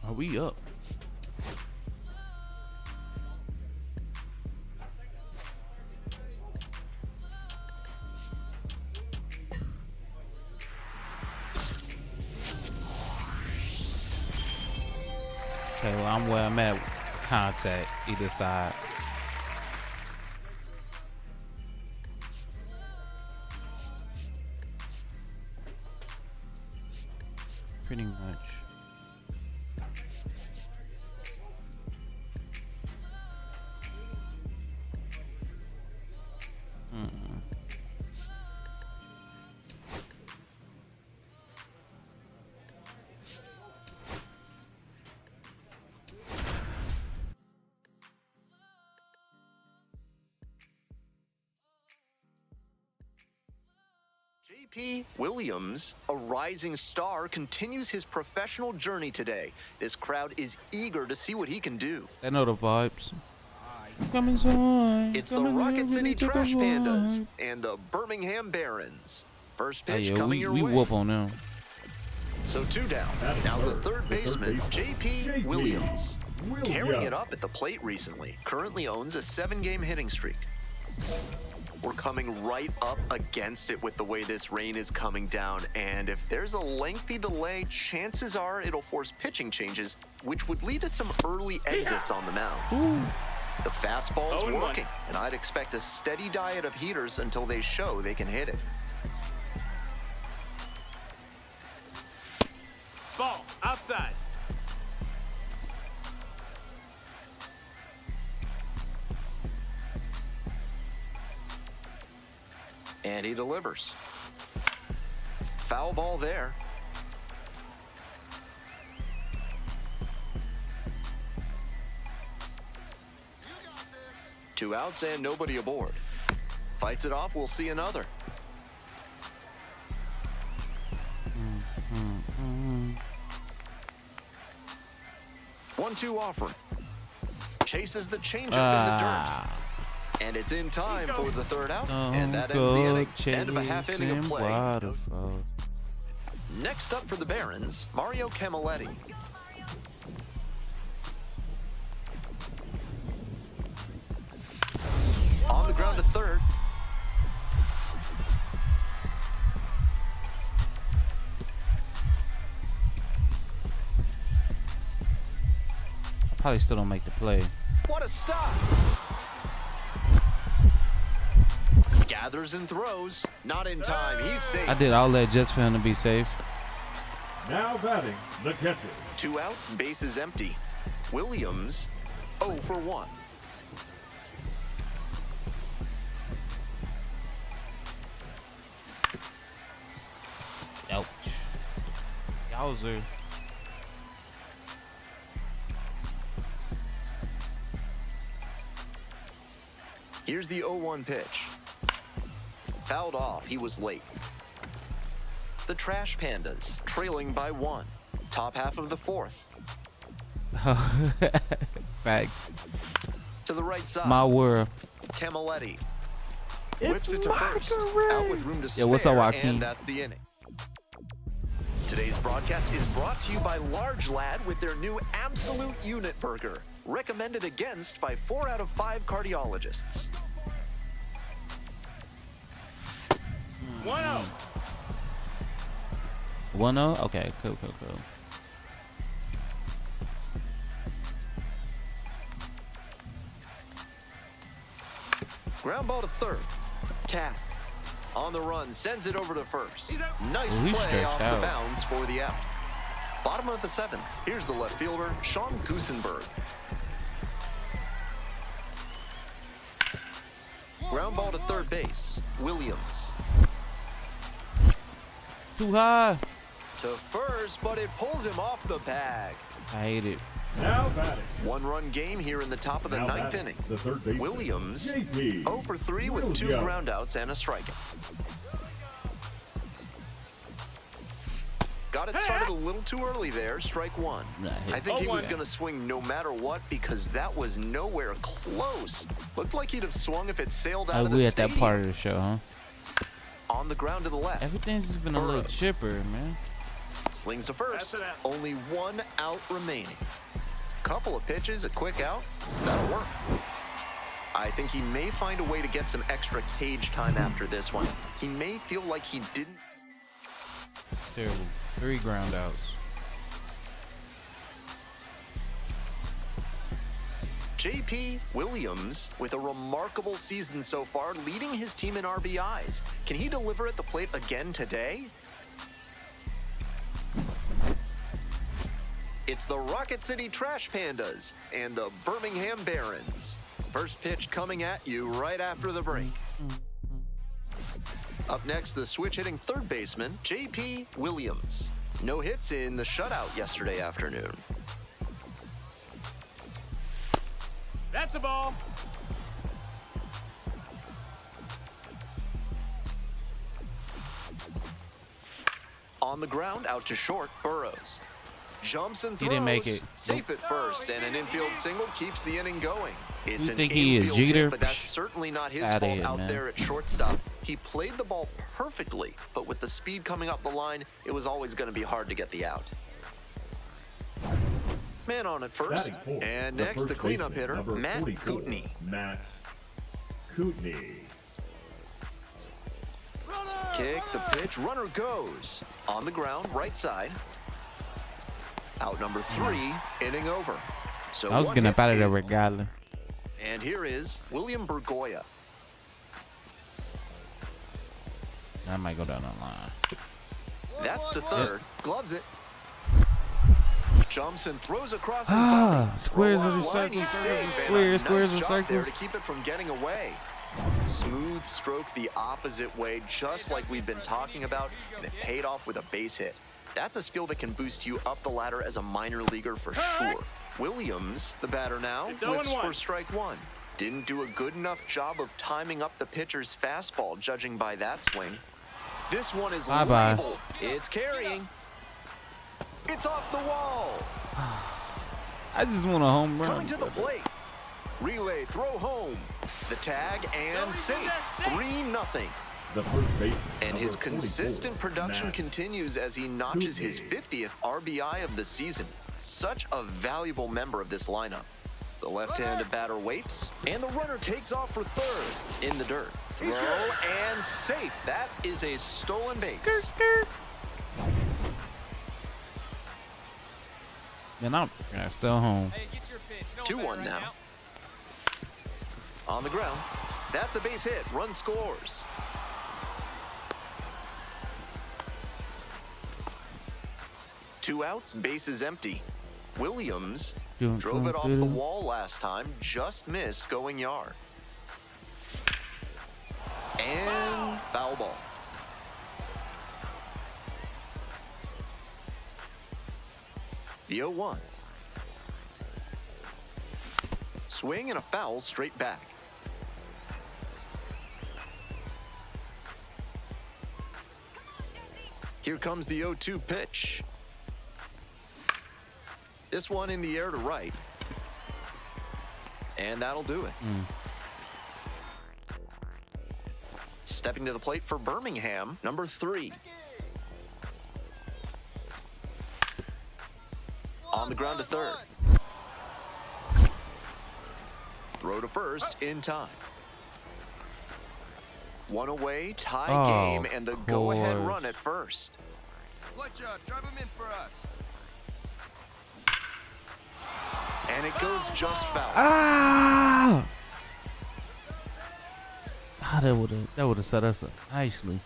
Are we up? Okay, well, I'm where I'm at. Contact either side. Pretty much. JP Williams, a rising star, continues his professional journey today. This crowd is eager to see what he can do. I know the vibes. Coming soon. It's the Rocket City Trash Pandas and the Birmingham Barons. First pitch coming your way. We whoop on them. So 2 down. Now the third baseman, JP Williams. Tearing it up at the plate recently. Currently owns a 7-game hitting streak. We're coming right up against it with the way this rain is coming down, and if there's a lengthy delay, chances are it'll force pitching changes, which would lead to some early exits on the mound. The fastball's working, and I'd expect a steady diet of heaters until they show they can hit it. Ball, outside. And he delivers. Foul ball there. Two outs and nobody aboard. Fights it off, we'll see another. One-two offering. Chases the changeup in the dirt. And it's in time for the third out, and that ends the inning. End of a half inning of play. Next up for the Barons, Mario Camilletti. On the ground to third. I probably still don't make the play. What a stop! Gathers and throws. Not in time. He's safe. I did all that just for him to be safe. Now batting, the catcher. 2 outs, bases empty. Williams, 0 for 1. Ouch. Yowzer. Here's the 0-1 pitch. Fouled off. He was late. The Trash Pandas trailing by 1. Top half of the 4th. Facts. To the right side. My world. Camilletti whips it to first. Out with room to spare. What's up, Joaquin? And that's the inning. Today's broadcast is brought to you by Large Lad with their new Absolute Unit Burger. Recommended against by 4 out of 5 cardiologists. 1-0. 1-0? Okay, cool. Ground ball to third. Cat on the run, sends it over to first. Nice Ooh, play off out. the bounds for the out. Bottom of the 7th. Here's the left fielder, Sean Kusenberg. Ground ball to third base, Williams. Too high. To first, but it pulls him off the bag. I hate it. Now batting. 1-run game here in the top of the 9th inning. The third baseman, Williams, JP 0 for 3 with 2 groundouts and a strikeout. Got Got it started a little too early there. Strike one. I think he was 0-1. going to swing no matter what because that was nowhere close. Looked like he'd have swung if it sailed out Oh, of the we at stadium. that part of the show, huh? On the ground to the left. Everything's just been a little Burrows. chipper, man. Slings to first. That's it out. Only one out remaining. Couple of pitches, a quick out. That'll work. I think he may find a way to get some extra cage time after this one. He may feel like he didn't. Terrible. 3 ground outs. JP Williams with a remarkable season so far, leading his team in RBIs. Can he deliver at the plate again today? It's the Rocket City Trash Pandas and the Birmingham Barons. First pitch coming at you right after the break. Up next, the switch-hitting third baseman, JP Williams. No hits in the shutout yesterday afternoon. That's a ball. On the ground, out to short, Burrows. Jumps and He throws. didn't make it. Safe at first, and an infield single keeps the inning going. It's You an think he is infield Jeter? hit, but that's certainly not his Outta fault here, out man. there at shortstop. He played the ball perfectly, but with the speed coming up the line, it was always going to be hard to get the out. Man on at first, Batting fourth, and the next first the cleanup baseman, hitter, number Matt 44, Kootenai. Matt Kootenai. Kick, the pitch, runner goes. On the ground, right side. Out number 3, inning over. So I was one getting hit up out of there is- regardless. And here is William Bergoya. I might go down the line. That's to third. Gloves it. Jumps and throws across his Ah, body. squares Throw are off line, circles, he's circles are safe, and a squares, nice squares are job there circles. to keep it from getting away. Smooth stroke the opposite way, just like we've been talking about, and it paid off with a base hit. That's a skill that can boost you up the ladder as a minor leaguer for sure. Williams, the batter now, It's whips 0-1. for strike one. Didn't do a good enough job of timing up the pitcher's fastball, judging by that swing. This one is Bye-bye. labeled. It's carrying. It's off the wall. I just want a home run. Coming to the plate. Relay, throw home. The tag and safe. 3-0. The first baseman. And his number 44, consistent production Matt continues as he notches his Kootenai. 50th RBI of the season. Such a valuable member of this lineup. The left-handed batter waits, and the runner takes off for third in the dirt. Throw and safe. That is a stolen base. Skirt, skirt. Then I'm still home. Hey, get your pitch. No 2-1 better now. right On the ground. That's a base hit. Run scores. Two outs, base is empty. Williams drove it off the wall last time, just missed going yard. And foul ball. The 0-1. Swing and a foul straight back. Here comes the 0-2 pitch. This one in the air to right. And that'll do it. Stepping to the plate for Birmingham, number 3. On the ground to third. Throw to first in time. One away, tie Oh, game, and the go-ahead course. run at first. Clutch up. Drive him in for us. And it goes just foul. Ah! Ah, that would have set us up nicely.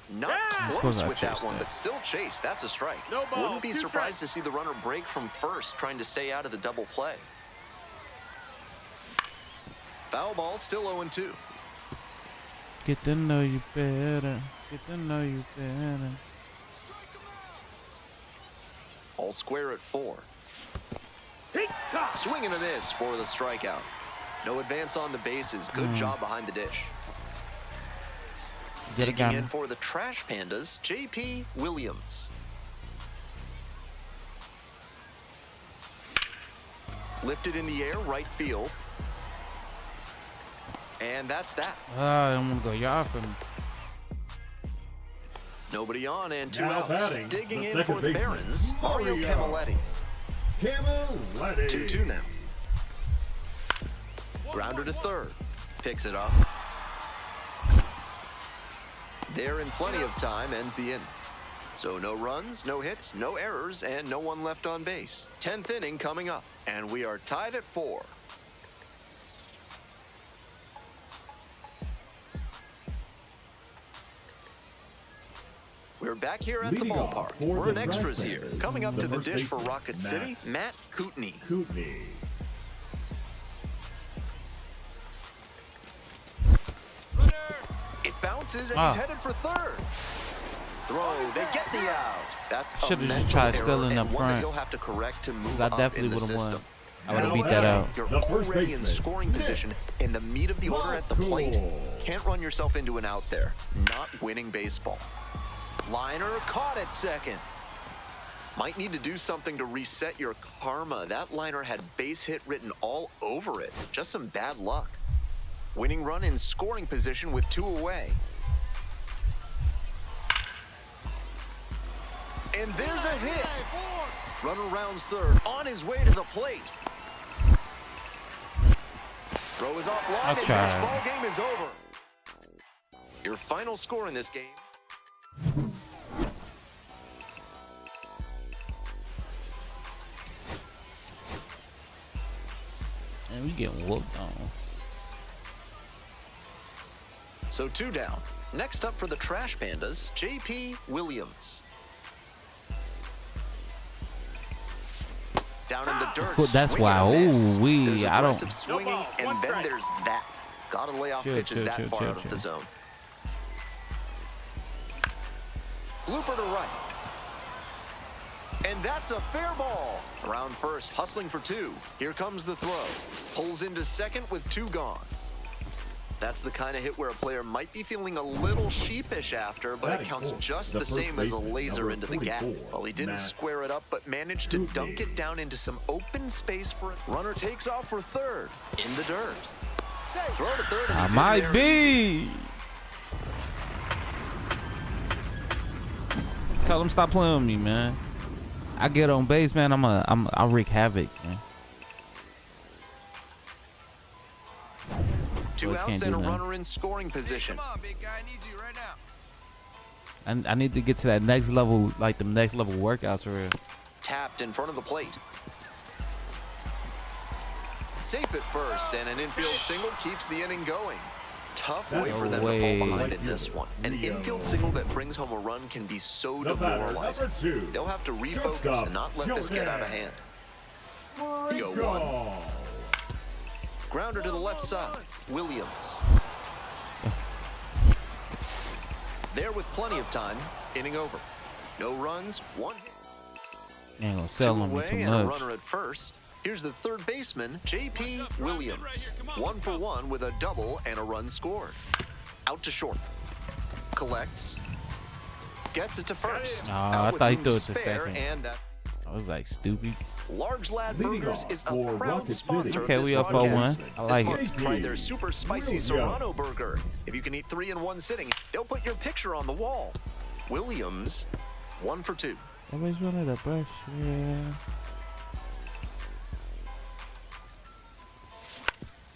Not course close I with that chased one, that. but still chase. That's a strike. No ball, Wouldn't be 2 surprised strikes. to see the runner break from first, trying to stay out of the double play. Foul ball, still 0-2. Get to know you better. Get to know you better. All square at 4. Peacock. Swing and a miss for the strikeout. No advance on the bases. Good job behind the dish. Get a Digging gun. in for the Trash Pandas, J.P. Williams. Lifted in the air, right field. And that's that. I'm gonna go yard for me. Nobody on and 2 Now outs. batting, Digging the in second for the baseman, Barons, Mario Camilletti. Camilletti. 2-2 now. Grounder to third. Picks it up. There in plenty of time, ends the inning. So no runs, no hits, no errors, and no one left on base. 10th inning coming up, and we are tied at 4. We're back here at the Leading off ballpark. for We're in the extras Trash here. Pandas, Coming up the to the first dish for baseman, Rocket City, Matt Kootenai. Kootenai. It bounces and he's headed for third. Throw, they get the out. That's a Should've just mental tried error stealing and up one that front. you'll have to correct to move I up definitely in the would've won. system. I would've Now beat that out. You're the first already in baseman, scoring Nick. position in the meat of the order at the plate. Cool. Can't run yourself into an out there. Not winning baseball. Liner caught at second. Might need to do something to reset your karma. That liner had base hit written all over it. Just some bad luck. Winning run in scoring position with 2 away. And there's a hit. Runner rounds third, on his way to the plate. Throw is offline, and this ball game is over. Your final score in this game. And we getting whooped on. So 2 down. Next up for the Trash Pandas, J.P. Williams. Down in the dirt. That's swing why. and a miss. Ooh, wee. There's I don't. aggressive swinging, No ball, and one then strike. there's that. Gotta lay off pitches that far out of the zone. Looper to right. And that's a fair ball. Around first, hustling for 2. Here comes the throw. Pulls into second with 2 gone. That's the kind of hit where a player might be feeling a little sheepish after, but it counts just the same as a laser into the gap. Well, he didn't square it up, but managed to dunk it down into some open space for it. Runner takes off for third in the dirt. Throw to third. And I he's in might there be. Tell him stop playing with me, man. I get on base, man. I'll wreak havoc, man. 2 Boys outs can't and do a nothing. runner in scoring position. Come on, big guy. I need you right now. I need to get to that next level, like the next level workouts for real. Tapped in front of the plate. Safe at first, and an infield single keeps the inning going. Tough way for them to fall behind in this one. An infield single that brings home a run can be so demoralizing. They'll have to refocus and not let this get out of hand. 0-1. Grounder to the left side. Williams. There with plenty of time. Inning over. No runs, 1 hit. You ain't gonna sell 2 on me away too and a much. runner at first. Here's the third baseman, J.P. Williams. 1 for 1 with a double and a run scored. Out to short. Collects. Gets it to first. Oh, Out I with thought he room threw to it to spare, second. and that I was like stupid. Large Lad Leading Burgers off is a for proud Rocket sponsor City. of Okay, this we up broadcast. 4-1. I like This it. month, try their super spicy Real yum. Serrano burger. If you can eat 3 in one sitting, they'll put your picture on the wall. Williams, 1 for 2. Everybody's running the brush. Yeah.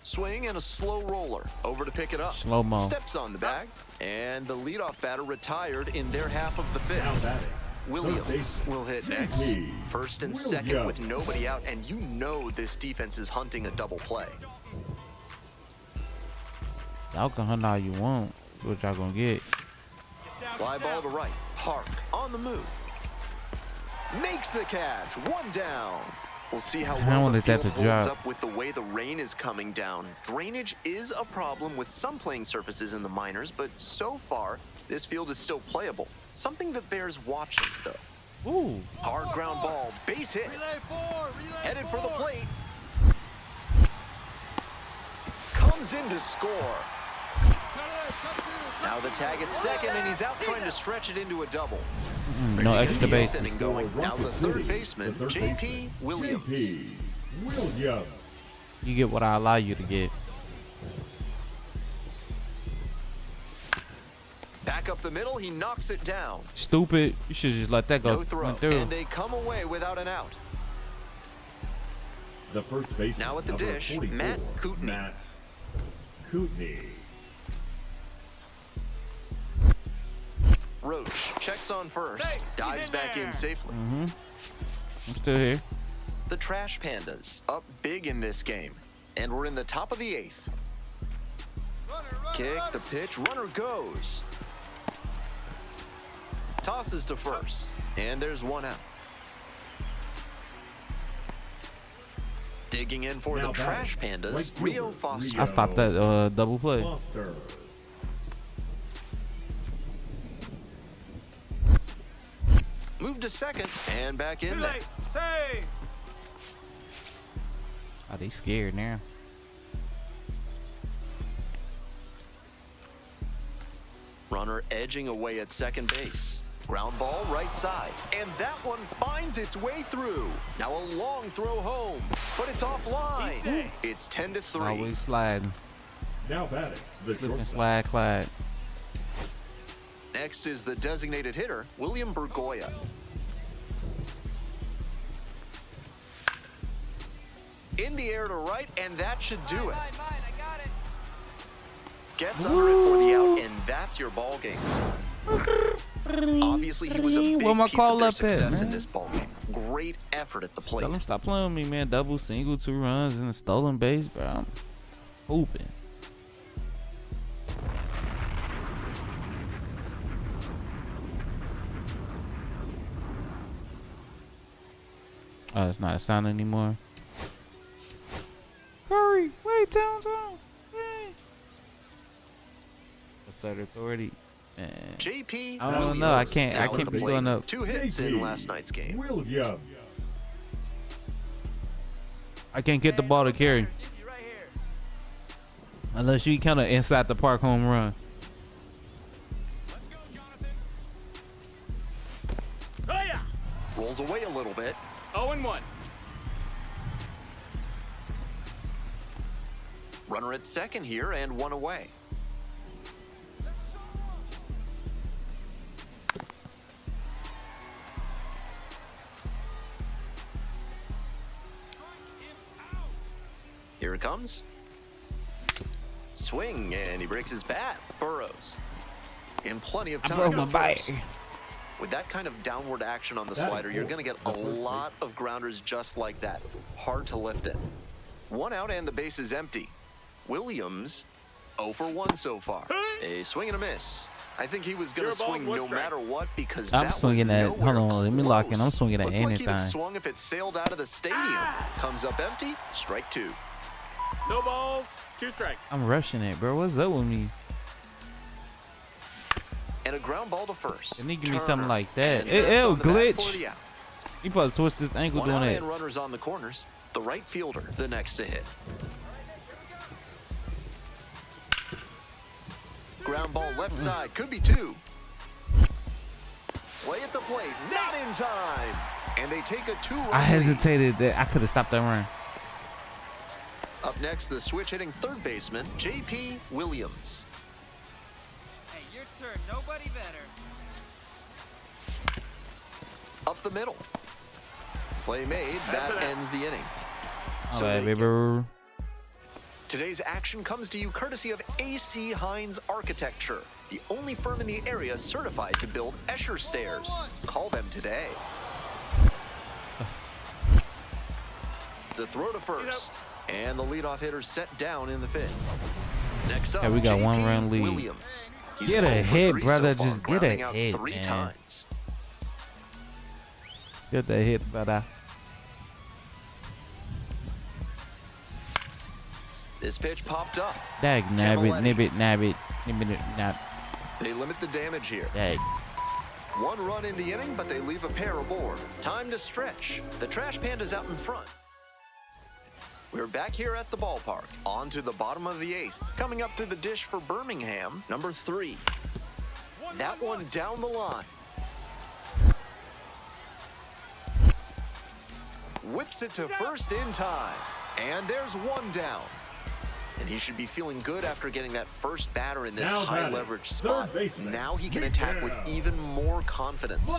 Swing and a slow roller. Over to pick it up. Slow-mo. Steps on the bag. And the leadoff batter retired in their half of the Now fifth. batting. Williams will hit next. JP First and Williams. second with nobody out, and you know this defense is hunting a double play. Y'all can hunt all you want. What y'all gonna get? Fly ball to right. Park on the move. Makes the catch. 1 down. We'll see how I well the wanted that field to holds drop. up with the way the rain is coming down. Drainage is a problem with some playing surfaces in the minors, but so far, this field is still playable. Something that bears watching, though. Ooh. Hard ground ball, base hit. Headed for the plate. Comes in to score. Now the tag at second, and he's out trying to stretch it into a double. No extra bases. Inning going. Now the third baseman, J.P. Williams. J.P. Williams. You get what I allow you to get. Back up the middle, he knocks it down. Stupid. You should just let that go. No throw, and they come away without an out. The first baseman. Now at the number dish, 44, Matt Kootenai. Matt Kootenai. Roach checks on first, dives back in safely. I'm still here. The Trash Pandas up big in this game, and we're in the top of the 8th. Kick, the pitch, runner goes. Tosses to first, and there's one out. Digging in for Now the Trash batting, Pandas, right Rio fielder, Foster. I stopped that double play. Foster. Moved to second, and back in there. Save. Oh, they scared now. Runner edging away at second base. Ground ball right side, and that one finds its way through. Now a long throw home, but it's offline. It's 10-3. Always sliding. Now batting, the Slip and shortstop. slide, Clyde. Next is the designated hitter, William Bergoya. In the air to right, and that should do it. Mine, I got it. Gets under it for the out, and that's your ball game. Obviously, he was a big Where my piece call of their up at, success in man? this ball game. Great effort at the plate. Tell him stop playing with me, man. Double, single, 2 runs, and a stolen base, bro. I'm hooping. Oh, it's not a sound anymore. Curry, wait, downtown. Hey. Assert authority. Man. JP. I don't Williams know. I can't down at the be plate. going up. 2 hits in last night's game. Williams. I can't get the ball to carry. Unless you kind of inside the park home run. Oh, yeah. Rolls away a little bit. 0-1. Runner at second here, and one away. Here it comes. Swing, and he breaks his bat. Burrows. In plenty of I time. broke to my first. bike. With that kind of downward action on the That slider, you're ball. going to get a lot of grounders just like that. Hard to lift it. One out and the base is empty. Williams, 0 for 1 so far. A swing and a miss. I think he was going to Zero balls, swing one no strike. matter what because I'm that swinging was at. nowhere Hold on, let me lock in. I'm close. swinging at Looked like he'd have anything. swung if it sailed out of the stadium. Comes up empty, strike 2. No balls, 2 strikes. I'm rushing it, bro. What's up with me? And a ground ball to first. They need to give me Turner. something like that. And steps Ew, on the bat glitch. for the out. You probably twist this ankle One doing out that. and runners on the corners. The right fielder, the next to hit. Ground ball left side, could be 2. Play at the plate, not in time. And they take a 2-run I lead. hesitated that I could have stopped that run. Up next, the switch hitting third baseman, J.P. Williams. Hey, your turn. Nobody better. Up the middle. Play made, that ends the inning. All So right, they baby. Today's action comes to you courtesy of A.C. Hines Architecture, the only firm in the area certified to build Escher stairs. Call them today. The throw to first, and the leadoff hitter set down in the 5th. Next up, Yeah, we got J.P. 1 run lead. Williams. He's Get 0 for ahead, 3 brother. so far, Just get grounding out ahead, 3 man. times. Let's get that hit, brother. This pitch popped up. Dag, nabbit, Cavaletti. nibbit, nabbit, nibbit, nab. They limit the damage here. Dag. 1 run in the inning, but they leave a pair aboard. Time to stretch. The Trash Panda's out in front. We're back here at the ballpark. On to the bottom of the 8th. Coming up to the dish for Birmingham, number 3. That one down the line. Whips it to first in time. And there's one down. And he should be feeling good after getting that first batter in this high leverage spot. Now he can attack with even more confidence.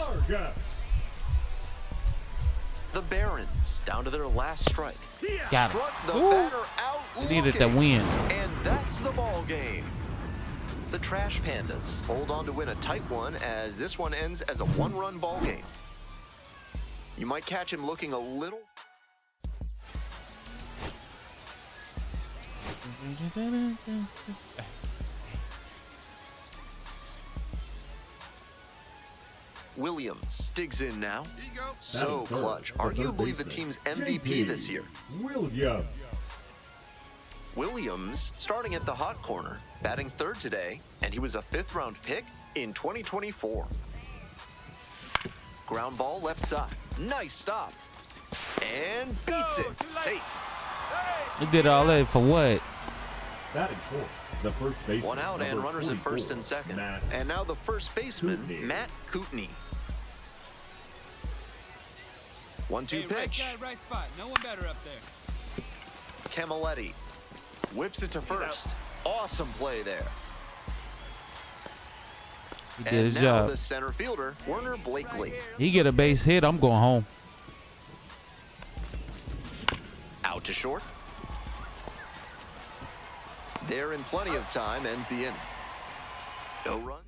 The Barons down to their last strike. Got Struck the it. batter out. Needed the win. And that's the ball game. The Trash Pandas hold on to win a tight one as this one ends as a 1-run ball game. You might catch him looking a little. Williams digs in now. So clutch. Arguably the team's MVP this year. Williams starting at the hot corner, batting third today, and he was a 5th-round pick in 2024. Ground ball left side. Nice stop. And beats it. Safe. He did all that for what? Batting fourth, the first baseman. One out and runners at first and second. And now the first baseman, Matt Kootenai. 1-2 Hey, pitch. right guy, right spot. No one better up there. Camilletti whips it to first. Awesome play there. He did And his now job. the center fielder, Werner Blakely. He get a base hit, I'm going home. Out to short. There in plenty of time, ends the inning. No run.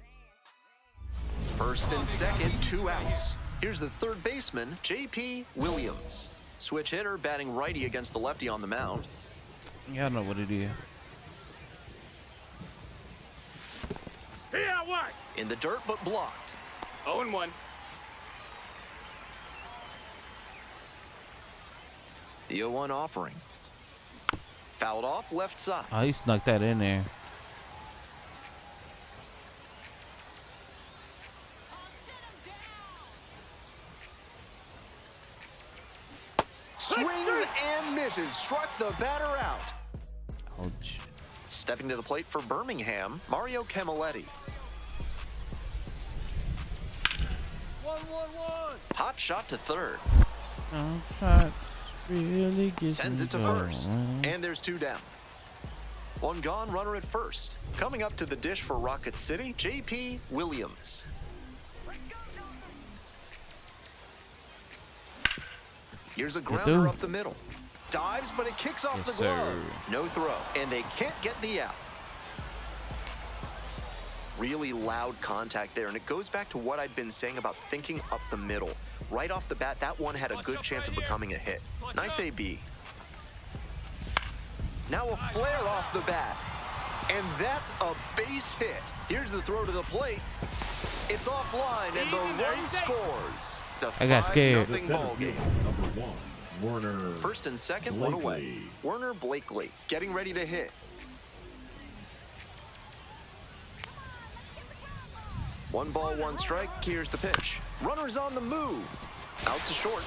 First and second, 2 outs. Here's the third baseman, J.P. Williams. Switch hitter, batting righty against the lefty on the mound. Y'all know what it is. He out wide. In the dirt, but blocked. 0-1. The 0-1 offering. Fouled off left side. Oh, he snuck that in there. Swings and misses. Struck the batter out. Ouch. Stepping to the plate for Birmingham, Mario Camilletti. 1-1-1. Hot shot to third. Really gets Sends me it to going. first. And there's 2 down. 1 gone, runner at first. Coming up to the dish for Rocket City, J.P. Williams. Here's a grounder up the middle. Dives, but it kicks off the glove. No throw, and they can't get the out. Really loud contact there, and it goes back to what I'd been saying about thinking up the middle. Right off the bat, that one had a good chance of becoming a hit. Nice AB. Now a flare off the bat, and that's a base hit. Here's the throw to the plate. It's offline, and the run scores. It's a I got scared. 5-0 ball game. Number 1, Werner. First and second, 1 away. Werner Blakely getting ready to hit. 1 ball, 1 strike. Here's the pitch. Runners on the move. Out to short.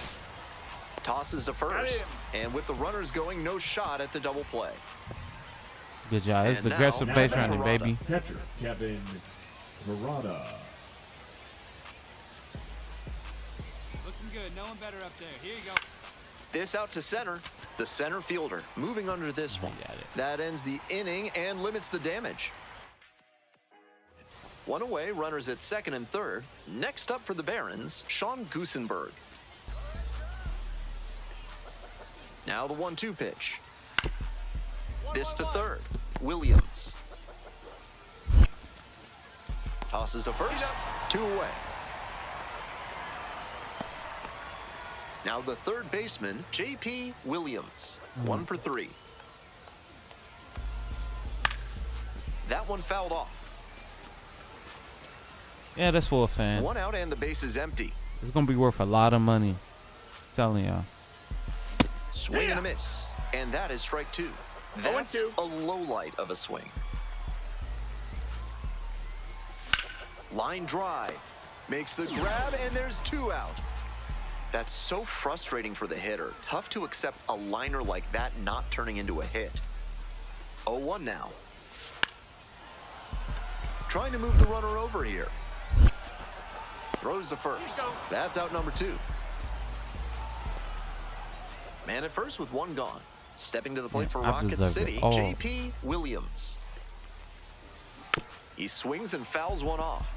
Tosses to first. And with the runners going, no shot at the double play. Good job. It's And the aggressive now, base Kevin running, Murata. baby. Catcher, Kevin Murata. Looking good. No one better up there. Here you go. This out to center. The center fielder moving under this one. got it. That ends the inning and limits the damage. 1 away, runners at second and third. Next up for the Barons, Sean Goosenberg. Now the 1-2 pitch. This to third, Williams. Tosses to first, 2 away. Now the third baseman, J.P. Williams. 1 for 3. That one fouled off. Yeah, that's for a fan. 1 out and the base is empty. It's gonna be worth a lot of money. I'm telling y'all. Swing and a miss. And that is strike 2. That's a low light of a swing. Line drive. Makes the grab, and there's 2 out. That's so frustrating for the hitter. Tough to accept a liner like that not turning into a hit. 0-1 now. Trying to move the runner over here. Throws to first. That's out number 2. Man at first with 1 gone. Stepping to the plate for Rocket City, J.P. Williams. He swings and fouls one off.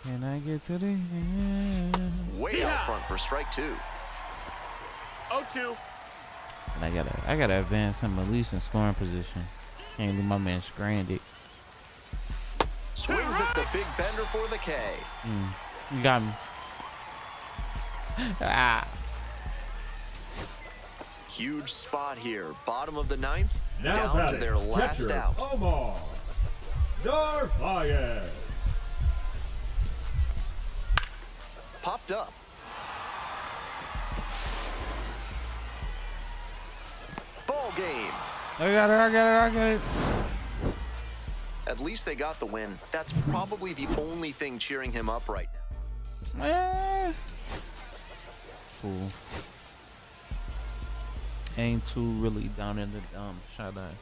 Can I get to the end? Way out front for strike 2. 0-2. And I gotta advance him at least in scoring position. Can't leave my man stranded. Swings at the big bender for the K. You got me. Huge spot here. Bottom of the 9th. Now down to batting, their last catcher, out. Omar Narvaez. Popped up. Ball game. I got it. At least they got the win. That's probably the only thing cheering him up right now. Cool. Ain't too really down in the dumps. Shout out.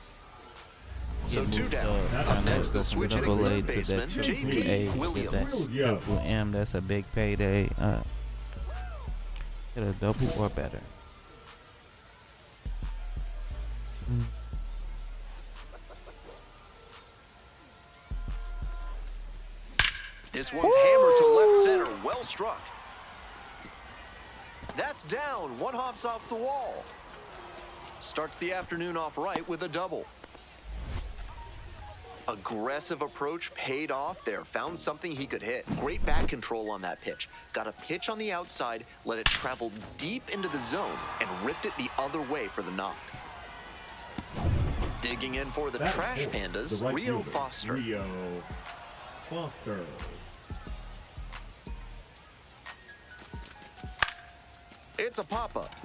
So 2 down. Up next, the switch hitting third baseman, J.P. Williams. Triple M, that's a big payday. Get a double or better. This one's hammered to left center. Well struck. That's down. 1 hops off the wall. Starts the afternoon off right with a double. Aggressive approach paid off there. Found something he could hit. Great bat control on that pitch. Got a pitch on the outside, let it travel deep into the zone, and ripped it the other way for the knock. Digging in for the Trash Pandas, right Rio fielder, Foster. Rio Foster. It's a pop-up.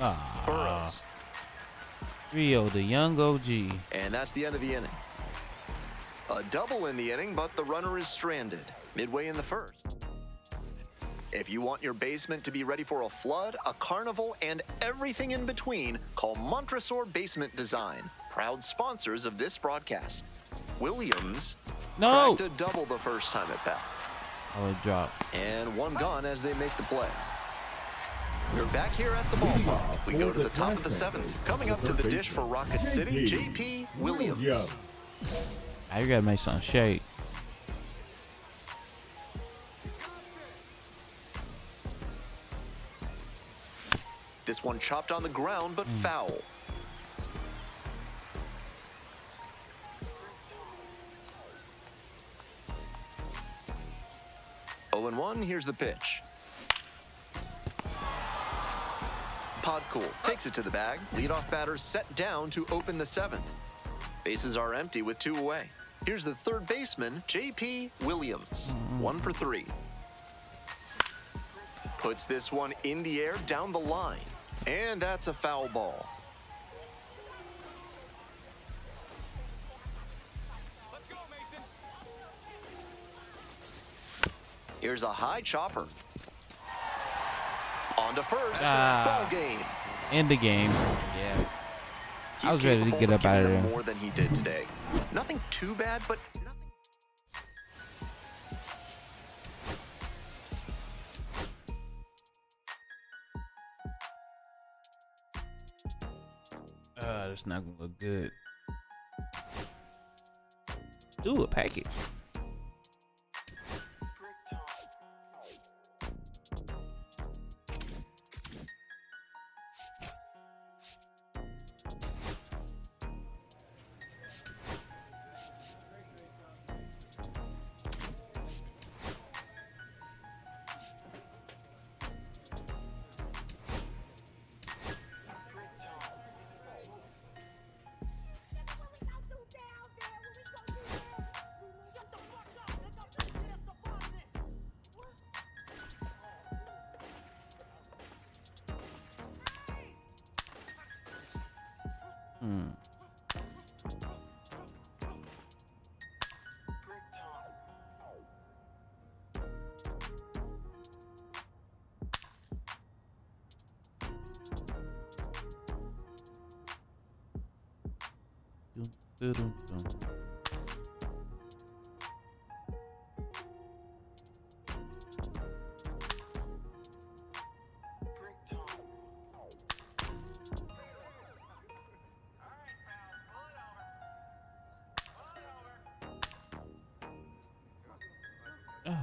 Ah, Burrows. Rio, the young OG. And that's the end of the inning. A double in the inning, but the runner is stranded midway in the first. If you want your basement to be ready for a flood, a carnival, and everything in between, call Montresor Basement Design, proud sponsors of this broadcast. Williams cracked a double the first time at bat. Oh, it dropped. And 1 gone as they make the play. We're back here at the ballpark. We go to the top of the 7th. Coming up to the dish for Rocket City, J.P. Williams. I gotta make something shake. This one chopped on the ground, but foul. Oh and 1, here's the pitch. Pod cool, takes it to the bag. Leadoff batter set down to open the 7th. Bases are empty with 2 away. Here's the third baseman, J.P. Williams. 1 for 3. Puts this one in the air down the line. And that's a foul ball. Let's go, Mason. Here's a high chopper. On to first. Ball game. End the game. Yeah. He's I was ready to get up out of there. More than he did today. Nothing too bad, but nothing. That's not gonna look good. Do a package. Doo-doo-doo. Oh.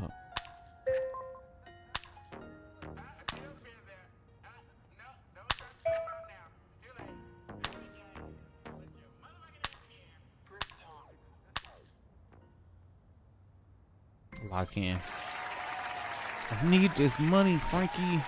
Lock in. I need this money, Frankie.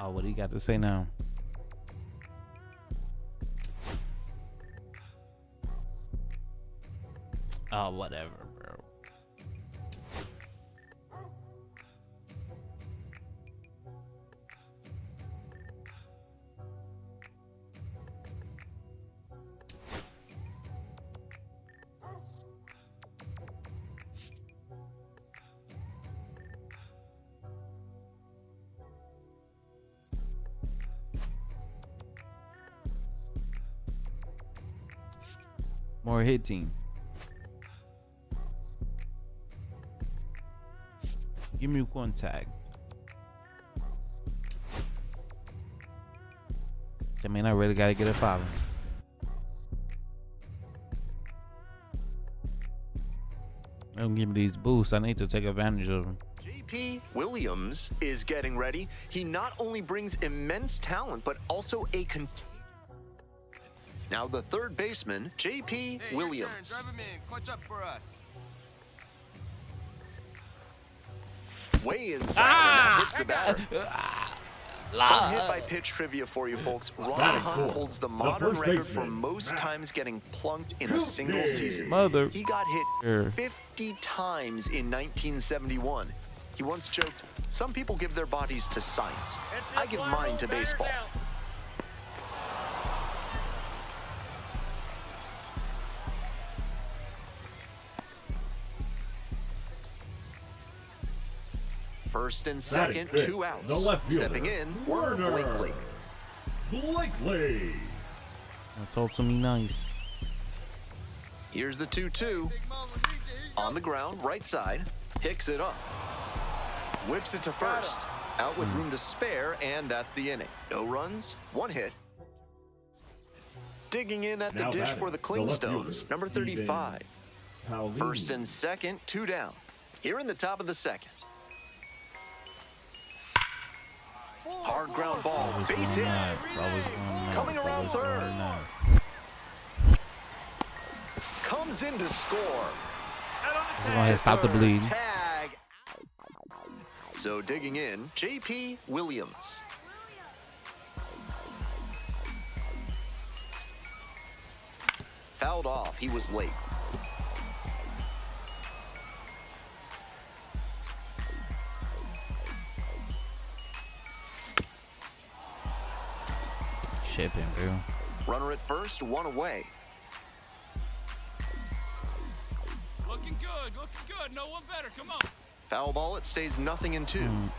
Oh, what do you got to say now? Oh, whatever, bro. More hitting. Give me contact. I mean, I really gotta get a foul. Don't give me these boosts. I need to take advantage of them. JP Williams is getting ready. He not only brings immense talent, but also a Now the third baseman, JP Williams. Drive him in. Clutch up for us. Way inside, and that hits the batter. Fun hit by pitch trivia for you folks. Ron Hunt holds the modern record for most times getting plunked in a single season. He got hit 50 times in 1971. He once joked, "Some people give their bodies to science. I give mine to baseball." First and second, 2 outs. Stepping in, Werner Blakely. Blakely. I told him he nice. Here's the 2-2. On the ground, right side. Picks it up. Whips it to first. Out with room to spare, and that's the inning. No runs, 1 hit. Digging in at the Now dish batting, for the the left Clingstones, fielder, number 35. Pauline. First and second, 2 down. Here in the top of the second. Hard ground ball, base hit. Coming around third. Comes in to score. Go ahead, stop the bleed. Tag. So digging in, JP Williams. Fouled off, he was late. Shipping, bro. Runner at first, 1 away. Looking good. No one better. Come on. Foul ball, it stays 0-2.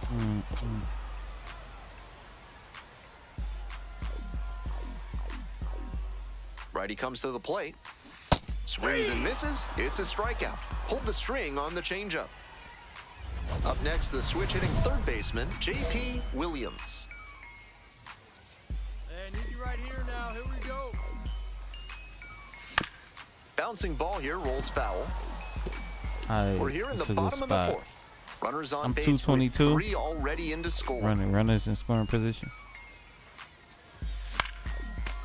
Righty comes to the plate. Swings and misses. It's a strikeout. Pulled the string on the changeup. Up next, the switch-hitting third baseman, JP Williams. Hey, need you right here now. Here we go. Bouncing ball here rolls foul. All right, We're here in the that's a good bottom of the spot. fourth. Runners on I'm base 222. with 3 already into score. Runners in scoring position.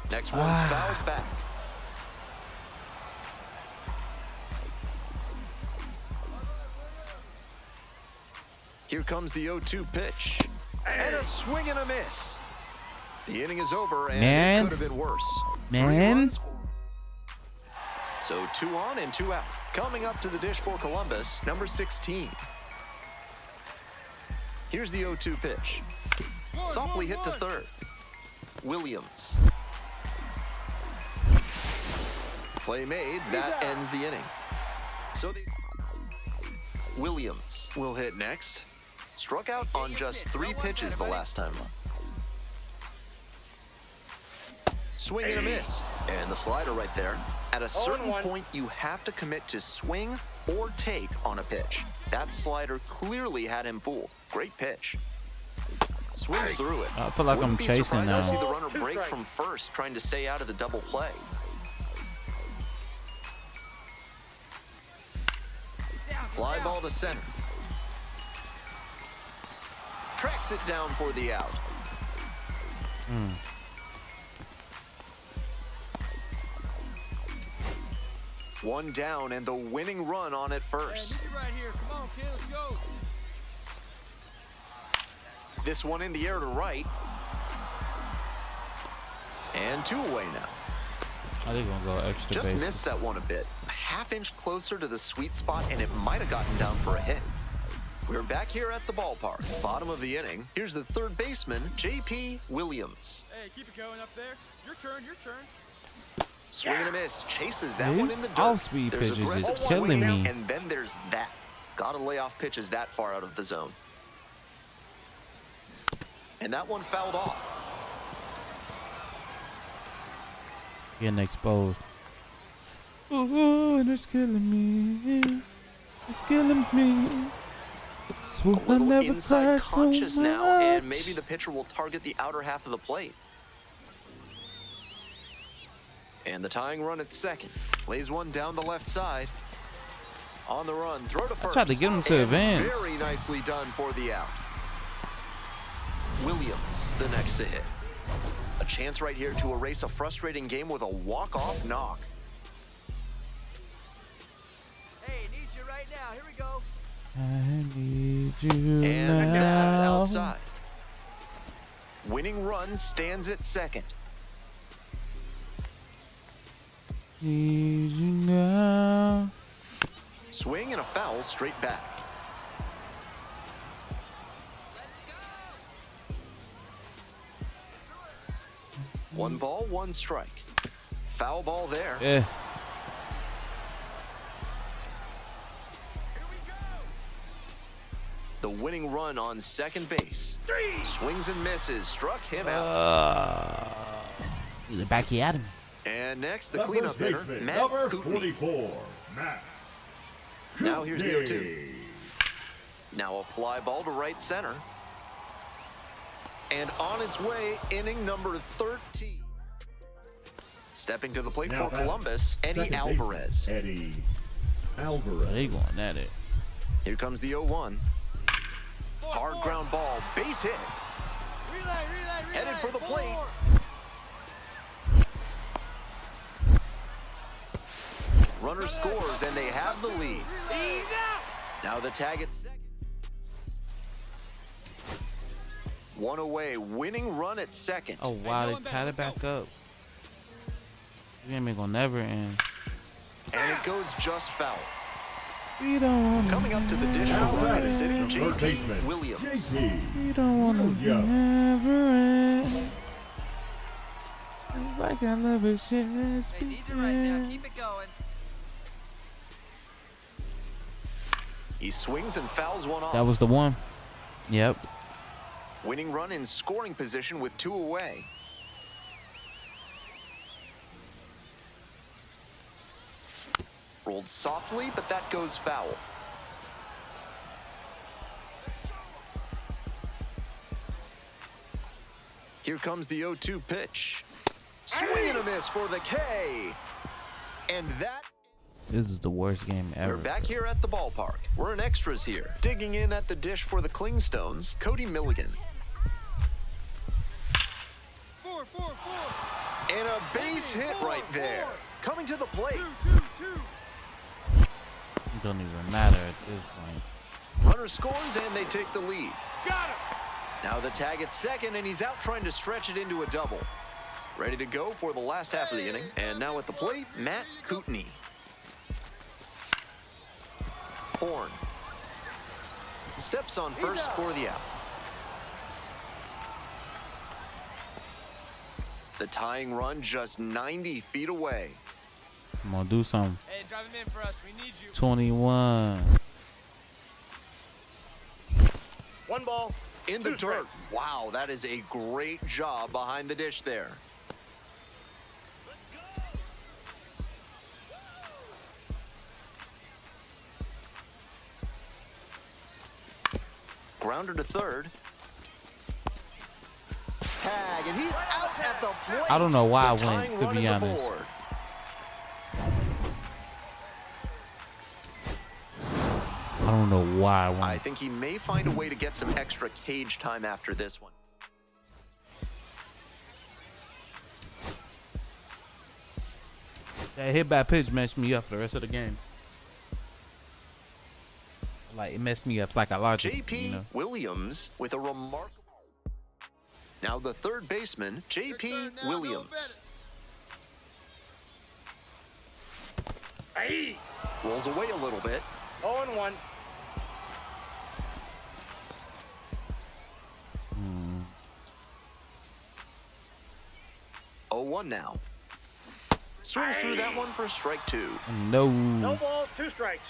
Next one's fouled back. Here comes the 0-2 pitch. And a swing and a miss. The inning is over, and Man. it could have been worse. Man. So 2 on and 2 out. Coming up to the dish for Columbus, number 16. Here's the 0-2 pitch. Softly hit to third. Williams. Play made. That ends the inning. So Williams will hit next. Struck out on just 3 pitches the last time up. Swing and a miss. And the slider right there. At a certain point, you have to commit to swing or take on a pitch. That slider clearly had him fooled. Great pitch. Swings through it. I feel like I'm chasing surprised now. to see the runner break from first, trying to stay out of the double play. Fly ball to center. Tracks it down for the out. One down and the winning run on at first. Right here. Come on, kid, let's go. This one in the air to right. And 2 away now. I think we're gonna go extra Just base. missed that one a bit. A half-inch closer to the sweet spot, and it might have gotten down for a hit. We're back here at the ballpark. Bottom of the inning. Here's the third baseman, J.P. Williams. Hey, keep it going up there. Your turn, your turn. Swing and a miss. Chases that one These in the dirt. off-speed There's pitches is aggressive killing swing, me. and then there's that. Gotta lay off pitches that far out of the zone. And that one fouled off. Getting exposed. Ooh, and it's killing me. It's killing me. So A I little never inside cried so conscious now, and much. maybe the pitcher will target the outer half of the plate. And the tying run at second. Lays one down the left side. On the run, throw to first. tried to get him to and advance. Very nicely done for the out. Williams, the next to hit. A chance right here to erase a frustrating game with a walk-off knock. Hey, need you right now. Here we go. I need you And now. that's outside. Winning run stands at second. Need you now. Swing and a foul straight back. One ball, one strike. Foul ball there. Yeah. The winning run on second base. Swings and misses. Struck him out. He's back here at him. And next, the The cleanup first hitter, baseman, Matt number Kootenai. 44, Matt. Now here's the 0-2. Kootenai. Now a fly ball to right center. And on its way, inning number 13. Stepping to the plate Now for back, Columbus, Eddie second Alvarez. baseman, Eddie Alvarez. They going at it. Here comes the 0-1. Hard ground ball, base hit. Relay. Headed for the plate. Runner scores, and they have the lead. Now the tag at second. One away, winning run at second. Oh wow, they tied it back up. This game ain't gonna never end. And it goes just foul. We don't want Coming up to the dish for Rocket City, The third J.P. baseman, Williams. J.P. We don't want to Williams. never end. It's like I never just Hey, need you right now. Keep it going. He swings and fouls one off. That was the one. Yep. Winning run in scoring position with 2 away. Rolled softly, but that goes foul. Here comes the 0-2 pitch. Swing and a miss for the K. And that This is the worst game ever. We're back here at the ballpark. We're in extras here. Digging in at the dish for the Clingstones, Cody Milligan. And a base hit right there. Coming to the plate. It don't even matter at this point. Runner scores and they take the lead. Got him. Now the tag at second, and he's out trying to stretch it into a double. Ready to go for the last half of the inning. And now at the plate, Matt Kootenai. Horn steps on first for the out. The tying run just 90 feet away. I'm gonna do something. Hey, drive him in for us. We need you. 21. One ball. In the dirt. Wow, that is a great job behind the dish there. Grounder to third. Tag, and he's out at the plate. I don't know why I The went, tying to run be is honest. aboard. I don't know why I went. I think he may find a way to get some extra cage time after this one. That hit by pitch messed me up for the rest of the game. Like, it messed me up psychologically. JP You know? Williams with a remarkable. Now the third baseman, JP Williams. Aye. Rolls away a little bit. 0-1. Hmm. 0-1 now. Swings through that one for strike two. No. No balls, 2 strikes.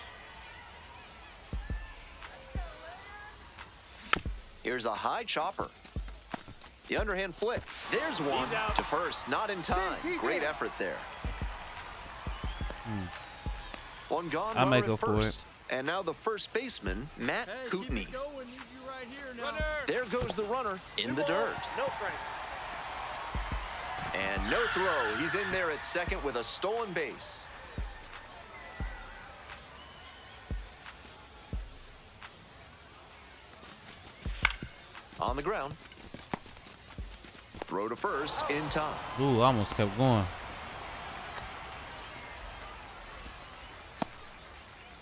Here's a high chopper. The underhand flick. There's one He's out. to first. Not in time. Great effort there. One gone. I may runner go at for it. first. And now the first baseman, Matt Kootenai. Runner. There goes the runner in the dirt. No strikes. And no throw. He's in there at second with a stolen base. On the ground. Throw to first in time. Ooh, I almost kept going.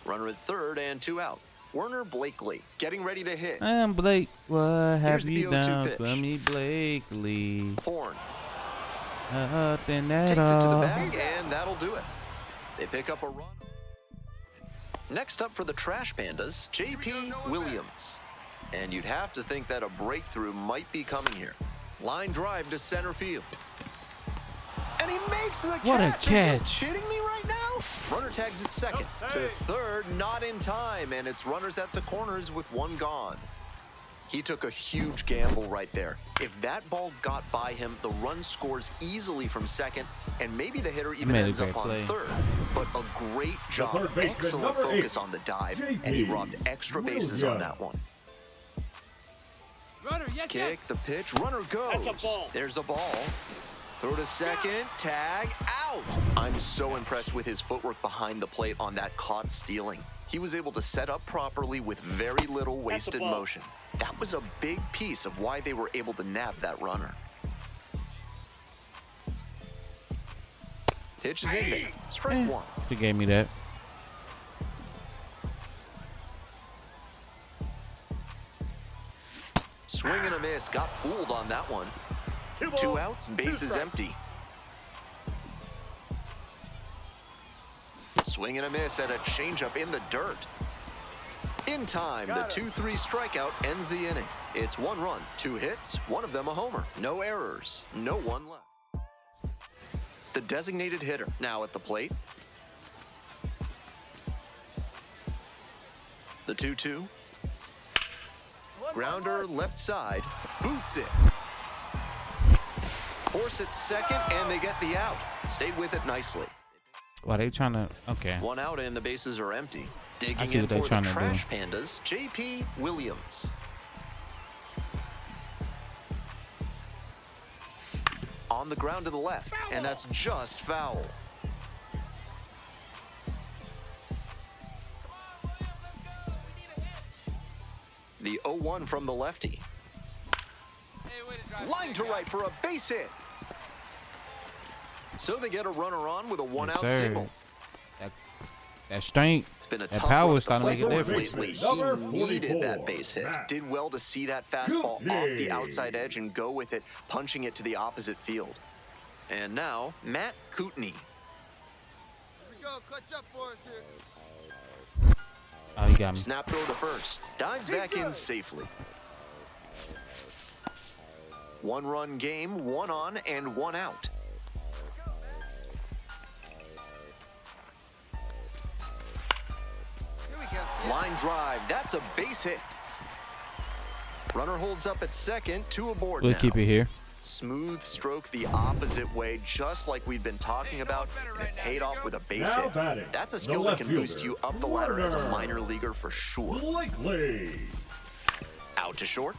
Runner at third and 2 out. Werner Blakely getting ready to hit. And Blake, what have Here's the you 0-2 done pitch. for me, Blakely? Horn Nothing at takes it to the all. bag, and that'll do it. They pick up a run. Next up for the Trash Pandas, JP Williams. And you'd have to think that a breakthrough might be coming here. Line drive to center field. And he makes the catch. What a Are you catch. kidding me right now? Runner tags at second. To third, not in time. And it's runners at the corners with one gone. He took a huge gamble right there. If that ball got by him, the run scores easily from second, and maybe the hitter even made a ends up great on play. third. But a great job, third baseman, excellent number focus 8, on the dive, JP and he robbed extra bases on Williams. that one. Runner, yes, Kick, the pitch, runner goes. That's a ball. There's a ball. Throw to second, tag, out. I'm so impressed with his footwork behind the plate on that caught stealing. He was able to set up properly with very little wasted ball. motion. That was a big piece of why they were able to nab that runner. Pitch is in there. Strike one. She gave me that. Swing and a miss. Got fooled on that one. 2 balls, 2 outs, 2 base is strikes. empty. Swing and a miss at a changeup in the dirt. In time, the 2-3 strikeout ends the inning. It's 1 run, 2 hits, one of them a homer. No errors, no one left. The designated hitter now at the plate. The 2-2. Grounder left side, boots it. Force it second, and they get the out. Stayed with it nicely. Why they trying to? Okay. 1 out and the bases are empty. I Digging see in what they're for the trying to do. Trash Pandas, JP Williams. On the ground to the left, and that's just foul. 0-1 from the lefty. Hey, way to drive Line to straight, right for a base hit. So they get a runner on with a one-out Yes, sir. single. That strength, It's been a that tough power run is at the starting to make a plate difference. lately. He needed that 44, base hit. Matt Did well to see that fastball Cootney. off the outside edge and go with it, punching it to the opposite field. And now, Matt Cootney. Here we go. Clutch up for us here. Oh, you got me. Snap throw to first. Dives back in safely. One-run game, one on and one out. Here we go. Line drive, that's a base hit. Runner holds up at second, two aboard We'll now. keep it here. Smooth stroke the opposite way, just like we've been talking about, and it paid off with a base Now hit. batting, That's a the skill that left can boost fielder, you up the ladder as a Warner. minor leaguer for sure. Blakely. Out to short.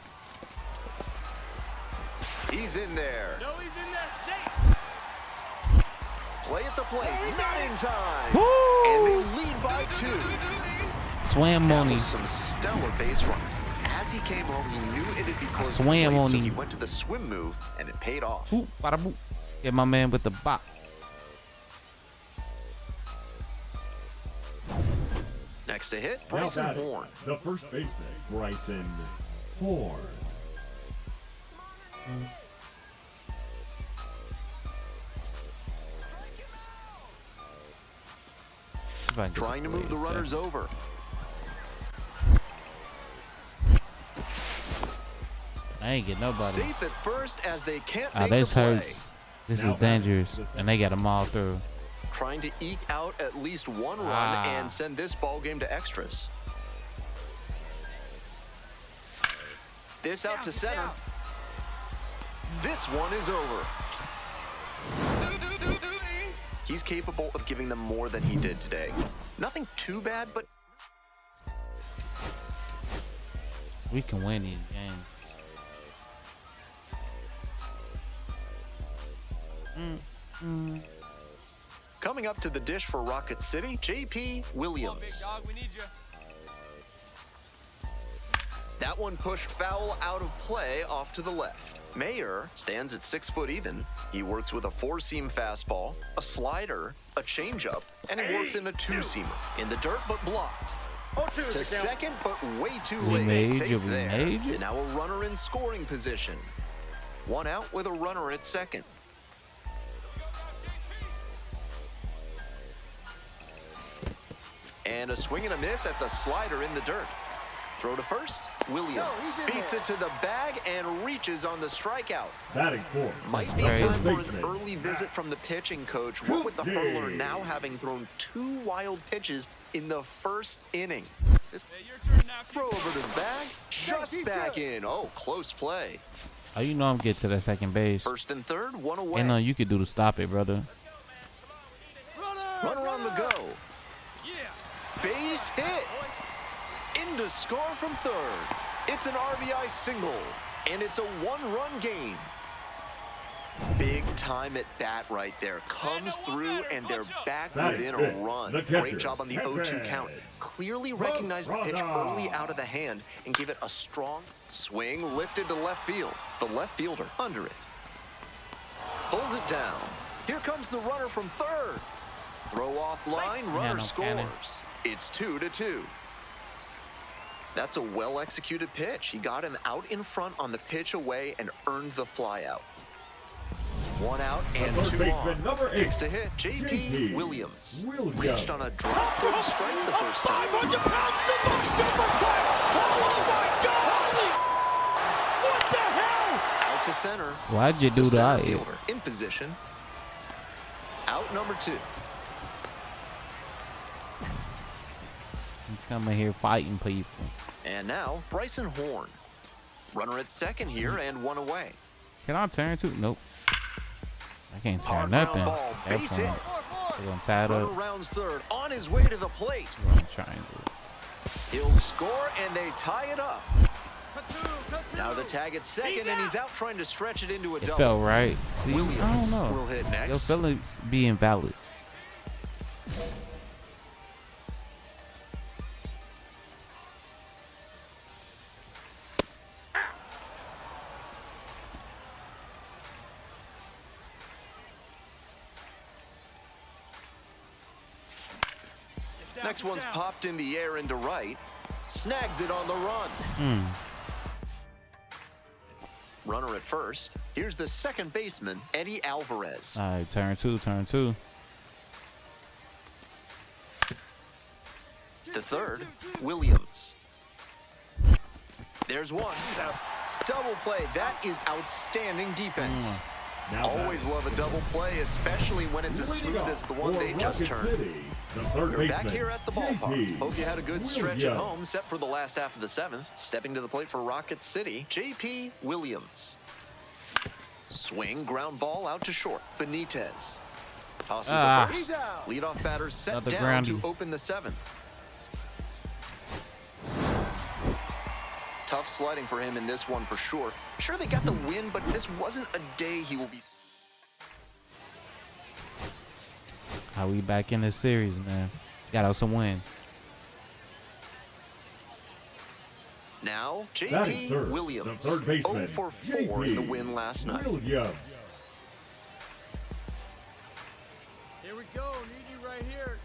He's in there. No, he's in there. Safe. Play at the plate, not in time. Woo! And they lead by 2. Swam That on him. was some stellar base running. As he came home, he knew it'd be close to the swam plate, on so him. he went to the swim move, and it paid off. Boop, bada boop. Get my man with the bop. Next to hit, Now Bryson batting, Horn. the first baseman, Bryson Horn. If I can get Trying to move the play, so. runners over. I ain't get nobody. Safe at first as they can't Ah, make the this play. hurts. This Now is dangerous. batting, And they got them all through. Trying to eke out at least one run Ah. and send this ball game to extras. This out to center. This one is over. He's capable of giving them more than he did today. Nothing too bad, but We can win these games. coming up to the dish for Rocket City, JP Come on, big Williams. dog. We need you. That one pushed foul out of play off to the left. Mayer stands at 6 foot even. He works with a 4-seam fastball, a slider, a changeup, and he works in a 2-seamer. In the dirt, but blocked. 0-2 To is the count. second, but way too We late. made Safe you, we there. made you. And now a runner in scoring position. One out with a runner at second. And a swing and a miss at the slider in the dirt. Throw to first, Williams he's in beats there. it to the bag and reaches on the strikeout. Batting fourth, Might be Crazy. time for an Baseman. early visit from the pitching coach. What with the hurler now having thrown 2 wild pitches in the first inning. This Hey, your turn now. Keep throw over to the bag, just he's back good. in. Oh, close play. Oh, you know I'm getting to that second base. First and third, one away. Ain't nothing you could do to stop it, brother. Runner on the go. Yeah. Base hit. Into score from third. It's an RBI single, and it's a 1-run game. Big time at bat right there. Comes through, and they're back within a run. The catcher, Great job on the 0-2 count. Clearly recognized the pitch early out of the hand and gave it a strong swing, lifted to left field. The left fielder under it. Pulls it down. Here comes the runner from third. Throw off line, runner no scores. cannon. It's 2-2. That's a well-executed pitch. He got him out in front on the pitch away and earned the flyout. One out and third 2 baseman, on. number 8, Next to hit, JP JP Williams. Williams. Reached on a drop for a strike the first time. 500-pound superplex. Oh my God! What the hell? Out to center. Why'd you do The center that? fielder in position. Out number 2. He's coming here fighting people. And now, Bryson Horn. Runner at second here and one away. Can I turn too? Nope. I can't turn Hard nothing. ground ball, That base point, hit. they're gonna tie it Runner up. rounds third, on his way to the plate. Run triangle. He'll score, and they tie it up. Cut two. Now the tag at second, and he's out trying to stretch it into a It double. felt right. See, I don't Williams know. will hit Your next. feelings be invalid. Next one's popped in the air into right. Snags it on the run. Runner at first. Here's the second baseman, Eddie Alvarez. All right, turn two. The third, Williams. There's one. Double play. That is outstanding defense. Always love a double play, especially when it's as smooth as the one they just turned. We're back here at the ballpark. Hope you had a good stretch at home, set for the last half of the seventh. Stepping to the plate for Rocket City, J.P. Williams. Swing, ground ball out to short. Benitez. Tosses to first. Leadoff batter set down to open the seventh. Tough sledding for him in this one for sure. Sure, they got the win, but this wasn't a day he will be. How we back in this series, man? Got us some win. Now, J.P. Williams, 0 for 4 in the win last night. Here we go. Need you right here.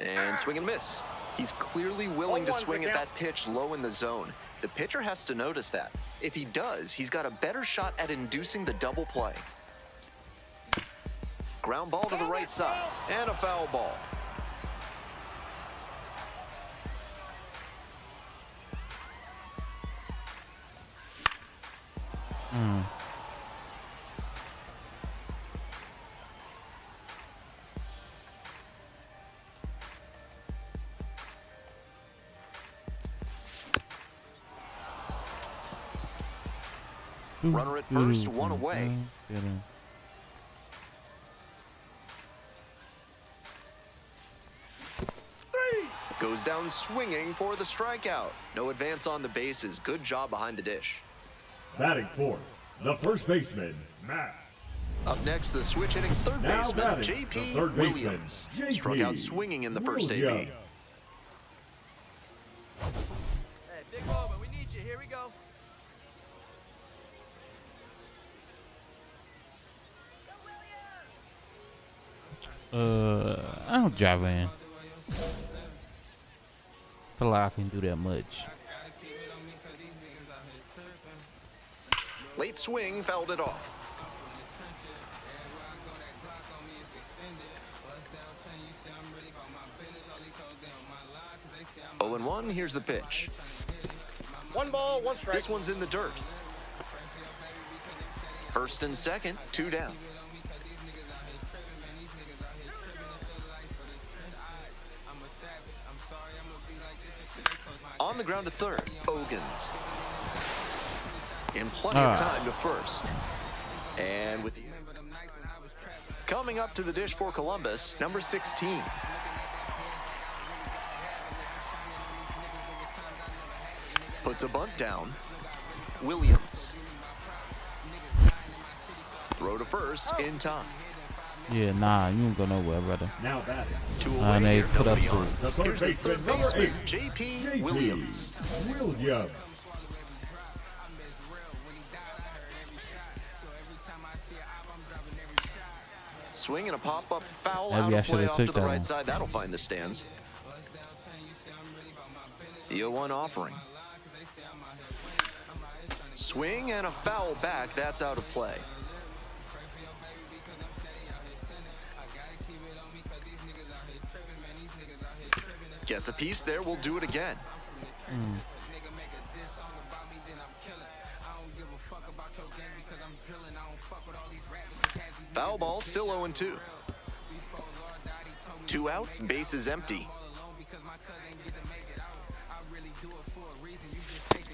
And swing and miss. He's clearly willing to swing at that pitch low in the zone. The pitcher has to notice that. If he does, he's got a better shot at inducing the double play. Ground ball to the right side, and a foul ball. Runner at first, one away. Goes down swinging for the strikeout. No advance on the bases. Good job behind the dish. Batting fourth, the first baseman, Matt. Up next, the switch hitting third baseman, J.P. Williams. Struck out swinging in the first AB. Hey, big moment. We need you. Here we go. I don't drive in. Feel like I can do that much. Late swing, fouled it off. Oh, and 1, here's the pitch. 1 ball, 1 strike. This one's in the dirt. First and second, 2 down. On the ground at third, Ogans. In plenty of time to first. And with the coming up to the dish for Columbus, number 16. Puts a bunt down. Williams. Throw to first in time. Yeah, nah, you ain't go nowhere, brother. Now batting. 2 away they here, put up nobody on. The Here's the third number baseman, 8, J.P. Williams. Williams. Swing and a pop-up foul Maybe I out of play should've off to took the that right one. side. That'll find the stands. The 0-1 offering. Swing and a foul back. That's out of play. Gets a piece there. We'll do it again. Foul ball, still 0-2. 2 outs, bases empty.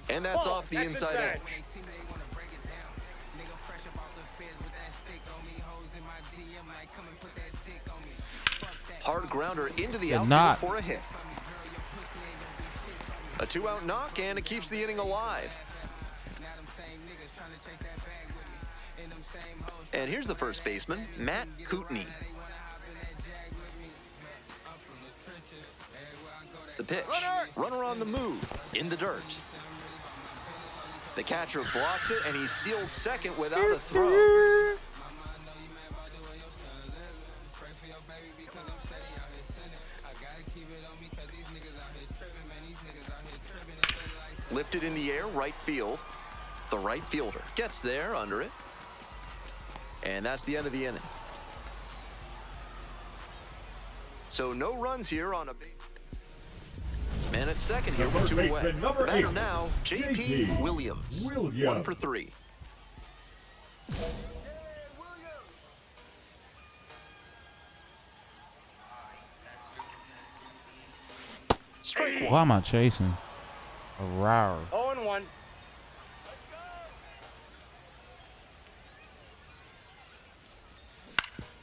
And that's off the inside edge. Hard grounder into the outfield for a hit. A 2-out knock, and it keeps the inning alive. And here's the first baseman, Matt Kootenai. The pitch. Runner on the move, in the dirt. The catcher blocks it, and he steals second without a throw. Lifted in the air, right field. The right fielder gets there under it. And that's the end of the inning. So no runs here on a base. Man at second here with 2 away. Batter now, J.P. Williams. 1 for 3. Straight one. Why am I chasing? A roar. 0-1.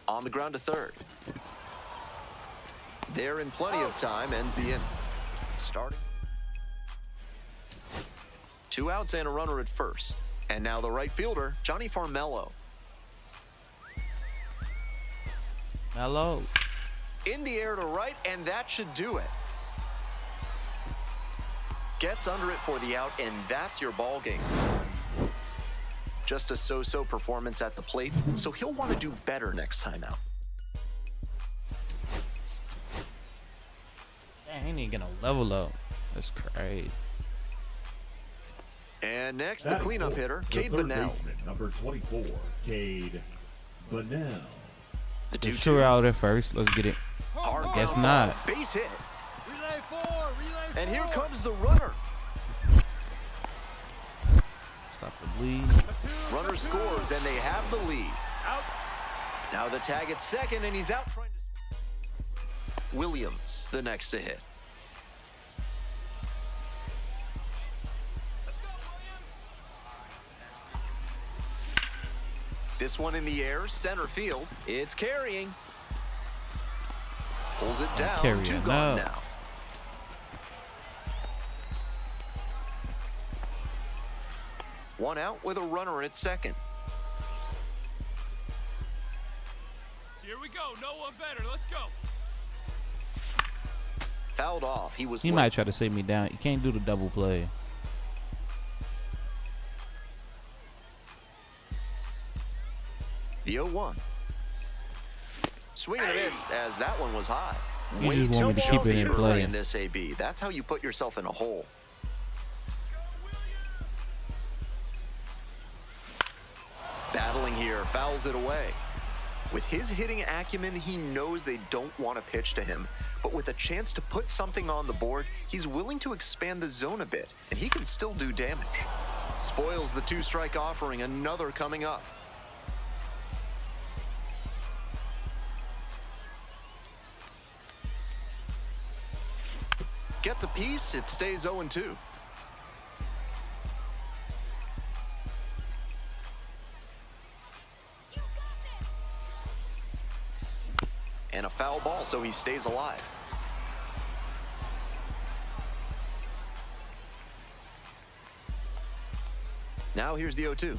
On the ground to third. There in plenty of time, ends the inning. Starting. 2 outs and a runner at first. And now the right fielder, Johnny Farmello. Hello. In the air to right, and that should do it. Gets under it for the out, and that's your ball game. Just a so-so performance at the plate, so he'll want to do better next time out. Dang, he ain't even gonna level up. That's crazy. And next, the cleanup hitter, Cade Bunnell. Number 24, Cade Bunnell. The They sure out at first. Let's get it. Hard Guess ground not. ball, base hit. Relay 4, relay And here 4. comes the runner. Stop the lead. Runner scores, and they have the lead. Now the tag at second, and he's out trying to... Williams, the next to hit. This one in the air, center field. It's carrying. Pulls it down, carrying 2 gone up. now. One out with a runner at second. Here we go. No one better. Let's go. Fouled off. He was He late. might try to save me down. You can't do the double play. The 0-1. Swing and a miss, as that one was high. You Way just want me too to keep it in early play. in this AB. That's how you put yourself in a hole. Battling here, fouls it away. With his hitting acumen, he knows they don't want to pitch to him. But with a chance to put something on the board, he's willing to expand the zone a bit, and he can still do damage. Spoils the 2-strike offering, another coming up. Gets a piece, it stays 0-2. And a foul ball, so he stays alive. Now here's the 0-2.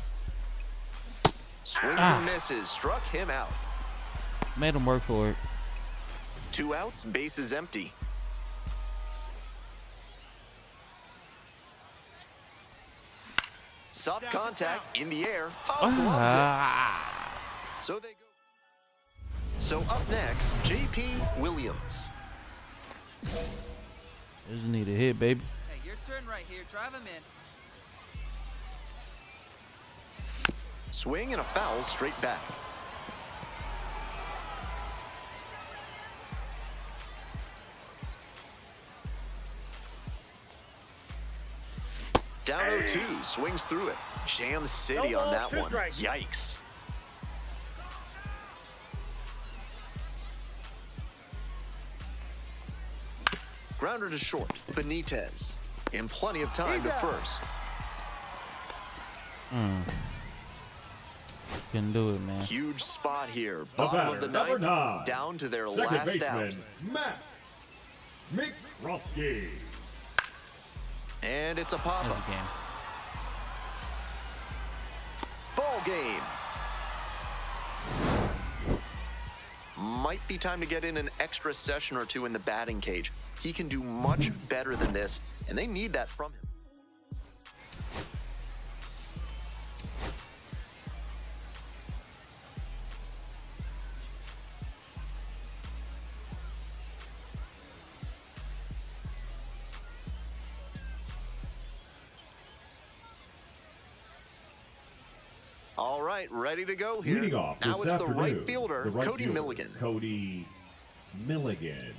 Swings and misses, struck him out. Made him work for it. 2 outs, bases empty. Soft contact in the air. Up gloves it. So they go. So up next, J.P. Williams. Just need a hit, baby. Hey, your turn right here. Drive him in. Swing and a foul straight back. Down 0-2, swings through it. Jam City on that one. Yikes. Grounder to short, Benitez. In plenty of time to first. Couldn't do it, man. Huge spot here. The Bottom batter, of the number ninth, 9. down to their Second last out. baseman, Matt McRoskey. And it's a That's pop-up. a game. Ball game. Might be time to get in an extra session or 2 in the batting cage. He can do much better than this, and they need that from him. right, ready to go here. Leading off Now this it's the right afternoon, fielder, the right Cody fielder, Milligan. Cody Milligan.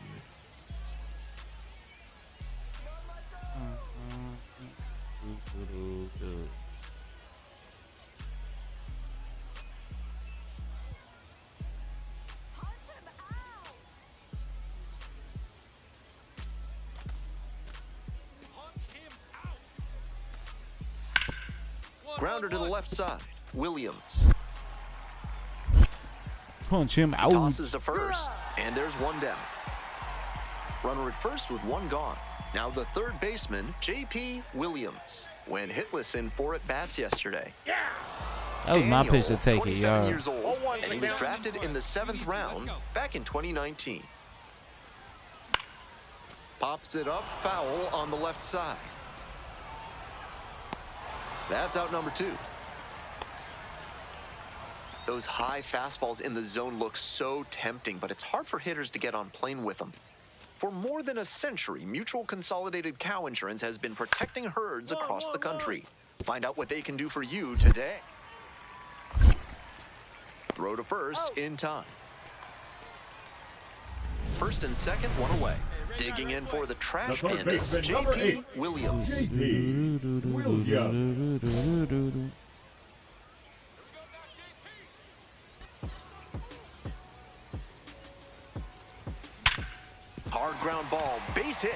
Grounder to the left side, Williams. Punch him out. Tosses to first, and there's one down. Runner at first with one gone. Now the third baseman, J.P. Williams. Went hitless in 4 at-bats yesterday. That was my pitch to take it, 27 y'all. years old, and he was drafted in the 7th round back in 2019. Pops it up, foul on the left side. That's out number 2. Those high fastballs in the zone look so tempting, but it's hard for hitters to get on plane with them. For more than a century, Mutual Consolidated Cow Insurance has been protecting herds across the country. Find out what they can do for you today. Throw to first in time. First and second, one away. Digging in for the trash The third pandas, baseman, number J.P. 8, Williams. J.P. Williams. Hard ground ball, base hit.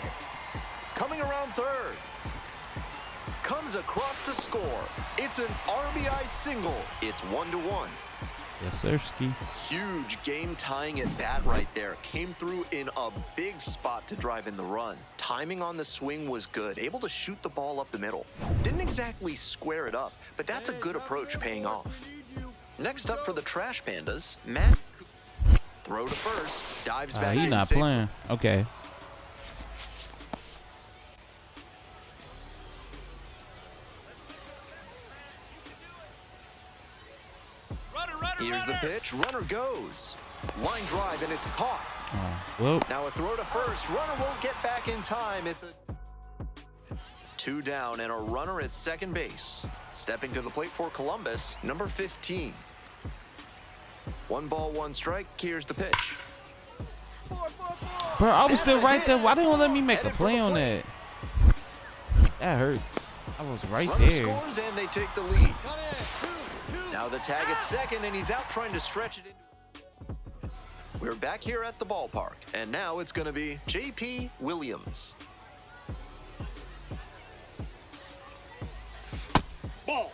Coming around third. Comes across to score. It's an RBI single. It's 1-1. Yes, sir, Ski. Huge game tying at bat right there. Came through in a big spot to drive in the run. Timing on the swing was good. Able to shoot the ball up the middle. Didn't exactly square it up, but that's a good approach paying off. Next up for the Trash Pandas, Matt. Throw to first. Dives back in. He's not safely. playing. Okay. Here's the pitch. Runner goes. Line drive, and it's caught. Well, Now a throw to first. Runner won't get back in time. It's a 2 down and a runner at second base. Stepping to the plate for Columbus, number 15. 1 ball, 1 strike. Here's the pitch. bro, I was That's still a right hit. there. Why didn't you let me make a Headed for play the on plate. that? That hurts. I was right Runner there. scores and they take the lead. Now the tag at second, and he's out trying to stretch it into. We're back here at the ballpark, and now it's going to be J.P. Williams. Ball.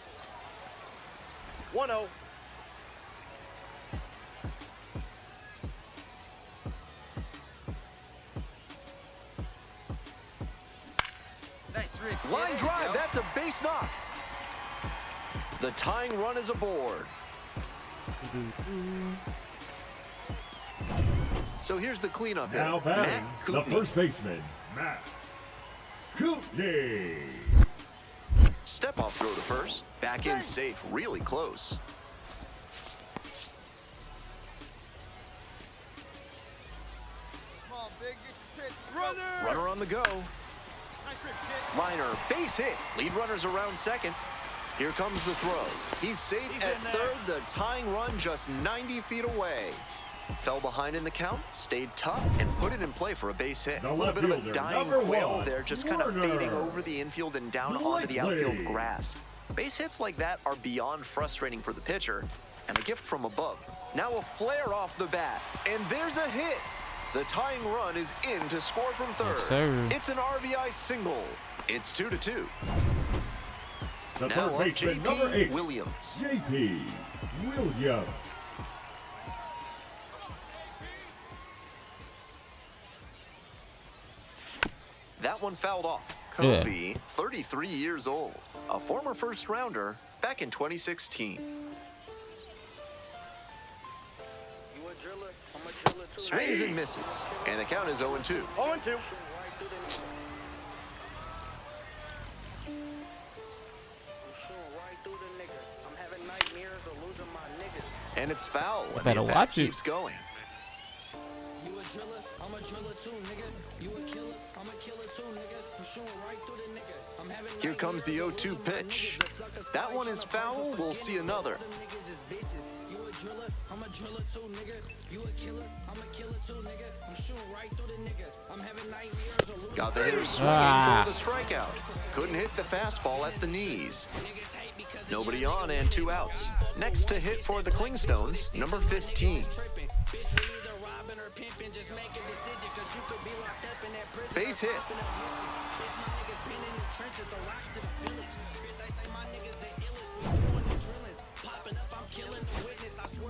1-0. Nice rip. Line drive, that's a base knock. The tying run is aboard. So here's the cleanup hitter, Now batting, Matt the Kootenai. first baseman, Matt Kootenai. Step off throw to first. Back in safe, really close. Come on, big, get your pitch. Runner on the go. Nice rip, kid. Liner, base hit. Lead runners around second. Here comes the throw. He's safe at third. The tying run just 90 feet away. Fell behind in the count, stayed tough, and put it in play for a base hit. The A little left bit of a fielder, dying number quail 1, there, just kind of Warner. fading over the infield and down onto the Blakely. outfield grass. Base hits like that are beyond frustrating for the pitcher, and a gift from above. Now a flare off the bat, and there's a hit. The tying run is in to score from third. Yes, sir. It's an RBI single. It's 2-2. The Now third up baseman, number J.P. 8, Williams. J.P. Williams. That one fouled off. Yeah. Kobe, 33 years old, a former first rounder back in 2016. Swings and misses, and the count is 0-2. 0-2. And it's foul. And better the attack watch it. keeps going. You a driller, I'm a driller too, nigga. You a killer, I'm a killer too, nigga. Pursuing right through the nigga. I'm having Here comes the 0-2 pitch. That one is foul. We'll see another. Got the hitter swinging for the strikeout. Couldn't hit the fastball at the knees. Nobody on and 2 outs. Next to hit for the Clingstones, number 15. Base hit.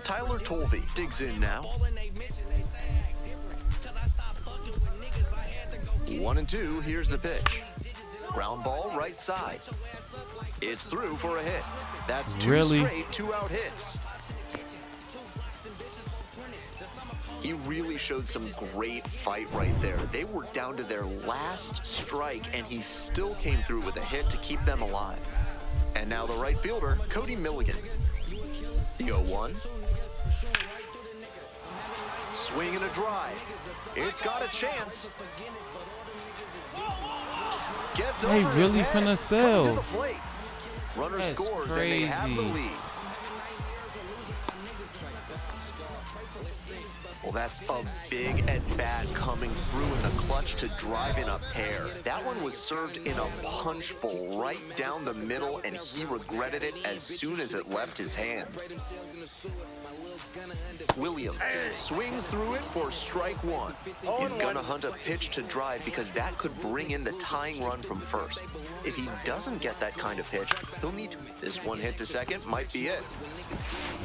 Tyler Tolvey digs in now. 1-2, here's the pitch. Ground ball right side. It's through for a hit. That's 2 straight 2-out hits. He really showed some great fight right there. They were down to their last strike, and he still came through with a hit to keep them alive. And now the right fielder, Cody Milligan. The 0-1. Swing and a drive. It's got a chance. Gets They over really his head, finna sell. to the plate. Runner That's scores crazy. and they have the lead. Well, that's a big at-bat coming through in the clutch to drive in a pair. That one was served in a punch bowl right down the middle, and he regretted it as soon as it left his hand. Williams swings through it for strike 1. He's gonna hunt a pitch to drive because that could bring in the tying run from first. If he doesn't get that kind of pitch, he'll need to. This one hit to second might be it.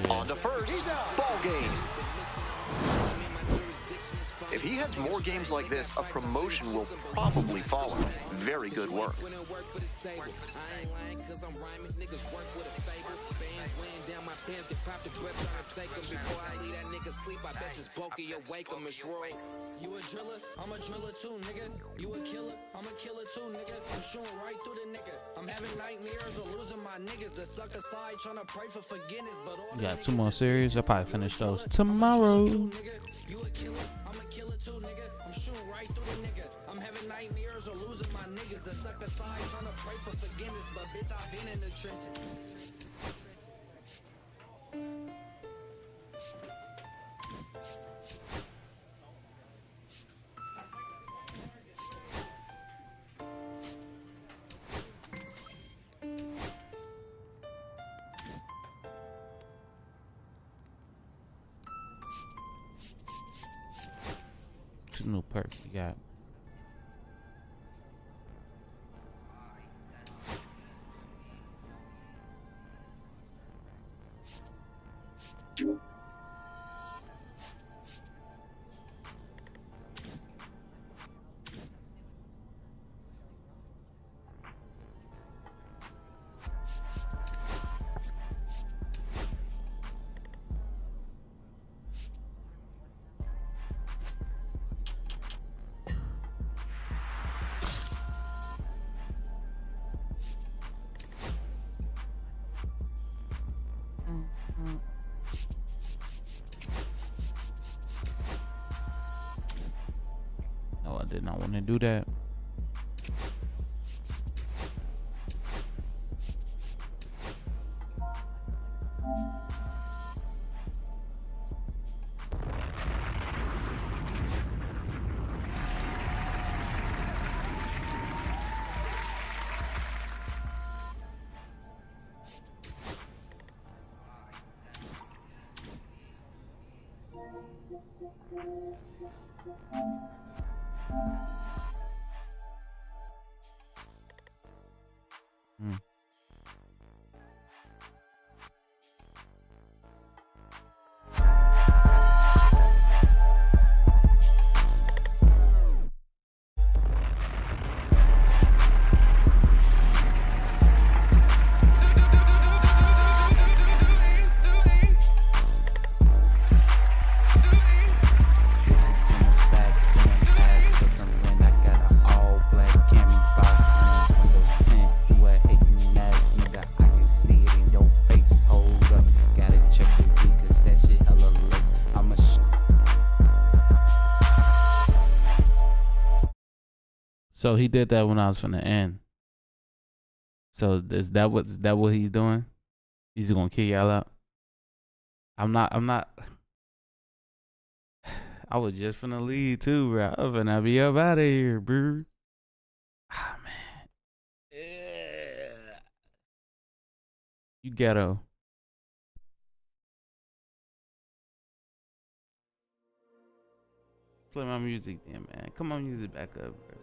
On to first, ball game. If he has more games like this, a promotion will probably follow. Very good work. You a driller, I'm a driller too, nigga. You a killer, I'm a killer too, nigga. I'm shooting right through the nigga. I'm having nightmares of losing my niggas. The sucker side trying to pray for forgiveness, but all got 2 more series. I'll probably finish those tomorrow. you a killer, I'm a killer too, nigga. I'm shooting right through the nigga. I'm having nightmares of losing my niggas. The sucker side trying to pray for forgiveness, but bitch, I've been in the trenches. New perks you got. No, I did not want to do that. So he did that when I was finna end. So is that what he's doing? He's gonna kick y'all out. I'm not. I was just finna leave too, bro. I'm finna be up out of here, bro. Ah, man. Yeah. You ghetto. Play my music then, man. Come on, music back up, bro.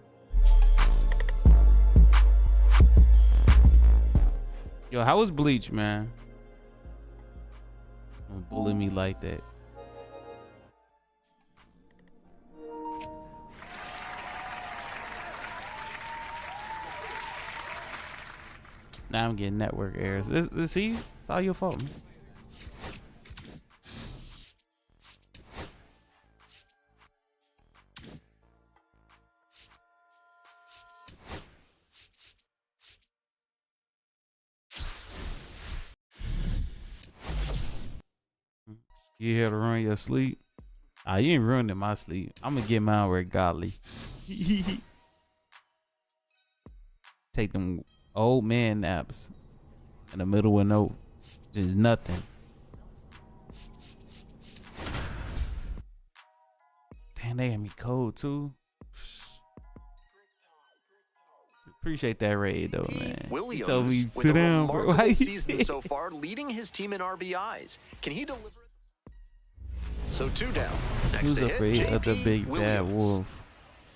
Yo, how was Bleach, man? Don't bully me like that. Now I'm getting network errors. See, it's all your fault, man. You here to ruin your sleep? Ah, you ain't ruining my sleep. I'm gonna get mine regardless. Take them old man naps in the middle of no, just nothing. Damn, they got me cold too. Appreciate that raid though, man. Williams, told me, with sit a down, bro. remarkable season so far, leading his team in RBIs. Can he deliver? So 2 down. Next Who's to hit, afraid of the JP big bad Williams. wolf?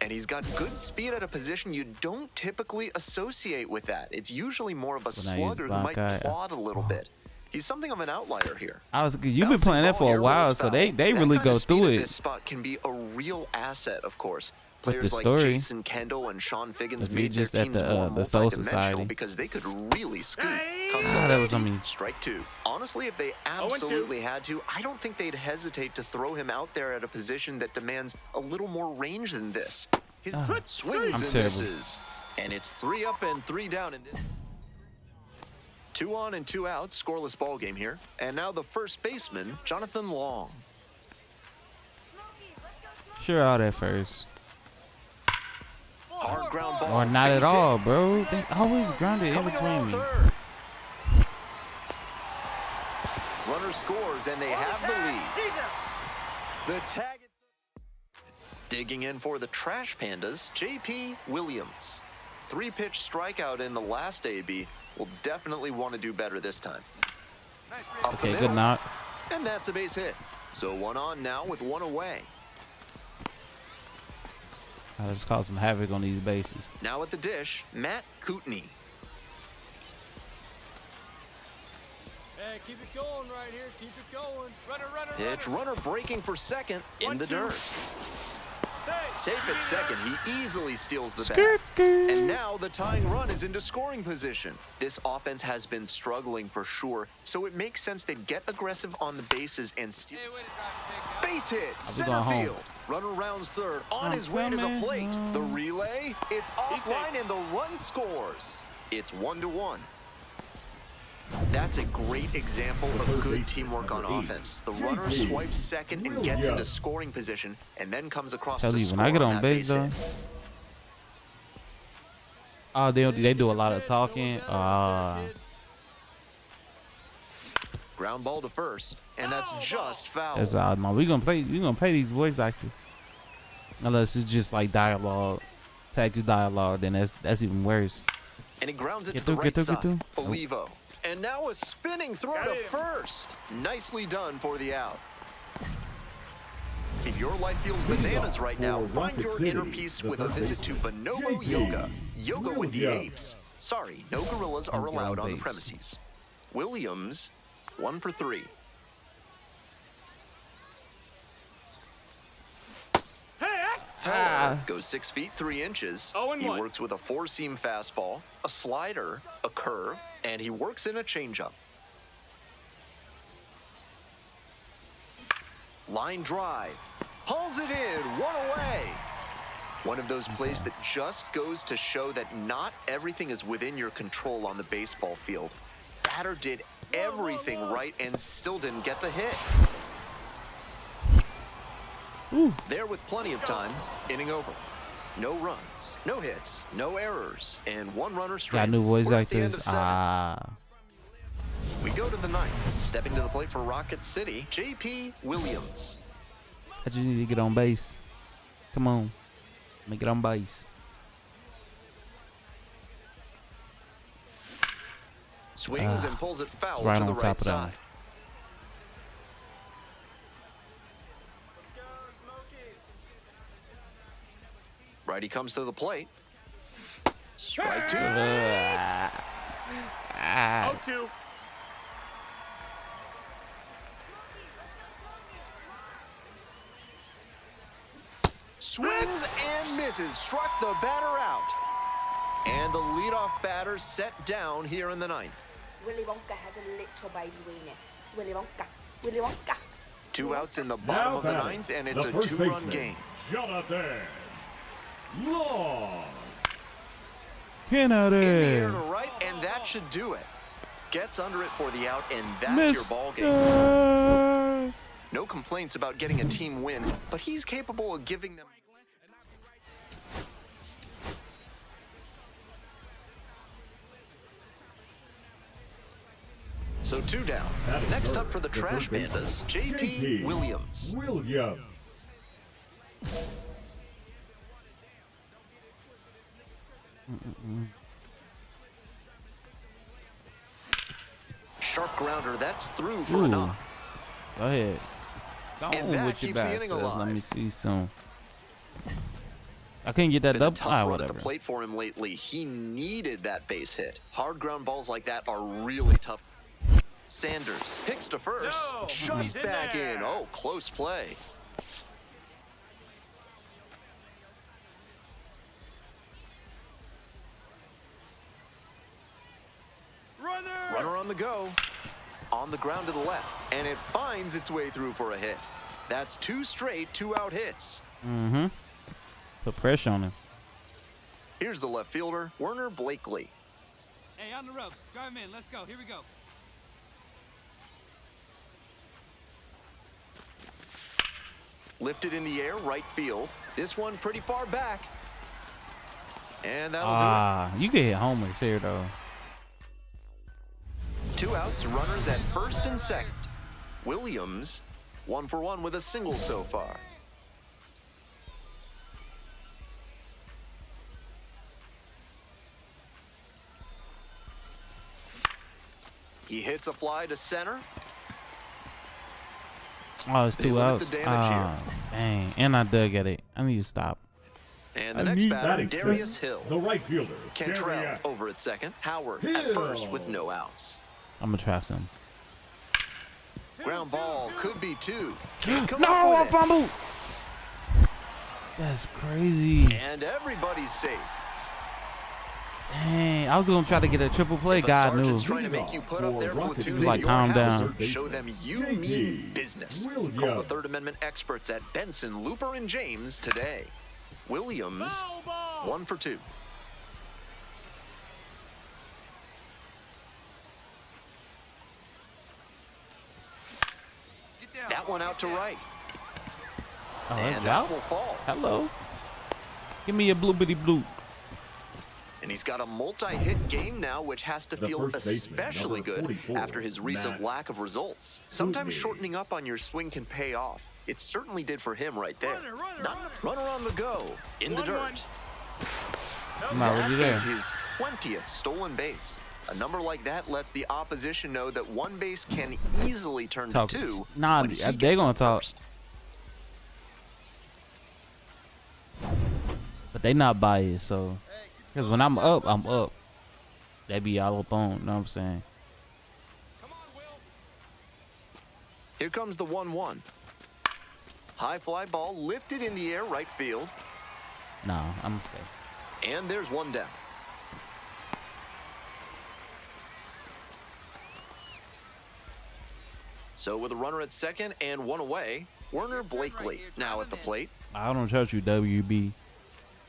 And he's got good speed at a position you don't typically associate with that. It's usually more of a slugger who might plod a little bit. He's something of an outlier here. You've been playing that for a while, so they really go through it. This spot can be a real asset, of course. With the Players like story. Jason Kendall and Sean Figgins If you're made their just at teams the, more the Soul multidimensional Society. because they could really scoot. Comes Ah, up that was empty, on me. strike 2. Honestly, if they absolutely had to, I don't think they'd hesitate to throw him out there at a position that demands a little more range than this. His swings I'm and terrible. misses. And it's 3 up and 3 down in this. 2 on and 2 out, scoreless ball game here. And now the first baseman, Jonathan Long. Sure, all that first. Hard ground ball. Or not at base all, hit. bro. They always grounded in Coming around between me. third. Runner scores and they have the lead. The tag. Digging in for the Trash Pandas, JP Williams. 3-pitch strikeout in the last AB. Will definitely want to do better this time. Up the Okay, middle, good knock. and that's a base hit. So 1 on now with 1 away. I just caused some havoc on these bases. Now at the dish, Matt Kootenai. Hey, keep it going right here. Keep it going. Runner. Pitch runner breaking for second in the dirt. Safe at second, he easily steals the bag. And now the tying run is into scoring position. This offense has been struggling for sure, so it makes sense they'd get aggressive on the bases and steal. Base hit, center field. Runner rounds third, on his way to the plate. The relay, it's offline and the run scores. It's 1-1. That's a great example of good teamwork on offense. The runner swipes second and gets into scoring position, and then comes across to Tell you, score when I get on that base though, hit. oh, they do a lot of talking. Ground ball to first, and that's just foul. That's odd, man. We gonna pay these voice actors, unless it's just like dialogue, text dialogue. Then that's even worse. And he grounds it Get to the through, right side. through. Olivo. And now a spinning throw to first. Nicely done for the out. If your life feels bananas right now, find your inner peace with a visit to Bonobo Yoga. Yoga with the apes. Sorry, no gorillas are allowed on the premises. Williams, 1 for 3. Goes 6 feet 3 inches. He works with a 4-seam fastball, a slider, a curve, and he works in a changeup. Line drive. Hauls it in, 1 away. One of those plays that just goes to show that not everything is within your control on the baseball field. Batter did everything right and still didn't get the hit. There with plenty of time, inning over. No runs, no hits, no errors, and one runner straight. Got new voice We're at the end actors. of 7. We go to the 9th. Stepping to the plate for Rocket City, J.P. Williams. I just need to get on base. Come on. Let me get on base. Swings and pulls it foul right to the on top right of that side. one. Righty comes to the plate. Strike 2. 0-2. Swings and misses. Struck the batter out. And the leadoff batter set down here in the 9th. Willy Wonka has a little baby wiener. Willy Wonka. Willy Wonka. 2 outs in the bottom of the 9th, and it's a 2-run game. Jonathan Yall. Get out In the air there. to right, and that should do it. Gets under it for the out, and that's your ball game. Mister. No complaints about getting a team win, but he's capable of giving them. So 2 down. Next up for the Trash Pandas, J.P. Williams. Sharp grounder, that's through for a knock. Go ahead. Go And on that with your keeps the bat, inning sis. alive. Let me see some. I couldn't get that Been a double. tough Ah, run at whatever. the plate for him lately. He needed that base hit. Hard ground balls like that are really tough. Sanders picks to first, No, just in back there. in. Oh, close play. Runner on the go. On the ground to the left, and it finds its way through for a hit. That's 2 straight 2-out hits. Mm-hmm. Put pressure on him. Here's the left fielder, Werner Blakely. Hey, on the ropes. Drive him in. Let's go. Here we go. Lifted in the air, right field. This one pretty far back. And that'll You can hit homers here, though. do it. 2 outs, runners at first and second. Williams, 1 for 1 with a single so far. He hits a fly to center. Oh, it's They 2 limit outs. the damage here. Dang. And I dug at it. I need to stop. And the next batter, Batting Darius fifth, Hill. The right fielder, Cantrell Darius over at second. Howard at first with no outs. I'm going to try some. Ground ball could be 2. Can't come No, up I with it. fumbled. That's crazy. And everybody's safe. Dang. I was going to try to get a triple play. If a God knew. sergeant's trying to make you put up their platoon He's like, at your calm house, down. show them you mean business. Call the Third Amendment experts at Benson, Looper, and James today. Williams, 1 for 2. That one out to right. Oh, And that's that out. will fall. Hello. Give me a blue bitty blue. And he's got a multi-hit game now, which has to The feel first baseman, especially number good 44, after his recent Matt lack of results. Sometimes Bootney. shortening up on your swing can pay off. It certainly did for him right there. Runner on the go, in the 1-1. dirt. I'm already That there. is his 20th stolen base. A number like that lets the opposition know that one base can easily turn Talk. to 2. Nah, when he they gets gonna up talk. first. But they not biased, so. Because when I'm up, I'm up. They be all up on, you know what I'm saying? Here comes the 1-1. High fly ball lifted in the air, right field. Nah, I'm going to stay. And there's one down. So with a runner at second and one away, Werner Blakely now at the plate. I don't trust you, WB.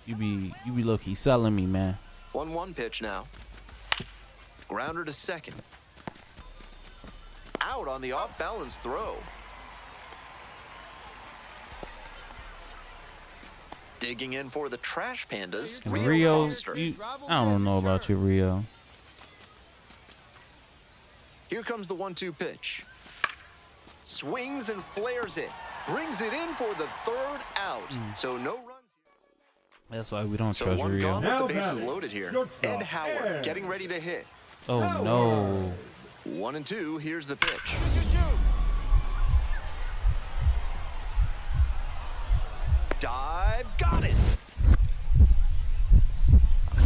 You be low-key selling me, man. 1-1 pitch now. Grounder to second. Out on the off-balance throw. Digging in for the Trash Pandas, And Rio Rio, Foster. I don't know about you, Rio. Here comes the 1-2 pitch. Swings and flares it. Brings it in for the third out. So no runs. That's why we don't So trust one Rio. gone Now with the bases batting, loaded here. shortstop, Ed Howard Ed. getting ready to hit. Oh no. 1-2, here's the pitch. Dive, got it.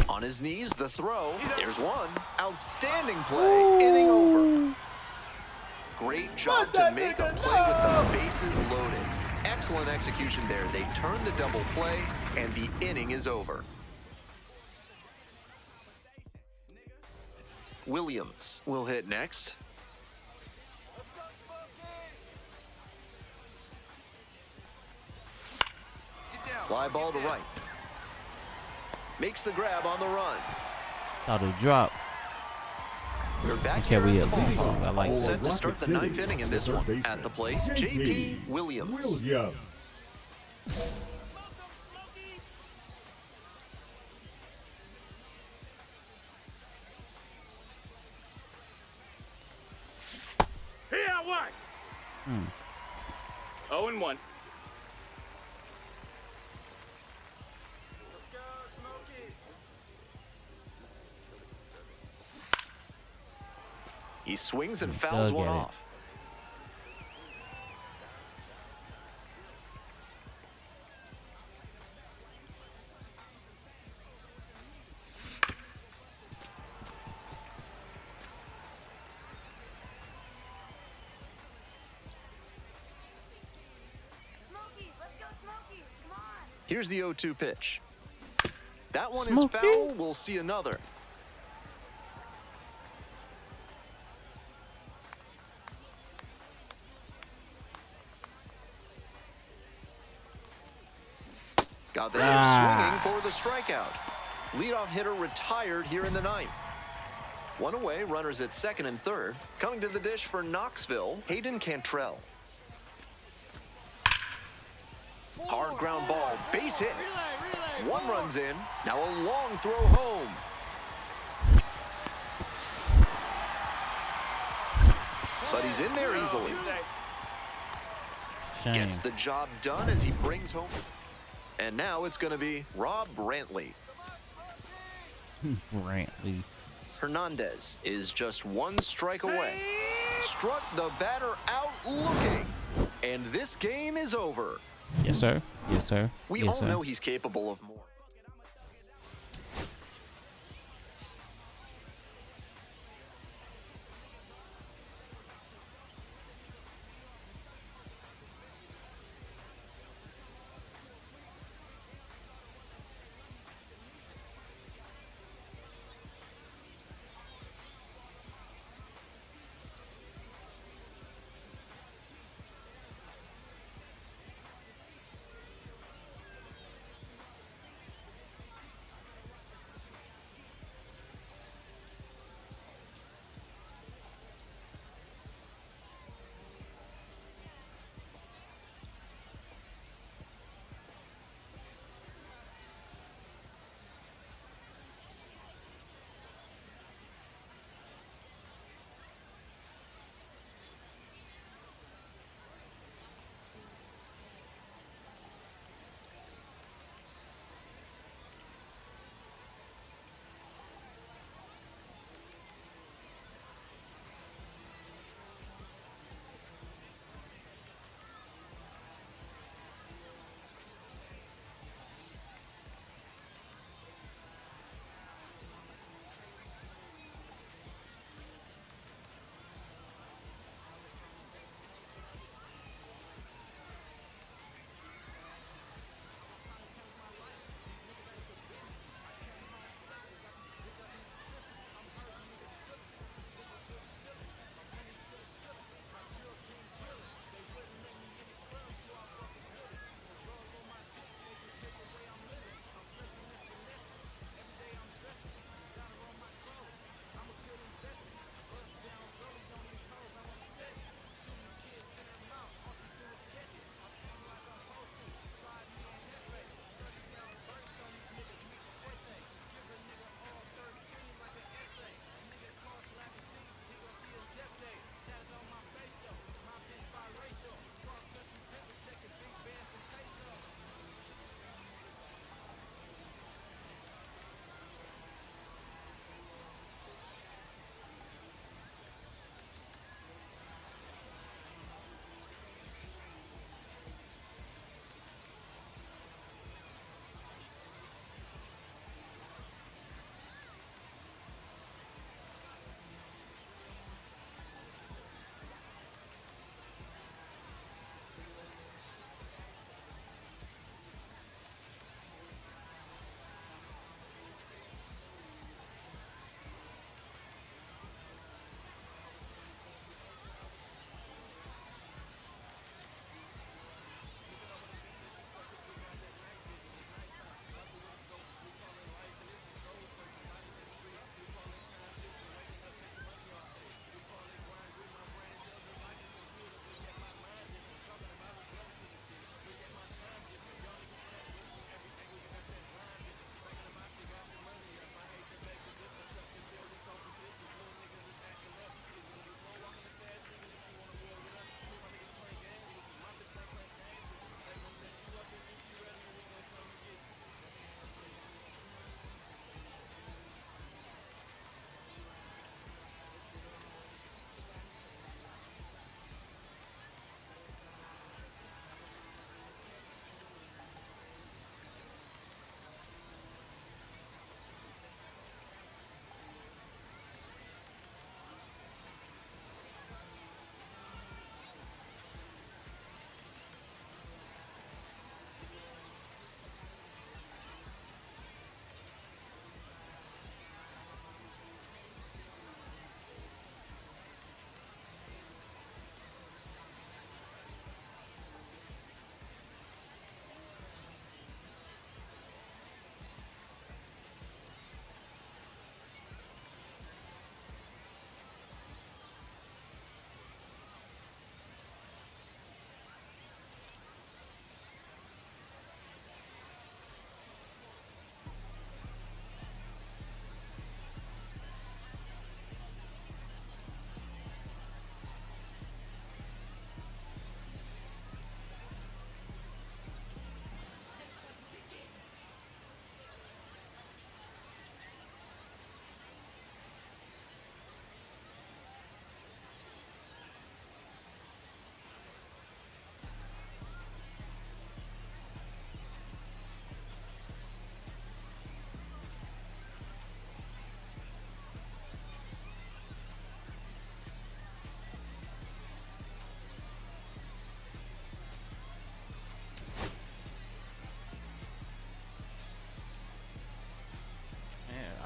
On his knees, the throw. There's one. Outstanding play. Inning over. Great job to make a play with the bases loaded. Excellent execution there. They turn the double play, and the inning is over. Williams will hit next. Fly ball to right. Makes the grab on the run. Thought it dropped. We're back Okay, here we at at the least ballpark. I like Set that. to start the ninth inning in this one. At the plate, J.P. Williams. Here, what? 0-1. Let's go, Smokies. He swings and fouls one off. Here's the 0-2 pitch. That one is foul. We'll see another. Got the hitter swinging for the strikeout. Leadoff hitter retired here in the ninth. One away, runners at second and third. Coming to the dish for Knoxville, Hayden Cantrell. Hard ground ball, base hit. One runs in, now a long throw home. But he's in there easily. Shame. Gets the job done as he brings home. And now it's going to be Rob Brantley. Brantley. Hernandez is just one strike away. Struck the batter out looking. And this game is over. Yes, sir. Yes, sir. We yes, all sir. know he's capable of more.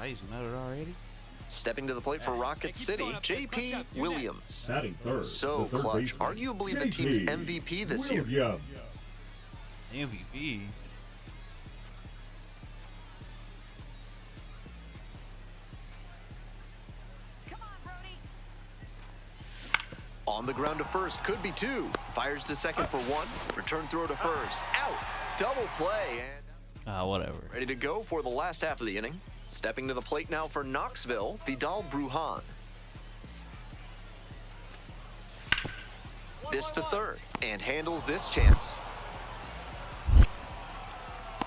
Dice nutted already. Stepping to the plate for Rocket City, JP Williams. Batting third. So the third clutch, baseman, arguably the team's JP MVP this year. Williams. MVP. On the ground to first, could be two. Fires to second for one. Return throw to first. Out. Double play. And Whatever. ready to go for the last half of the inning. Stepping to the plate now for Knoxville, Vidal Brujan. This to third, and handles this chance.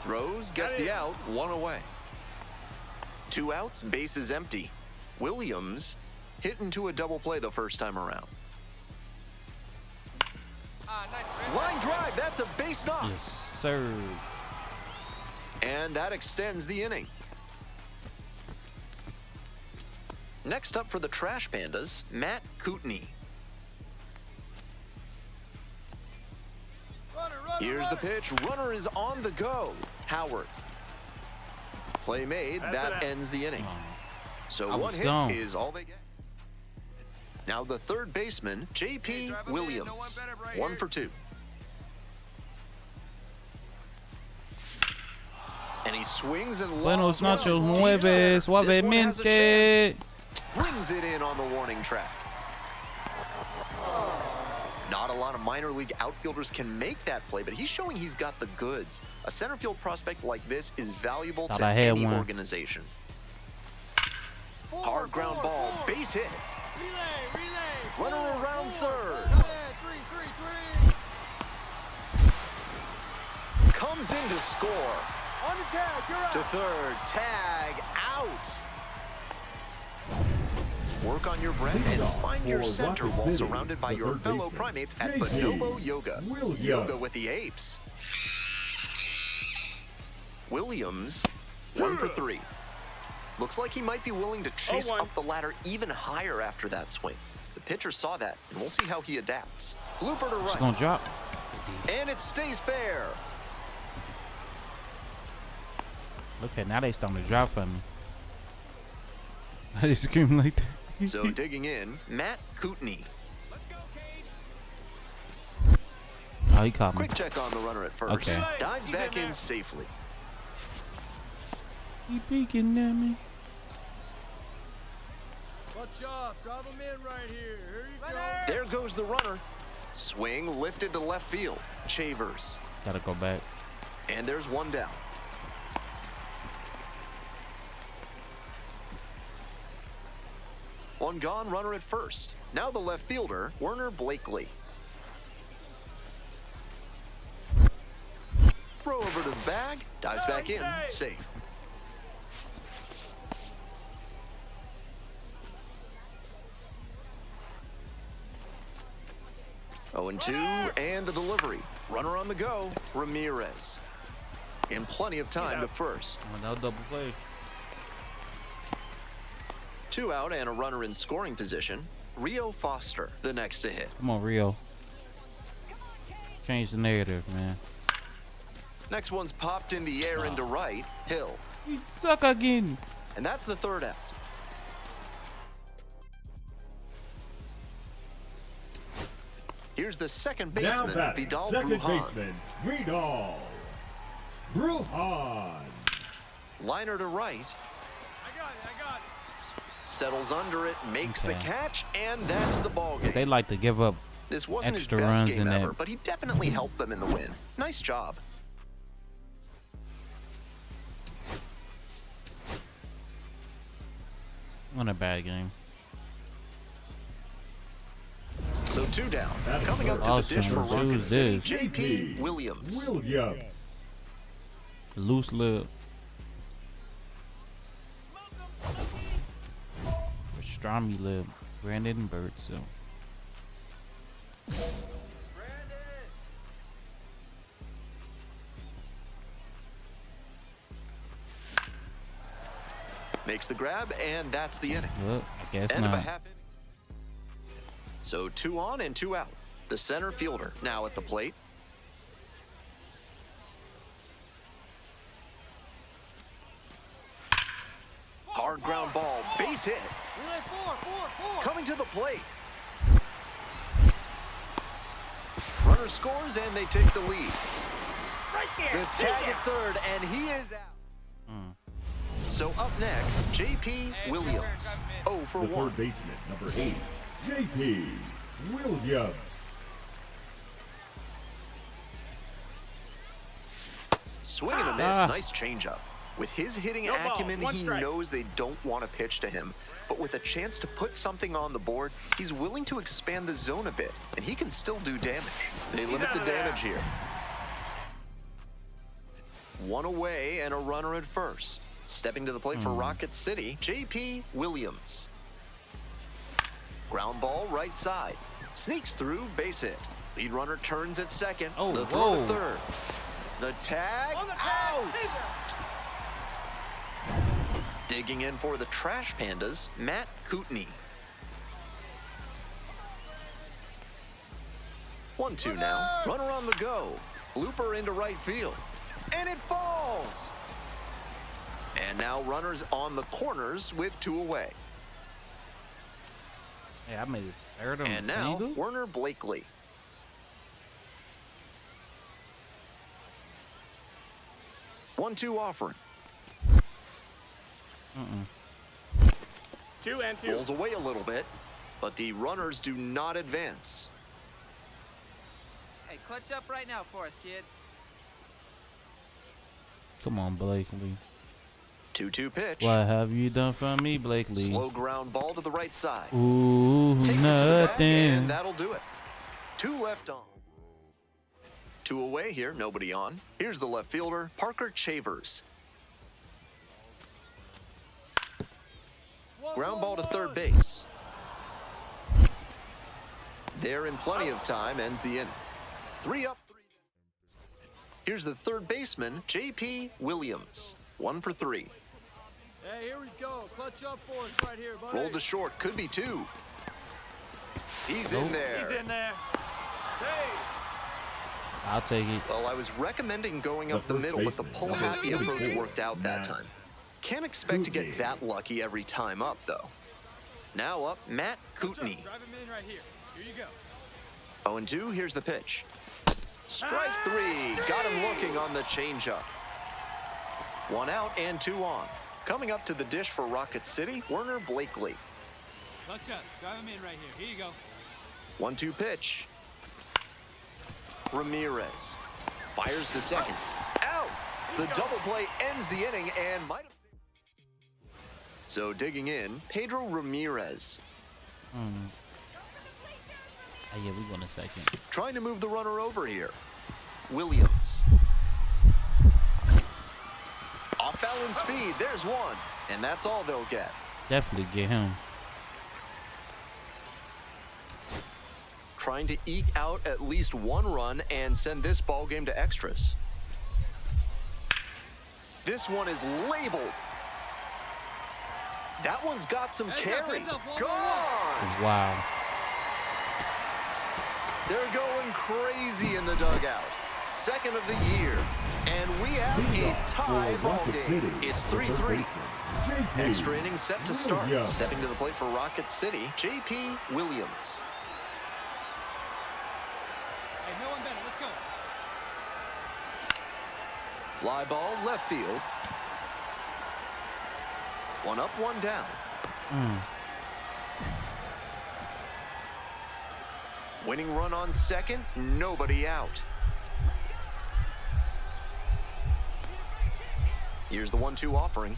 Throws, gets the out, one away. 2 outs, bases empty. Williams hit into a double play the first time around. Line drive, that's a base knock. Yes, sir. And that extends the inning. Next up for the Trash Pandas, Matt Kootenai. Here's the pitch. Runner is on the go. Howard. Play made. That ends the inning. So one hit is all they get. Now the third baseman, JP Williams. 1 for 2. And he swings and Buenos lobs nachos, one deep nueve, center. This one has a suavemente. chance. Brings it in on the warning track. Not a lot of minor league outfielders can make that play, but he's showing he's got the goods. A center field prospect like this is valuable to any organization. Hard ground ball, base hit. Runner around third. Comes in to score. On the tag, you're out. To third, tag, out. Work on your breath and find your center while surrounded by your fellow primates at Bonobo Yoga. Yoga with the apes. Williams, 1 for 3. Looks like he might be willing to chase up the ladder even higher after that swing. The pitcher saw that, and we'll see how he adapts. Blooper to right. It's gonna drop. And it stays fair. Okay, now they starting to drop for me. I just scream like that. So digging in, Matt Kootenai. Oh, he caught me. Quick check on the runner at first. Okay. Dives back in safely. He peeking at me. Watch out, drive him in right here. Here you go. There goes the runner. Swing lifted to left field. Chavers. Gotta go back. And there's one down. One gone, runner at first. Now the left fielder, Werner Blakely. Throw over to the bag, dives back in, safe. Oh, and 2, and the delivery. Runner on the go, Ramirez. In plenty of time to first. No double play. 2 out and a runner in scoring position. Rio Foster, the next to hit. Come on, Rio. Change the narrative, man. Next one's popped in the air into right. Hill. You suck again. And that's the third out. Here's the second baseman, Vidal Brujan. Vidal Brujan. Liner to right. I got it. Settles under it, makes the catch, and that's the ball game. They like to give up This wasn't his extra best runs game in ever, that. but he definitely helped them in the win. Nice job. On a bad game. So 2 down. Coming up to the dish for Rocket City, JP Williams. Loose lip. Pastrami lip. Brandon Birdsell. Makes the grab, and that's the inning. Well, I guess End of a not. half inning. So 2 on and 2 out. The center fielder now at the plate. Hard ground ball, base hit. Relay 4. Coming to the plate. Runner scores and they take the lead. Right there. The tag at third, and he is out. So up next, J.P. Williams. 0 for The 1. third baseman, number 8, J.P. Williams. Swing and a miss, nice changeup. With his hitting No balls, acumen, one he strike. knows they don't want to pitch to him. But with a chance to put something on the board, he's willing to expand the zone a bit, and he can still do damage. They limit out the of there. damage here. One away and a runner at first. Stepping to the plate for Rocket City, J.P. Williams. Ground ball right side. Sneaks through, base hit. Lead runner turns at second. Oh, the throw whoa. to third. The tag, On the tag. out! Hey there. Digging in for the Trash Pandas, Matt Kootenai. 1-2 now. Runner on the go. Looper into right field. And it falls! And now runners on the corners with 2 away. Hey, I made it third on And the now, single. Werner Blakely. One-two offering. 2 and 2. Rolls away a little bit, but the runners do not advance. Hey, clutch up right now for us, kid. Come on, Blakely. 2-2 pitch. What have you done for me, Blakely? Slow ground ball to the right side. Ooh, Takes it to the bag, nothing. and that'll do it. 2 left on. 2 away here, nobody on. Here's the left fielder, Parker Chavers. Ground ball to third base. There in plenty of time, ends the inning. 3 up, 3 down. Here's the third baseman, J.P. Williams. 1 for 3. Hey, here we go. Clutch up for us right here, buddy. Rolled to short, could be 2. He's in He's there. in there. Hey. I'll take it. Well, I was recommending going up the first middle, but the baseman, pull-happy number approach 34, worked out that Matt time. Can't expect to get Kootenai. that lucky every time up, though. Now up, Matt Kootenai. Drive him in right here. Here you go. 0-2, here's the pitch. Strike 3, got him looking on the changeup. 1 out and 2 on. Coming up to the dish for Rocket City, Werner Blakely. Clutch up. Drive him in right here. Here you go. 1-2 pitch. Ramirez fires to second. Out! The double play ends the inning and might have. So digging in, Pedro Ramirez. Oh, yeah, we going to second. Trying to move the runner over here. Williams. Off balance speed, there's 1. And that's all they'll get. Definitely get him. Trying to eke out at least 1 run and send this ball game to extras. This one is labeled. That one's got some carry. heads up, 1-1. Gone! Wow. They're going crazy in the dugout. Second of the year. And we have a tie ball game. It's 3-3. Extra innings set to start. Williams. Stepping to the plate for Rocket City, J.P. Williams. Hey, no one better. Let's go. Fly ball, left field. 1 up, 1 down. Winning run on second, nobody out. Here's the 1-2 offering.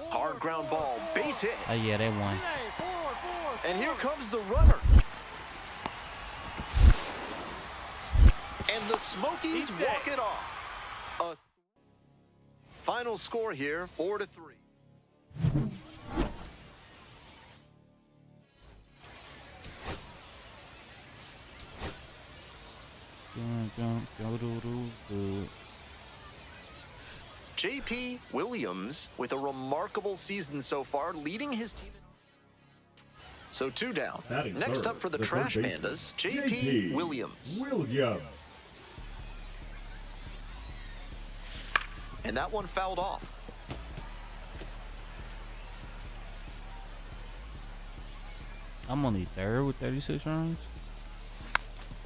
Hard ground ball, base hit. Oh, yeah, they won. Hey, forward. And here comes the runner. And the Smokies He's walk safe. it off. Final score here, 4-3. J.P. Williams with a remarkable season so far, leading his team. So 2 down. Batting Next third, up for the third Trash baseman, Pandas, J.P. Williams. Williams. And that one fouled off. I'm only third with 36 runs.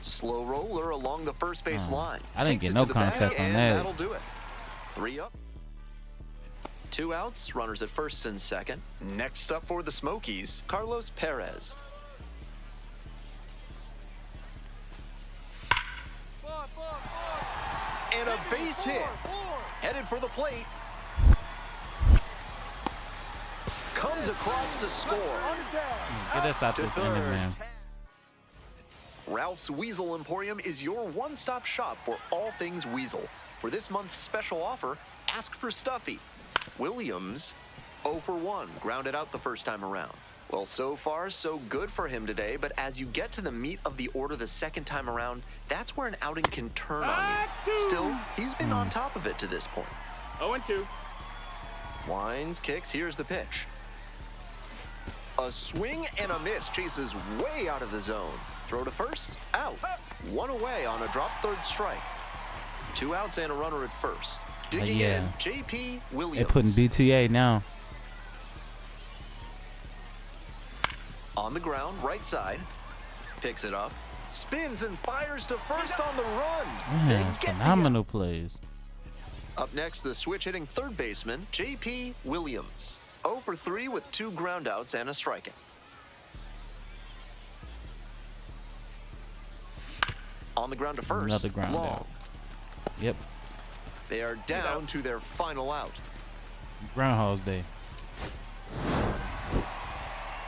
Slow roller along the first base line. I didn't Takes get it no to the bag, contact on and that. that'll do it. 3 up. 2 outs, runners at first and second. Next up for the Smokies, Carlos Perez. And a base hit. Headed for the plate. Comes across to score. Get us out To this inning, third. man. Ralph's Weasel Emporium is your one-stop shop for all things Weasel. For this month's special offer, ask for Stuffy. Williams, 0 for 1, grounded out the first time around. Well, so far, so good for him today, but as you get to the meat of the order the second time around, that's where an outing can turn on you. Still, he's been on top of it to this point. 0-2. Winds, kicks, here's the pitch. A swing and a miss, chases way out of the zone. Throw to first, out. 1 away on a drop third strike. 2 outs and a runner at first. Digging in, J.P. Williams. They putting BTA now. On the ground, right side. Picks it up. Spins and fires to first on the run. Man, They get the phenomenal plays. Up next, the switch-hitting third baseman, J.P. Williams. 0 for 3 with 2 groundouts and a strikeout. On the ground to first. Another ground long. out. Yep. They are down to their final out. Groundhog's Day.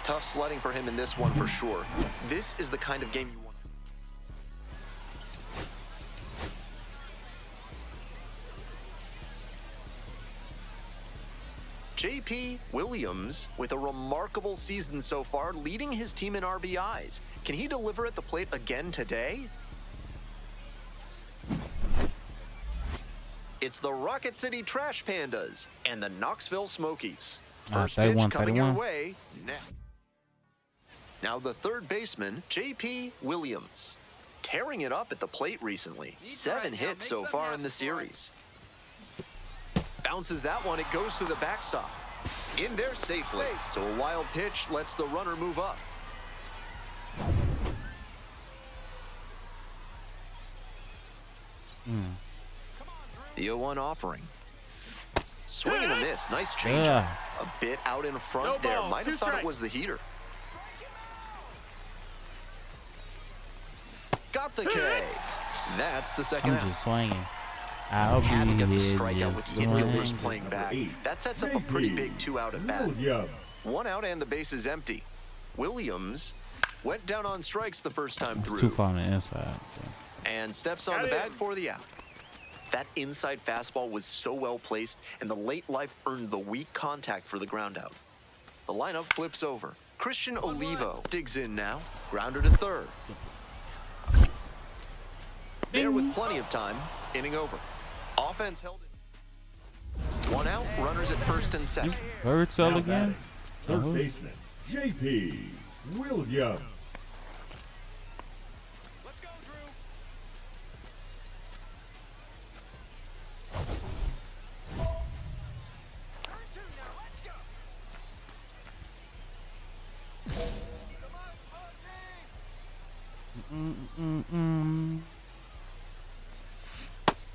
Tough sledding for him in this one for sure. This is the kind of game you want. J.P. Williams with a remarkable season so far, leading his team in RBIs. Can he deliver at the plate again today? It's the Rocket City Trash Pandas and the Knoxville Smokies. First pitch coming your way next. Now the third baseman, J.P. Williams. Tearing it up at the plate recently. 7 hits so far in the series. Bounces that one, it goes to the backstop. In there safely. So a wild pitch lets the runner move up. The 0-1 offering. Swing and a miss. Nice changeup. A bit out in front there. Might have thought it was the heater. Got the K. That's the second out. I'm just swinging. I'll Had to be get the here strikeout with just the infielders swinging. playing back. That sets up a pretty big 2 out at bat. 1 out and the base is empty. Williams went down on strikes the first time through. Too far on the inside. And steps on the bag for the out. That inside fastball was so well placed, and the late life earned the weak contact for the ground out. The lineup flips over. Christian Olivo digs in now. Grounder to third. There with plenty of time. Inning over. Offense held it. 1 out. Runners at first and second. Bird cell again? Third baseman, J.P. Williams. Let's go, Drew. Turn 2 now. Let's go.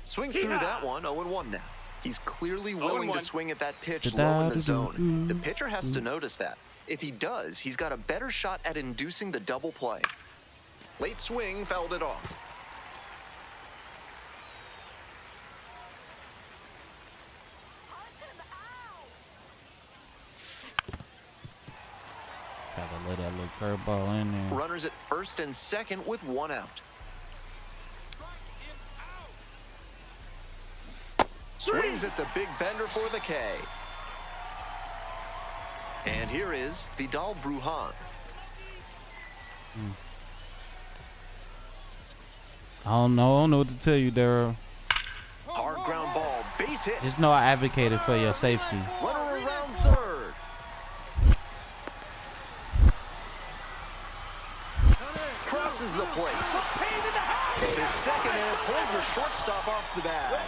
Swings through that one. 0-1 now. He's clearly willing to swing at that pitch low in the zone. The pitcher has to notice that. If he does, he's got a better shot at inducing the double play. Late swing fouled it off. Gotta let that little curveball in there. Runners at first and second with 1 out. Swings at the big bender for the K. And here is Vidal Brujan. I don't know what to tell you, Daryl. Hard ground ball, base hit. Just know I advocated for your safety. Runner around third. misses the plate. His second and pulls the shortstop off the bag.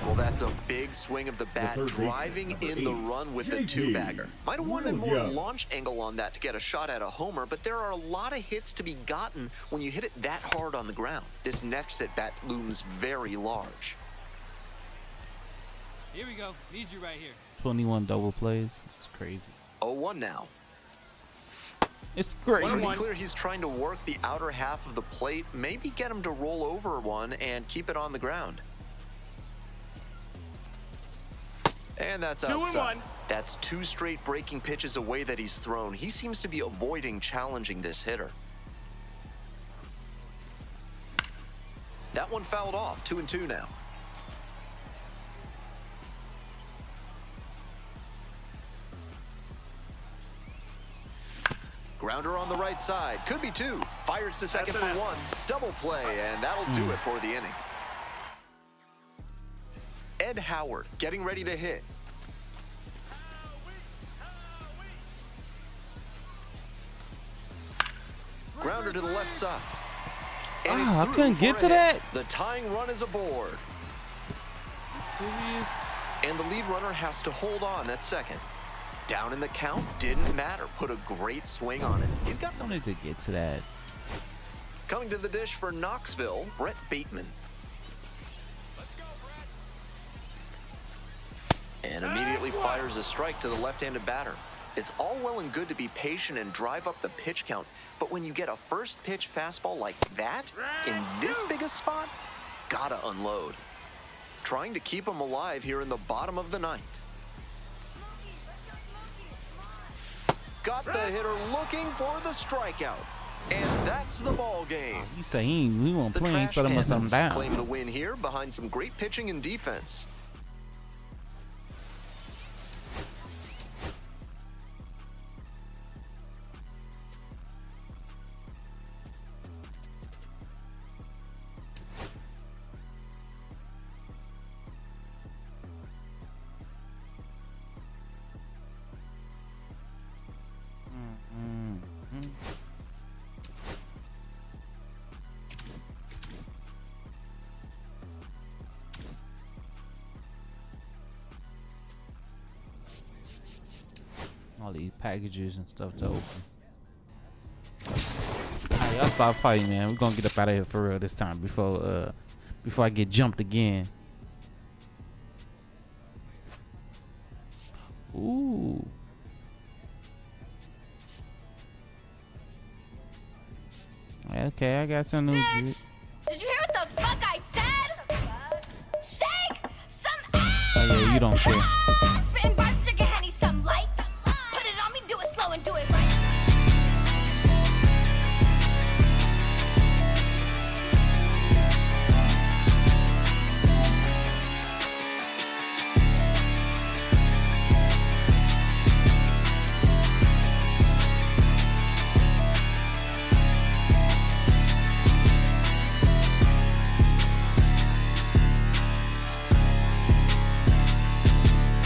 Well, that's a big swing of the bat, driving in the run with the two-bagger. Might have wanted more launch angle on that to get a shot at a homer, but there are a lot of hits to be gotten when you hit it that hard on the ground. This next at-bat looms very large. Here we go. Need you right here. 21 double plays. It's crazy. 0-1 now. It's crazy. It's clear he's trying to work the outer half of the plate, maybe get him to roll over one and keep it on the ground. And that's outside. That's 2 straight breaking pitches away that he's thrown. He seems to be avoiding challenging this hitter. That one fouled off. 2-2 now. Grounder on the right side. Could be 2. Fires to second for 1. Double play, and that'll do it for the inning. Ed Howard getting ready to hit. Grounder to the left side. And I couldn't get to that. The tying run is aboard. Serious? And the lead runner has to hold on at second. Down in the count, didn't matter. Put a great swing on it. He's got I some. wanted to get to that. Coming to the dish for Knoxville, Brett Bateman. And immediately fires a strike to the left-handed batter. It's all well and good to be patient and drive up the pitch count, but when you get a first pitch fastball like that, in this big a spot, gotta unload. Trying to keep him alive here in the bottom of the 9th. Got the hitter looking for the strikeout. And that's the ball game. He said he won't The play. He Trash set him something Cannons down. claim the win here behind some great pitching and defense. All these packages and stuff to open. Alright, y'all stop fighting, man. We're gonna get up out of here for real this time before I get jumped again. Ooh. Okay, I got some new. Did you hear what the fuck I said? Shake some ass. Oh yeah, you don't care. Spitting bars, sugar, honey, some light. Put it on me, do it slow and do it right.